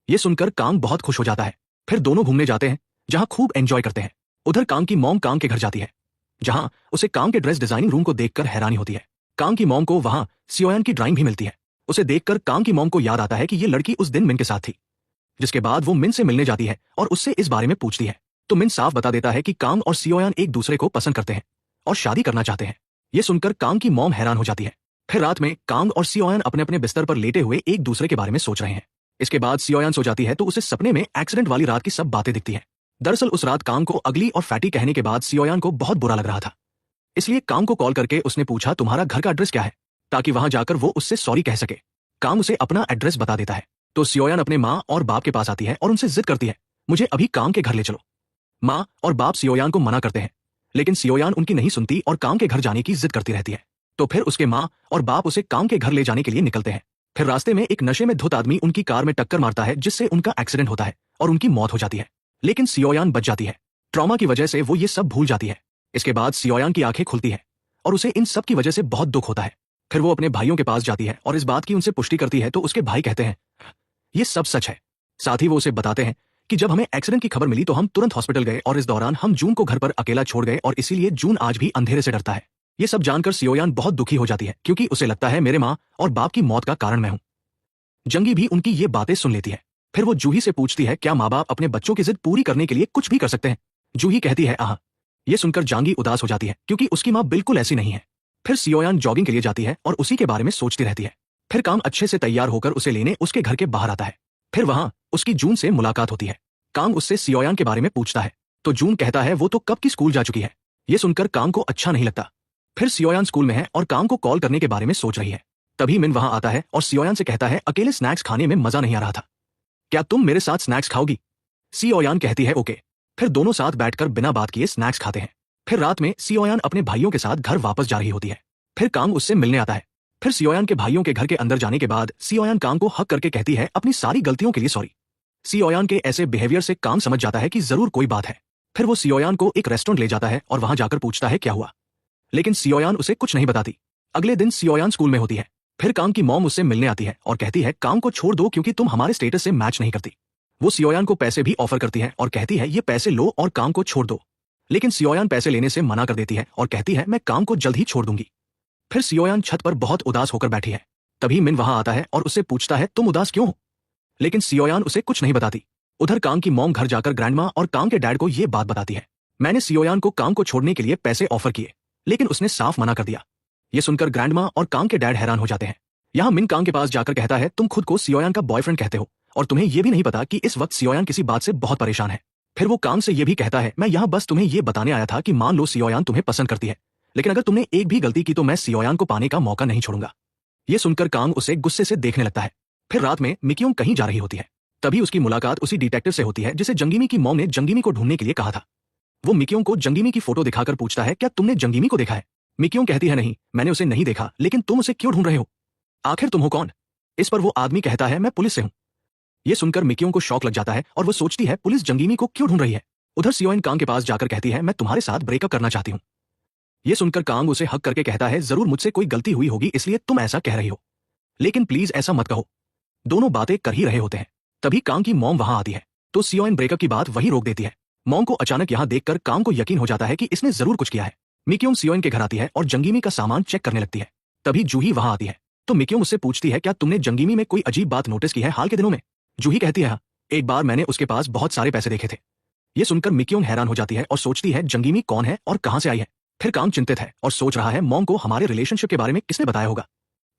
A: ये सुनकर कांग बहुत खुश हो जाता है। फिर दोनों घूमने जाते हैं जहां खूब एंजॉय करते हैं। उधर कांग की मॉम कांग के घर जाती है जहां उसे कांग के ड्रेस डिजाइनिंग रूम को देखकर हैरानी होती है। कांग की मॉम को वहां सियोयान की ड्राइंग भी मिलती है। उसे देखकर कांग की मॉम को याद आता है कि ये लड़की उस दिन मिन के साथ थी। जिसके बाद वो मिन से मिलने जाती है और उससे इस बारे में पूछती है तो मिन साफ बता देता है कि कांग और सियोयान एक दूसरे को पसंद करते हैं और शादी करना चाहते हैं। ये सुनकर कांग की मॉम हैरान हो जाती है। फिर रात में कांग और सियोयान अपने अपने बिस्तर पर लेटे हुए एक दूसरे के बारे में सोच रहे हैं। इसके बाद सियोयान सो जाती है तो उसे सपने में एक्सीडेंट वाली रात की सब बातें दिखती हैं। दरअसल उस रात कांग को अगली और फैटी कहने के बाद सियोयान को बहुत बुरा लग रहा था, इसलिए कांग को कॉल करके उसने पूछा तुम्हारा घर का एड्रेस क्या है, ताकि वहां जाकर वो उससे सॉरी कह सके। कांग उसे अपना एड्रेस बता देता है तो सियोयान अपने माँ और बाप के पास आती है और उनसे जिद करती है मुझे अभी कांग के घर ले चलो। माँ और बाप सियोयान को मना करते हैं लेकिन सियोयान उनकी नहीं सुनती और कांग के घर जाने की जिद करती रहती है। तो फिर उसके माँ और बाप उसे कांग के घर ले जाने के लिए निकलते हैं। फिर रास्ते में एक नशे में धुत आदमी उनकी कार में टक्कर मारता है जिससे उनका एक्सीडेंट होता है और उनकी मौत हो जाती है, लेकिन सियोयान बच जाती है। ट्रॉमा की वजह से वो ये सब भूल जाती है। इसके बाद सियोयान की आंखें खुलती है और उसे इन सब की वजह से बहुत दुख होता है। फिर वो अपने भाइयों के पास जाती है और इस बात की उनसे पुष्टि करती है तो उसके भाई कहते हैं ये सब सच है। साथ ही वो उसे बताते हैं कि जब हमें एक्सीडेंट की खबर मिली तो हम तुरंत हॉस्पिटल गए और इस दौरान हम जून को घर पर अकेला छोड़ गए और इसीलिए जून आज भी अंधेरे से डरता है। ये सब जानकर सियोयान बहुत दुखी हो जाती है क्योंकि उसे लगता है मेरे माँ और बाप की मौत का कारण मैं हूँ। जंगी भी उनकी ये बातें सुन लेती है। फिर वो जूही से पूछती है क्या माँ बाप अपने बच्चों की जिद पूरी करने के लिए कुछ भी कर सकते हैं। जूही कहती है आह। ये सुनकर जांगी उदास हो जाती है क्योंकि उसकी माँ बिल्कुल ऐसी नहीं है। फिर सियोयान जॉगिंग के लिए जाती है और उसी के बारे में सोचती रहती है। फिर काम अच्छे से तैयार होकर उसे लेने उसके घर के बाहर आता है। फिर वहां उसकी जून से मुलाकात होती है। कांग उससे सियोयान के बारे में पूछता है तो जून कहता है वो तो कब की स्कूल जा चुकी है। ये सुनकर कांग को अच्छा नहीं लगता। फिर सियोयान स्कूल में है और कांग को कॉल करने के बारे में सोच रही है। तभी मिन वहां आता है और सियोयान से कहता है अकेले स्नैक्स खाने में मजा नहीं आ रहा था, क्या तुम मेरे साथ स्नैक्स खाओगी। सियोयान कहती है ओके। फिर दोनों साथ बैठकर बिना बात किए स्नैक्स खाते हैं। फिर रात में सियोयान अपने भाइयों के साथ घर वापस जा रही होती है। फिर कांग उससे मिलने आता है। फिर सियोयान के भाइयों के घर के अंदर जाने के बाद सियोयान कांग को हक करके कहती है अपनी सारी गलतियों के लिए सॉरी। सियोयान के ऐसे बिहेवियर से कांग समझ जाता है कि जरूर कोई बात है। फिर वो सियोयान को एक रेस्टोरेंट ले जाता है और वहां जाकर पूछता है क्या हुआ, लेकिन सियोयान उसे कुछ नहीं बताती। अगले दिन सियोयान स्कूल में होती है। फिर कांग की मॉम उससे मिलने आती है और कहती है कांग को छोड़ दो क्योंकि तुम हमारे स्टेटस से मैच नहीं करती। वो सियोयान को पैसे भी ऑफर करती है और कहती है ये पैसे लो और कांग को छोड़ दो, लेकिन सियोयान पैसे लेने से मना कर देती है और कहती है मैं कांग को जल्द ही छोड़ दूंगी। फिर सियोयान छत पर बहुत उदास होकर बैठी है। तभी मिन वहां आता है और उससे पूछता है तुम उदास क्यों हो, लेकिन सियोयान उसे कुछ नहीं बताती। उधर कांग की मॉम घर जाकर ग्रैंडमा और कांग के डैड को ये बात बताती है मैंने सियोयान को कांग को छोड़ने के लिए पैसे ऑफर किए, लेकिन उसने साफ मना कर दिया। ये सुनकर ग्रैंडमा और कांग के डैड हैरान हो जाते हैं। यहाँ मिन कांग के पास जाकर कहता है तुम खुद को सियोयान का बॉयफ्रेंड कहते हो और तुम्हें यह भी नहीं पता कि इस वक्त सियोयान किसी बात से बहुत परेशान है। फिर वो कांग से यह भी कहता है मैं यहाँ बस तुम्हें यह बताने आया था कि मान लो सियोयान तुम्हें पसंद करती है, लेकिन अगर तुमने एक भी गलती की तो मैं सियोयान को पाने का मौका नहीं छोड़ूंगा। ये सुनकर कांग उसे गुस्से से देखने लगता है। फिर रात में मिक्योंग कहीं जा रही होती है। तभी उसकी मुलाकात उसी डिटेक्टिव से होती है जिसे जंगीमी की मॉम ने जंगीमी को ढूंढने के लिए कहा था। वो मिक्योंग को जंगीमी की फोटो दिखाकर पूछता है क्या तुमने जंगीमी को देखा है। मिक्योंग कहती है नहीं, मैंने उसे नहीं देखा, लेकिन तुम उसे क्यों ढूंढ रहे हो, आखिर तुम हो कौन। इस पर वो आदमी कहता है मैं पुलिस से हूं। ये सुनकर मिक्योंग को शौक लग जाता है और वो सोचती है पुलिस जंगीमी को क्यों ढूंढ रही है। उधर सियोइन कांग के पास जाकर कहती है मैं तुम्हारे साथ ब्रेकअप करना चाहती हूँ। ये सुनकर कांग उसे हक करके कहता है जरूर मुझसे कोई गलती हुई होगी इसलिए तुम ऐसा कह रही हो, लेकिन प्लीज ऐसा मत कहो। दोनों बातें कर ही रहे होते हैं। तभी कांग की मॉम वहां आती है तो सियोइन ब्रेकअप की बात वहीं रोक देती है। मॉम को अचानक यहाँ देखकर कांग को यकीन हो जाता है कि इसने जरूर कुछ किया है। मिक्योंग सियोइन के घर आती है और जंगीमी का सामान चेक करने लगती है। तभी जूही वहां आती है तो मिक्योंग उससे पूछती है क्या तुमने जंगीमी में कोई अजीब बात नोटिस की है हाल के दिनों में। जूही कहती है हाँ, एक बार मैंने उसके पास बहुत सारे पैसे देखे थे। ये सुनकर मिक्योंग हैरान हो जाती है और सोचती है जंगीमी कौन है और कहां से आई है। फिर कांग चिंतित है और सोच रहा है मॉम को हमारे रिलेशनशिप के बारे में किसने बताया होगा।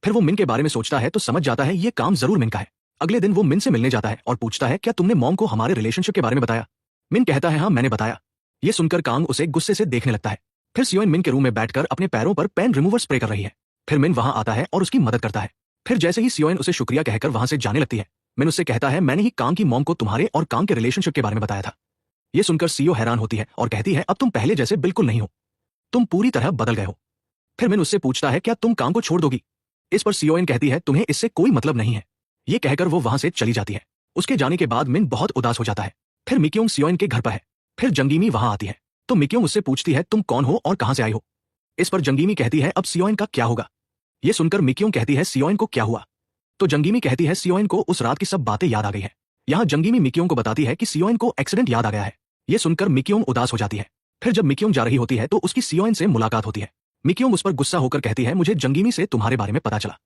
A: फिर वो मिन के बारे में सोचता है तो समझ जाता है ये काम जरूर मिन का है। अगले दिन वो मिन से मिलने जाता है और पूछता है क्या तुमने मॉम को हमारे रिलेशनशिप के बारे में बताया। मिन कहता है हाँ मैंने बताया। ये सुनकर कांग उसे गुस्से से देखने लगता है। फिर सियोइन मिन के रूम में बैठकर अपने पैरों पर पेन रिमूवर स्प्रे कर रही है। फिर मिन वहां आता है और उसकी मदद करता है। फिर जैसे ही सियोइन उसे शुक्रिया कहकर वहां से जाने लगती है, मिन उससे कहता है मैंने ही कांग की मॉम को तुम्हारे और कांग के रिलेशनशिप के बारे में बताया था। ये सुनकर सियो हैरान होती है और कहती है अब तुम पहले जैसे बिल्कुल नहीं हो, तुम पूरी तरह बदल गए हो। फिर मिन उससे पूछता है क्या तुम कांग को छोड़ दोगी। इस पर सियोइन कहती है तुम्हें इससे कोई मतलब नहीं है। ये कहकर वो वहां से चली जाती है। उसके जाने के बाद मिन बहुत उदास हो जाता है। फिर मिक्योंग सियोइन के घर पर है। फिर जंगीमी वहां आती है तो मिक्योंग उससे पूछती है तुम कौन हो और कहां से आई हो। इस पर जंगीमी कहती है अब सियोइन का क्या होगा। ये सुनकर मिक्योंग कहती है सियोइन को क्या हुआ। तो जंगीमी कहती है सियोइन को उस रात की सब बातें याद आ गई है। यहाँ जंगीमी मिक्योंग को बताती है कि सियोइन को एक्सीडेंट याद आ गया है। ये सुनकर मिक्योंग उदास हो जाती है। फिर जब मिक्योंग जा रही होती है तो उसकी सियोइन से मुलाकात होती है। मिक्योंग उस पर गुस्सा होकर कहती है मुझे जंगीमी से तुम्हारे बारे में पता चला,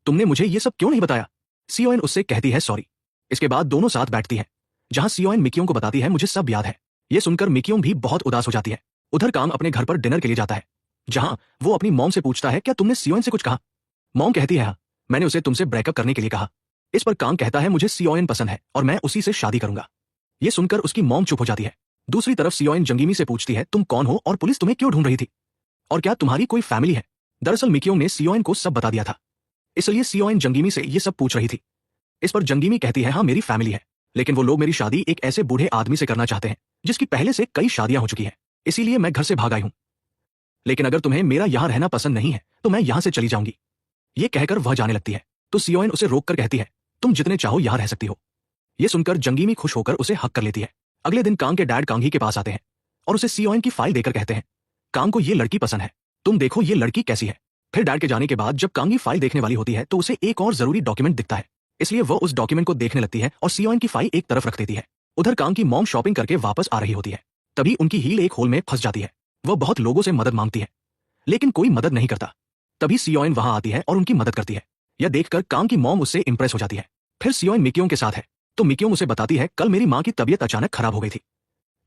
A: तुमने मुझे ये सब क्यों नहीं बताया। सियोइन उससे कहती है सॉरी। इसके बाद दोनों साथ बैठती है जहां सियोइन मिक्योंग को बताती है मुझे सब याद है। ये सुनकर मिक्योंग भी बहुत उदास हो जाती है। उधर कांग अपने घर पर डिनर के लिए जाता है जहां वो अपनी मॉम से पूछता है क्या तुमने सियोइन से कुछ कहा। मॉम कहती है हाँ, मैंने उसे तुमसे ब्रेकअप करने के लिए कहा। इस पर कांग कहता है मुझे सियोइन पसंद है और मैं उसी से शादी करूंगा। ये सुनकर उसकी मॉम चुप हो जाती है। दूसरी तरफ सियोइन जंगीमी से पूछती है तुम कौन हो और पुलिस तुम्हें क्यों ढूंढ रही थी और क्या तुम्हारी कोई फैमिली है। दरअसल मिक्योंग ने सियोइन को सब बता दिया था, इसलिए सियोइन जंगीमी से ये सब पूछ रही थी। इस पर जंगीमी कहती है हाँ मेरी फैमिली है, लेकिन वो लोग मेरी शादी एक ऐसे बूढ़े आदमी से करना चाहते हैं जिसकी पहले से कई शादियां हो चुकी है, इसीलिए मैं घर से भाग आई हूं। लेकिन अगर तुम्हें मेरा यहां रहना पसंद नहीं है तो मैं यहां से चली जाऊंगी। ये कहकर वह जाने लगती है तो सियोइन उसे रोककर कहती है तुम जितने चाहो यहां रह सकती हो। ये सुनकर जंगीमी खुश होकर उसे हक कर लेती है। अगले दिन कांग के डैड कांगी के पास आते हैं और उसे सियोइन की फाइल देकर कहते हैं कांग को ये लड़की पसंद है, तुम देखो ये लड़की कैसी है। फिर डैड के जाने के बाद जब कांगी फाइल देखने वाली होती है तो उसे एक और जरूरी डॉक्यूमेंट दिखता है, इसलिए वो उस डॉक्यूमेंट को देखने लगती है और सियोइन की फाइल एक तरफ रख देती है। उधर कांग की मॉम शॉपिंग करके वापस आ रही होती है। तभी उनकी हील एक होल में फंस जाती है। वह बहुत लोगों से मदद मांगती है लेकिन कोई मदद नहीं करता। तभी सियोइन वहां आती है और उनकी मदद करती है। यह देखकर कांग की मॉम उससे इंप्रेस हो जाती है। फिर सियोइन मिक्योंग के साथ है तो मिक्योंग उसे बताती है कल मेरी मां की तबीयत अचानक खराब हो गई थी,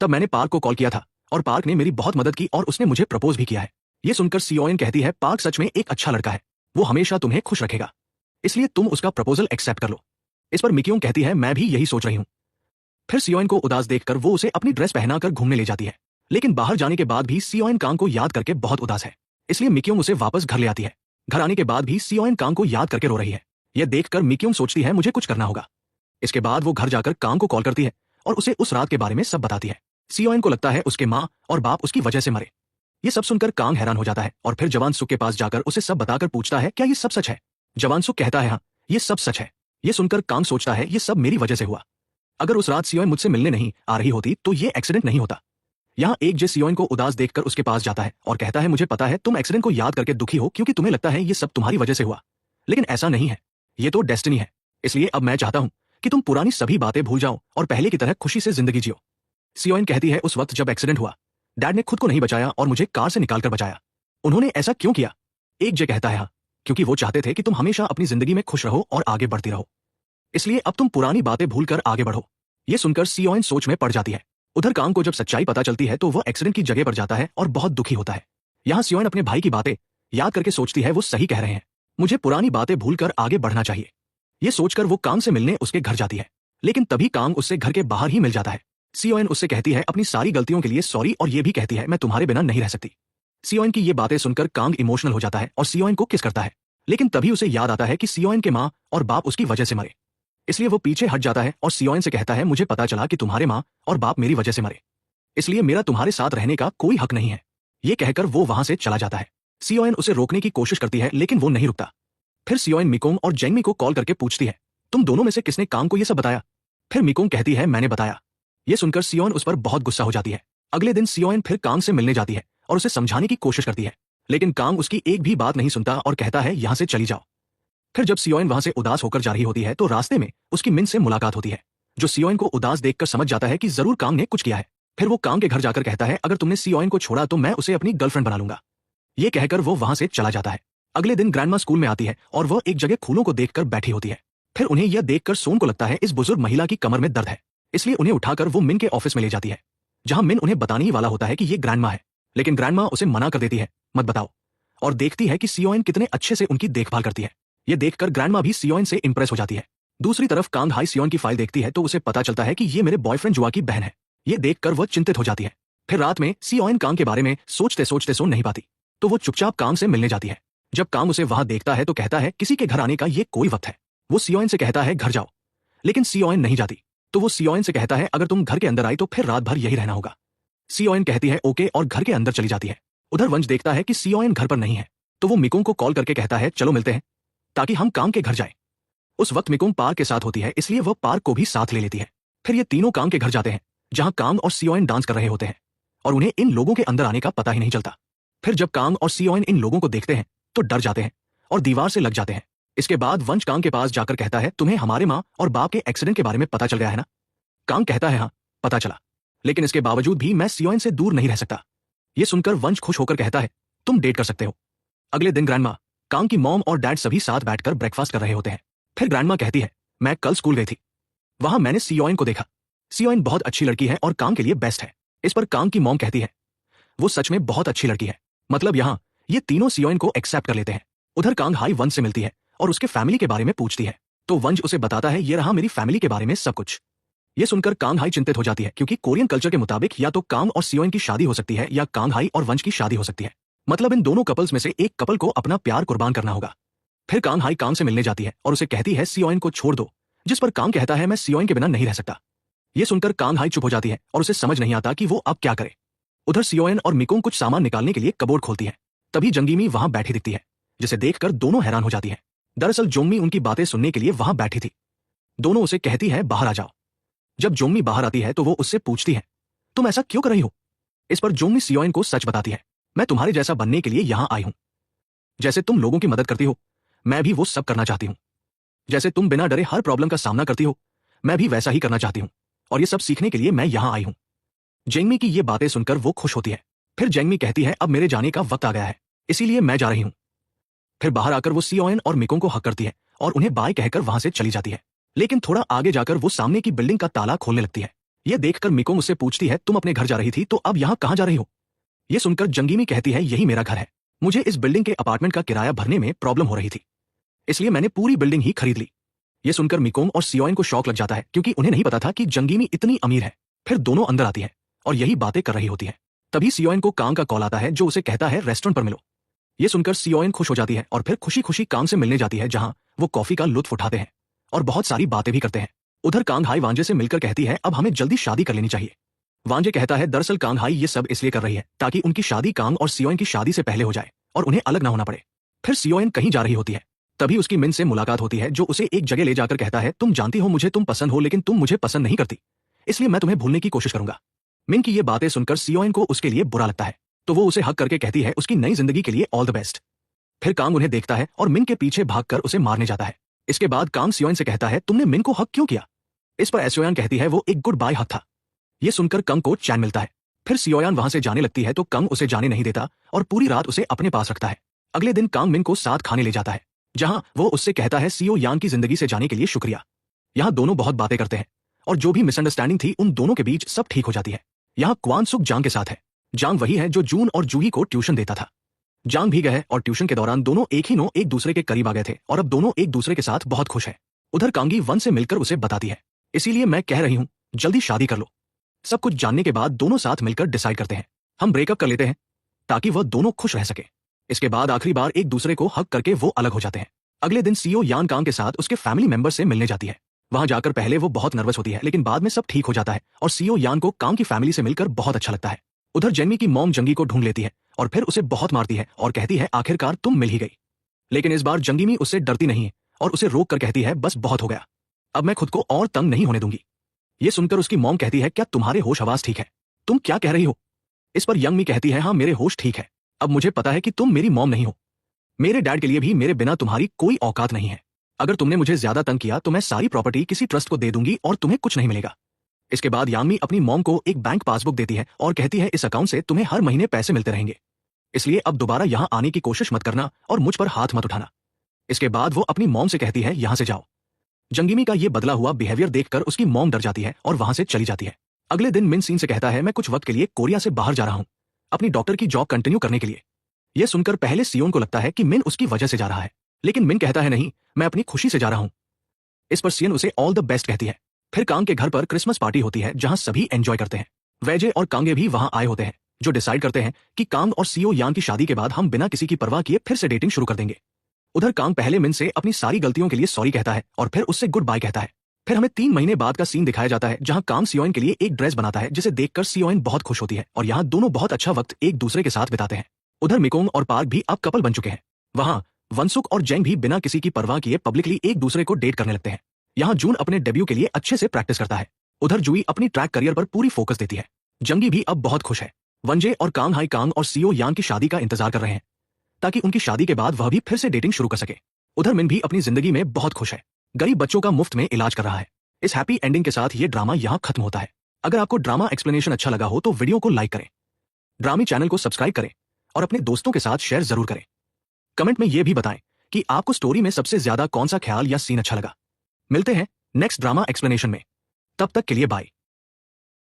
A: तब मैंने पार्क को कॉल किया था और पार्क ने मेरी बहुत मदद की और उसने मुझे प्रपोज भी किया है। ये सुनकर सियोइन कहती है पार्क सच में एक अच्छा लड़का है, वो हमेशा तुम्हें खुश रखेगा, इसलिए तुम उसका प्रपोजल एक्सेप्ट कर लो। इस पर मिक्योंग कहती है मैं भी यही सोच रही हूं। फिर सियोइन को उदास देखकर वो उसे अपनी ड्रेस पहनाकर घूमने ले जाती है, लेकिन बाहर जाने के बाद भी सियोइन कांग को याद करके बहुत उदास है, इसलिए मिक्योंग उसे वापस घर ले आती है। घर आने के बाद भी सियोइन कांग को याद करके रो रही है। यह देखकर मिक्योंग सोचती है मुझे कुछ करना होगा। इसके बाद वो घर जाकर कांग को कॉल करती है और उसे उस रात के बारे में सब बताती है। सियोइन को लगता है उसके माँ और बाप उसकी वजह से मरे, ये सब सुनकर कांग हैरान हो जाता है और फिर जवान सुक के पास जाकर उसे सब बताकर पूछता है क्या ये सब सच है। जवान सुक कहता है हाँ, ये सब सच है। ये सुनकर कांग सोचता है ये सब मेरी वजह से हुआ। अगर उस रात सियोन मुझसे मिलने नहीं आ रही होती तो ये एक्सीडेंट नहीं होता। यहाँ एक जे सियोन को उदास देखकर उसके पास जाता है और कहता है मुझे पता है तुम एक्सीडेंट को याद करके दुखी हो क्योंकि तुम्हें लगता है ये सब तुम्हारी वजह से हुआ, लेकिन ऐसा नहीं है। ये तो डेस्टिनी है। इसलिए अब मैं चाहता हूं कि तुम पुरानी सभी बातें भूल जाओ और पहले की तरह खुशी से जिंदगी जियो। सियोन कहती है उस वक्त जब एक्सीडेंट हुआ डैड ने खुद को नहीं बचाया और मुझे कार से निकालकर बचाया। उन्होंने ऐसा क्यों किया? एक जे कहता है हाँ, क्योंकि वो चाहते थे कि तुम हमेशा अपनी जिंदगी में खुश रहो और आगे बढ़ती रहो। इसलिए अब तुम पुरानी बातें भूलकर आगे बढ़ो। ये सुनकर सियोन सोच में पड़ जाती है। उधर कांग को जब सच्चाई पता चलती है तो वो एक्सीडेंट की जगह पर जाता है और बहुत दुखी होता है। यहाँ सियोन अपने भाई की बातें याद करके सोचती है वो सही कह रहे हैं, मुझे पुरानी बातें भूलकर आगे बढ़ना चाहिए। ये सोचकर वो कांग से मिलने उसके घर जाती है, लेकिन तभी कांग उससे घर के बाहर ही मिल जाता है। सियोन उससे कहती है अपनी सारी गलतियों के लिए सॉरी और ये भी कहती है मैं तुम्हारे बिना नहीं रह सकती। सियोन की ये बातें सुनकर कांग इमोशनल हो जाता है और सियोन को किस करता है, लेकिन तभी उसे याद आता है कि सियोन के माँ और बाप उसकी वजह से मरे। इसलिए वो पीछे हट जाता है और सियोन से कहता है मुझे पता चला कि तुम्हारे माँ और बाप मेरी वजह से मरे, इसलिए मेरा तुम्हारे साथ रहने का कोई हक नहीं है। ये कहकर वो वहां से चला जाता है। सियोन उसे रोकने की कोशिश करती है लेकिन वो नहीं रुकता। फिर सियोन मिकोंग और जेंगमी को कॉल करके पूछती है तुम दोनों में से किसने कांग को ये सब बताया? फिर मिकोंग कहती है मैंने बताया। ये सुनकर सियोन उस पर बहुत गुस्सा हो जाती है। अगले दिन सियोन फिर कांग से मिलने जाती है और उसे समझाने की कोशिश करती है, लेकिन कांग उसकी एक भी बात नहीं सुनता और कहता है यहां से चली जाओ। फिर जब सियोन वहां से उदास होकर जा रही होती है तो रास्ते में उसकी मिन से मुलाकात होती है, जो सियोन को उदास देखकर समझ जाता है कि जरूर कांग ने कुछ किया है। फिर वो कांग के घर जाकर कहता है अगर तुमने सियोन को छोड़ा तो मैं उसे अपनी गर्लफ्रेंड बना लूंगा। ये कहकर वो वहां से चला जाता है। अगले दिन ग्रैंडमा स्कूल में आती है और वह एक जगह फूलों को देखकर बैठी होती है। फिर उन्हें यह देखकर सोन को लगता है इस बुजुर्ग महिला की कमर में दर्द है, इसलिए उन्हें उठाकर वो मिन के ऑफिस में ले जाती है, जहां मिन उन्हें बताने ही वाला होता है कि ये ग्रैंडमा है, लेकिन ग्रैंडमा उसे मना कर देती है मत बताओ, और देखती है कि सियोन कितने अच्छे से उनकी देखभाल करती है। ये देखकर ग्रैंडमा भी सियोन से इंप्रेस हो जाती है। दूसरी तरफ कांग हाई सियोन की फाइल देखती है तो उसे पता चलता है कि ये मेरे बॉयफ्रेंड जुआ की बहन है। ये देखकर वह चिंतित हो जाती है। फिर रात में सियोन कांग के बारे में सोचते सोचते सो नहीं पाती, तो वो चुपचाप कांग से मिलने जाती है। जब कांग उसे वहां देखता है तो कहता है किसी के घर आने का ये कोई वक्त है। वो सियोन से कहता है घर जाओ, लेकिन सियोन नहीं जाती, तो वो सियोन से कहता है अगर तुम घर के अंदर आई तो फिर रात भर यही रहना होगा। सियोन कहती है ओके और घर के अंदर चली जाती है। उधर वंश देखता है कि सियोन घर पर नहीं है, तो वो मिकोंग को कॉल करके कहता है चलो मिलते हैं ताकि हम कांग के घर जाएं। उस वक्त मिकोंग पार्क के साथ होती है, इसलिए वह पार्क को भी साथ ले लेती है। फिर ये तीनों कांग के घर जाते हैं, जहां कांग और सियोन डांस कर रहे होते हैं और उन्हें इन लोगों के अंदर आने का पता ही नहीं चलता। फिर जब कांग और सियोन इन लोगों को देखते हैं तो डर जाते हैं और दीवार से लग जाते हैं। इसके बाद वंश कांग के पास जाकर कहता है तुम्हें हमारे माँ और बाप के एक्सीडेंट के बारे में पता चल गया है ना? कांग कहता है हाँ पता चला, लेकिन इसके बावजूद भी मैं सियोन से दूर नहीं रह सकता। ये सुनकर वंश खुश होकर कहता है तुम डेट कर सकते हो। अगले दिन ग्रैंडमा, कांग की मॉम और डैड सभी साथ बैठकर ब्रेकफास्ट कर रहे होते हैं। फिर ग्रैंडमा कहती है मैं कल स्कूल गई थी, वहां मैंने सियोन को देखा। सियोन बहुत अच्छी लड़की है और कांग के लिए बेस्ट है। इस पर कांग की मॉम कहती है वो सच में बहुत अच्छी लड़की है, मतलब यहाँ ये तीनों सियोन को एक्सेप्ट कर लेते हैं। उधर कांग हाई वंश से मिलती है और उसके फैमिली के बारे में पूछती है, तो वंश उसे बताता है ये रहा मेरी फैमिली के बारे में सब कुछ। ये सुनकर कांग हाई चिंतित हो जाती है, क्योंकि कोरियन कल्चर के मुताबिक या तो कांग और सियोन की शादी हो सकती है या कांग हाई और वंश की शादी हो सकती है, मतलब इन दोनों कपल्स में से एक कपल को अपना प्यार कुर्बान करना होगा। फिर कांग हाई कांग से मिलने जाती है और उसे कहती है सियोन को छोड़ दो, जिस पर कांग कहता है मैं सियोन के बिना नहीं रह सकता। ये सुनकर कांग हाई चुप हो जाती है और उसे समझ नहीं आता कि वो अब क्या करे। उधर सियोन और मिकोंग कुछ सामान निकालने के लिए कबोर्ड खोलती है, तभी जंगीमी वहां बैठी दिखती है, जिसे देखकर दोनों हैरान हो जाती है। दरअसल जोंगमी उनकी बातें सुनने के लिए वहां बैठी थी। दोनों उसे कहती है बाहर आ जाओ। जब जोंगमी बाहर आती है तो वो उससे पूछती है तुम ऐसा क्यों कर रही हो? इस पर जोंगमी सियोन को सच बताती है मैं तुम्हारे जैसा बनने के लिए यहां आई हूं। जैसे तुम लोगों की मदद करती हो मैं भी वो सब करना चाहती हूं। जैसे तुम बिना डरे हर प्रॉब्लम का सामना करती हो मैं भी वैसा ही करना चाहती हूं, और ये सब सीखने के लिए मैं यहां आई हूं। जेंगमी की ये बातें सुनकर वो खुश होती है। फिर जेंगमी कहती है अब मेरे जाने का वक्त आ गया है, इसीलिए मैं जा रही हूं। फिर बाहर आकर वो सियोन और मिकोंग को हक करती है और उन्हें बाय कहकर वहां से चली जाती है, लेकिन थोड़ा आगे जाकर वो सामने की बिल्डिंग का ताला खोलने लगती है। यह देखकर मिकोंग उससे पूछती है तुम अपने घर जा रही थी तो अब यहाँ कहाँ जा रही हो? ये सुनकर जंगीमी कहती है यही मेरा घर है, मुझे इस बिल्डिंग के अपार्टमेंट का किराया भरने में प्रॉब्लम हो रही थी, इसलिए मैंने पूरी बिल्डिंग ही खरीद ली। ये सुनकर मिकोंग और सियोन को शौक लग जाता है, क्योंकि उन्हें नहीं पता था कि जंगीमी इतनी अमीर है। फिर दोनों अंदर आती है और यही बातें कर रही होती है। तभी सियोन को कांग का कॉल आता है, जो उसे कहता है रेस्टोरेंट पर मिलो। ये सुनकर सियोन खुश हो जाती है और फिर खुशी खुशी कांग से मिलने जाती है, जहां वो कॉफी का लुत्फ उठाते हैं और बहुत सारी बातें भी करते हैं। उधर कांग हाई वांजे से मिलकर कहती है अब हमें जल्दी शादी कर लेनी चाहिए। वांजे कहता है दरअसल कांग हाई ये सब इसलिए कर रही है ताकि उनकी शादी कांग और सियोन की शादी से पहले हो जाए और उन्हें अलग ना होना पड़े। फिर सियोन कहीं जा रही होती है, तभी उसकी मिन से मुलाकात होती है जो उसे एक जगह ले जाकर कहता है तुम जानती हो मुझे तुम पसंद हो लेकिन तुम मुझे पसंद नहीं करती, इसलिए मैं तुम्हें भूलने की कोशिश करूंगा। मिन की ये बातें सुनकर सियोन को उसके लिए बुरा लगता है, तो वो उसे हक करके कहती है उसकी नई जिंदगी के लिए ऑल द बेस्ट। फिर कांग उन्हें देखता है और मिन के पीछे भागकर उसे मारने जाता है। इसके बाद कांग सियोन से कहता है तुमने मिन को हक क्यों किया? इस पर सियोन कहती है वो एक गुड बाय हक था। ये सुनकर कंग को चैन मिलता है। फिर सियोन वहां से जाने लगती है तो कंग उसे जाने नहीं देता और पूरी रात उसे अपने पास रखता है। अगले दिन कांग मिन को साथ खाने ले जाता है, जहां वो उससे कहता है सियो यान की जिंदगी से जाने के लिए शुक्रिया। यहाँ दोनों बहुत बातें करते हैं और जो भी मिसअंडरस्टैंडिंग थी उन दोनों के बीच सब ठीक हो जाती है। यहाँ क्वान सुक जांग के साथ है। जांग वही है जो जून और जूही को ट्यूशन देता था। जांग भी गए और ट्यूशन के दौरान दोनों एक दूसरे के करीब आ गए थे और अब दोनों एक दूसरे के साथ बहुत खुश है। उधर कांगी वन से मिलकर उसे बताती है इसीलिए मैं कह रही हूं जल्दी शादी कर लो। सब कुछ जानने के बाद दोनों साथ मिलकर डिसाइड करते हैं हम ब्रेकअप कर लेते हैं ताकि वह दोनों खुश रह सके। इसके बाद आखिरी बार एक दूसरे को हक करके वो अलग हो जाते हैं। अगले दिन सीओ यान कांग के साथ उसके फैमिली मेंबर से मिलने जाती है। वहां जाकर पहले वो बहुत नर्वस होती है लेकिन बाद में सब ठीक हो जाता है और सीओ यान को कांग की फैमिली से मिलकर बहुत अच्छा लगता है। उधर जेनमी की मॉम जंगी को ढूंढ लेती है और फिर उसे बहुत मारती है और कहती है आखिरकार तुम मिल ही गई। लेकिन इस बार जंगीमी उससे डरती नहीं है और उसे रोक कर कहती है बस बहुत हो गया, अब मैं खुद को और तंग नहीं होने दूंगी। ये सुनकर उसकी मॉम कहती है क्या तुम्हारे होश हवास ठीक है? तुम क्या कह रही हो? इस पर यंग मी कहती है हाँ मेरे होश ठीक है, अब मुझे पता है कि तुम मेरी मॉम नहीं हो। मेरे डैड के लिए भी मेरे बिना तुम्हारी कोई औकात नहीं है। अगर तुमने मुझे ज्यादा तंग किया तो मैं सारी प्रॉपर्टी किसी ट्रस्ट को दे दूंगी और तुम्हें कुछ नहीं मिलेगा। इसके बाद यांगमी अपनी मॉम को एक बैंक पासबुक देती है और कहती है इस अकाउंट से तुम्हें हर महीने पैसे मिलते रहेंगे, इसलिए अब दोबारा यहां आने की कोशिश मत करना और मुझ पर हाथ मत उठाना। इसके बाद वो अपनी मॉम से कहती है यहां से जाओ। जंगीमी का ये बदला हुआ बिहेवियर देखकर उसकी मॉम डर जाती है और वहां से चली जाती है। अगले दिन मिन सीन से कहता है मैं कुछ वक्त के लिए कोरिया से बाहर जा रहा हूं अपनी डॉक्टर की जॉब कंटिन्यू करने के लिए। यह सुनकर पहले सियोन को लगता है कि मिन उसकी वजह से जा रहा है, लेकिन मिन कहता है नहीं मैं अपनी खुशी से जा रहा हूं। इस पर सियन उसे ऑल द बेस्ट कहती है। फिर कांग के घर पर क्रिसमस पार्टी होती है जहां सभी एंजॉय करते हैं। वैजे और कांगे भी वहां आए होते हैं जो डिसाइड करते हैं कि कांग और सीओ यान की शादी के बाद हम बिना किसी की परवाह किए फिर से डेटिंग शुरू कर देंगे। उधर कांग पहले मिन से अपनी सारी गलतियों के लिए सॉरी कहता है और फिर उससे गुड बाय कहता है। फिर हमें 3 महीने बाद का सीन दिखाया जाता है जहां कांग सियोन के लिए एक ड्रेस बनाता है जिसे देखकर सियोन बहुत खुश होती है और यहाँ दोनों बहुत अच्छा वक्त एक दूसरे के साथ बिताते हैं। उधर मिकोंग और पार्क भी अब कपल बन चुके हैं। वहां वनसुक और जेंग भी बिना किसी की परवाह किए पब्लिकली एक दूसरे को डेट करने लगते हैं। यहाँ जून अपने डेब्यू के लिए अच्छे से प्रैक्टिस करता है। उधर जुई अपनी ट्रैक करियर पर पूरी फोकस देती है। जंगी भी अब बहुत खुश है। वनजे और कांग हाई कांग और सीओ यान की शादी का इंतजार कर रहे हैं ताकि उनकी शादी के बाद वह भी फिर से डेटिंग शुरू कर सके। उधर मिन भी अपनी जिंदगी में बहुत खुश है, गरीब बच्चों का मुफ्त में इलाज कर रहा है। इस हैप्पी एंडिंग के साथ ये ड्रामा यहाँ खत्म होता है। अगर आपको ड्रामा एक्सप्लेनेशन अच्छा लगा हो तो वीडियो को लाइक करें, ड्रामी चैनल को सब्सक्राइब करें और अपने दोस्तों के साथ शेयर जरूर करें। कमेंट में ये भी बताएं कि आपको स्टोरी में सबसे ज्यादा कौन सा ख्याल या सीन अच्छा लगा। मिलते हैं नेक्स्ट ड्रामा एक्सप्लेनेशन में, तब तक के लिए बाय।